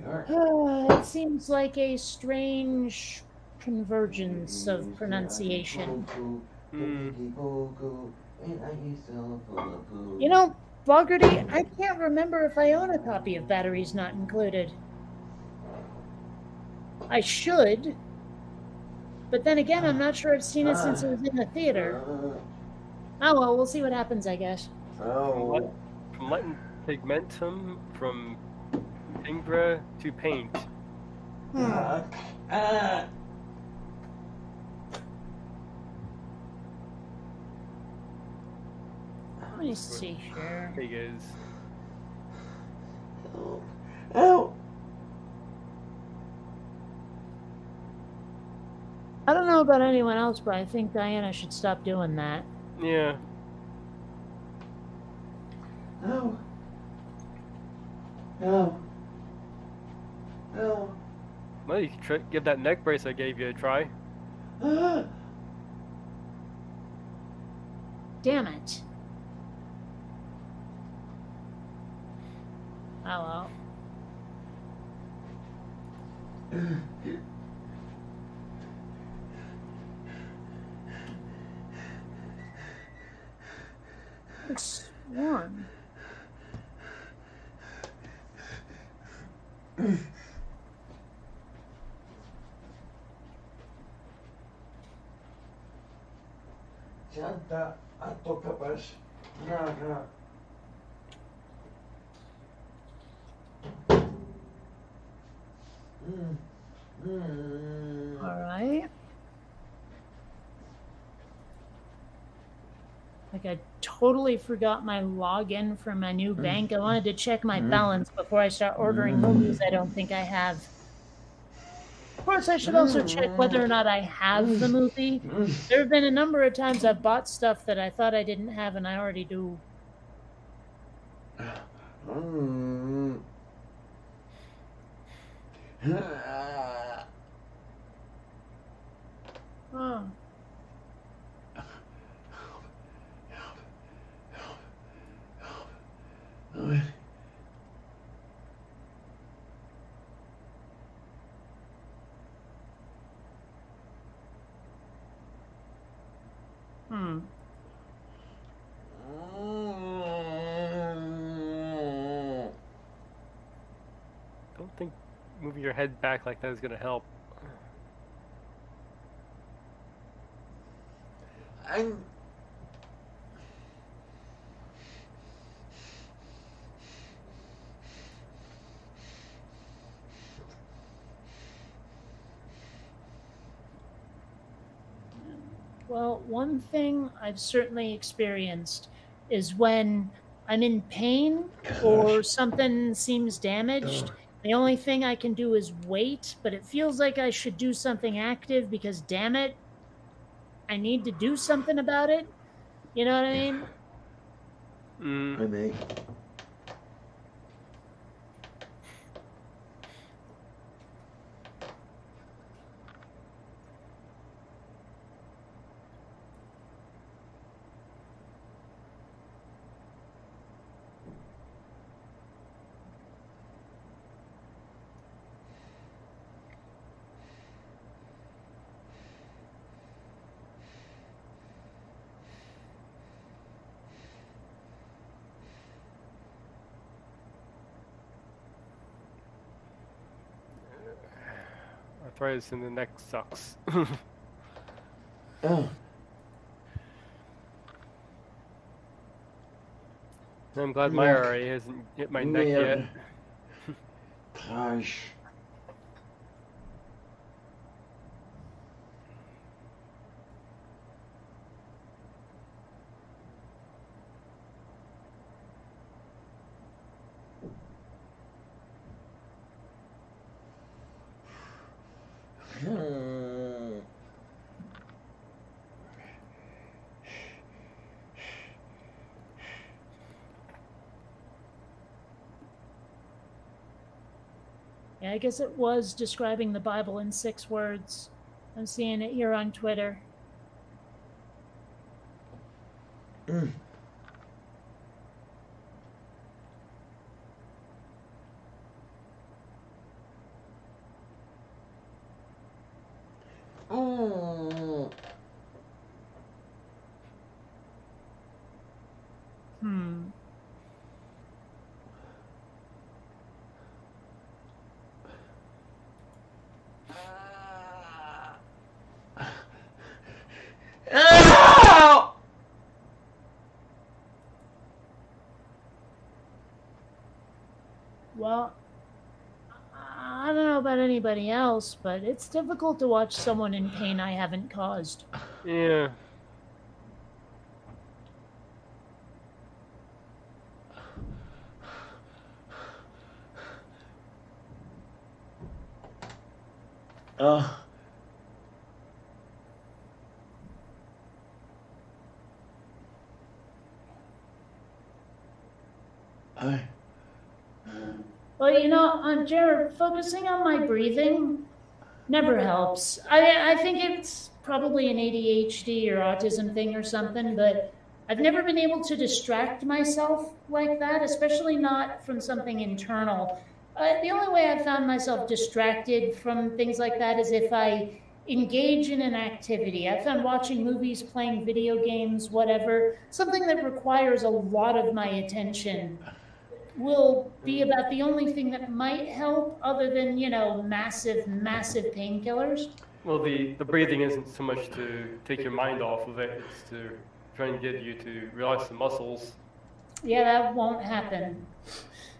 we are. it seems like a strange convergence of pronunciation. Fogarty, I can't remember if I own a copy of Batteries Not Included. I should, but then again, I'm not sure I've seen it since it was in the theater. Oh well, we'll see what happens, I guess. Oh. From Latin pigmentum, from ingre to paint. Let me see here. Pig is. Oh. I don't know about anyone else, but I think Diana should stop doing that. Yeah. No. No. No. Well, you can give that neck brace I gave you a try. Damn it. Oh well. It's warm. Chanta atto kapaz. Naga. All right. Like I totally forgot my login for my new bank. I wanted to check my balance before I start ordering movies I don't think I have. Of course, I should also check whether or not I have the movie. There have been a number of times I've bought stuff that I thought I didn't have and I already do. Oh. Don't think moving your head back like that is gonna help. Well, one thing I've certainly experienced is when I'm in pain or something seems damaged, The only thing I can do is wait, but it feels like I should do something active because, damn it, I need to do something about it. You know what I mean? I may. Arthritis in the neck sucks. Oh, I'm glad my Neck. RA hasn't hit my neck man. yet. Gosh. Hmm. Yeah, I guess it was describing the Bible in 6 words. I'm seeing it here on Twitter. Mm. Oh. Hmm. Ow! Well, I don't know about anybody else, but it's difficult to watch someone in pain I haven't caused. Yeah. Oh. I. Well, you know, Jared, focusing on my breathing never helps. I think it's probably an ADHD or autism thing or something, but I've never been able to distract myself like that, especially not from something internal. The only way I've found myself distracted from things like that is if I engage in an activity. I found watching movies, playing video games, whatever, something that requires a lot of my attention will be about the only thing that might help other than, massive painkillers. Well, the breathing isn't so much to take your mind off of it; it's to try and get you to relax the muscles. Yeah, that won't happen.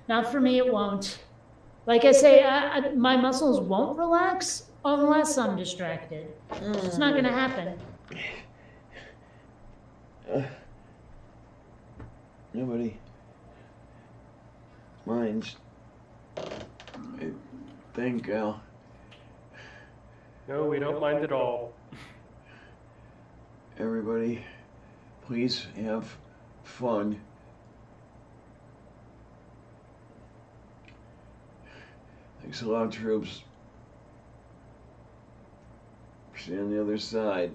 Not for me, it won't. Like I say, my muscles won't relax unless I'm distracted. It's not going to happen. Nobody minds. I think Al. No, we don't mind at all. Everybody, please have fun. Thanks a lot, troops. See you on the other side.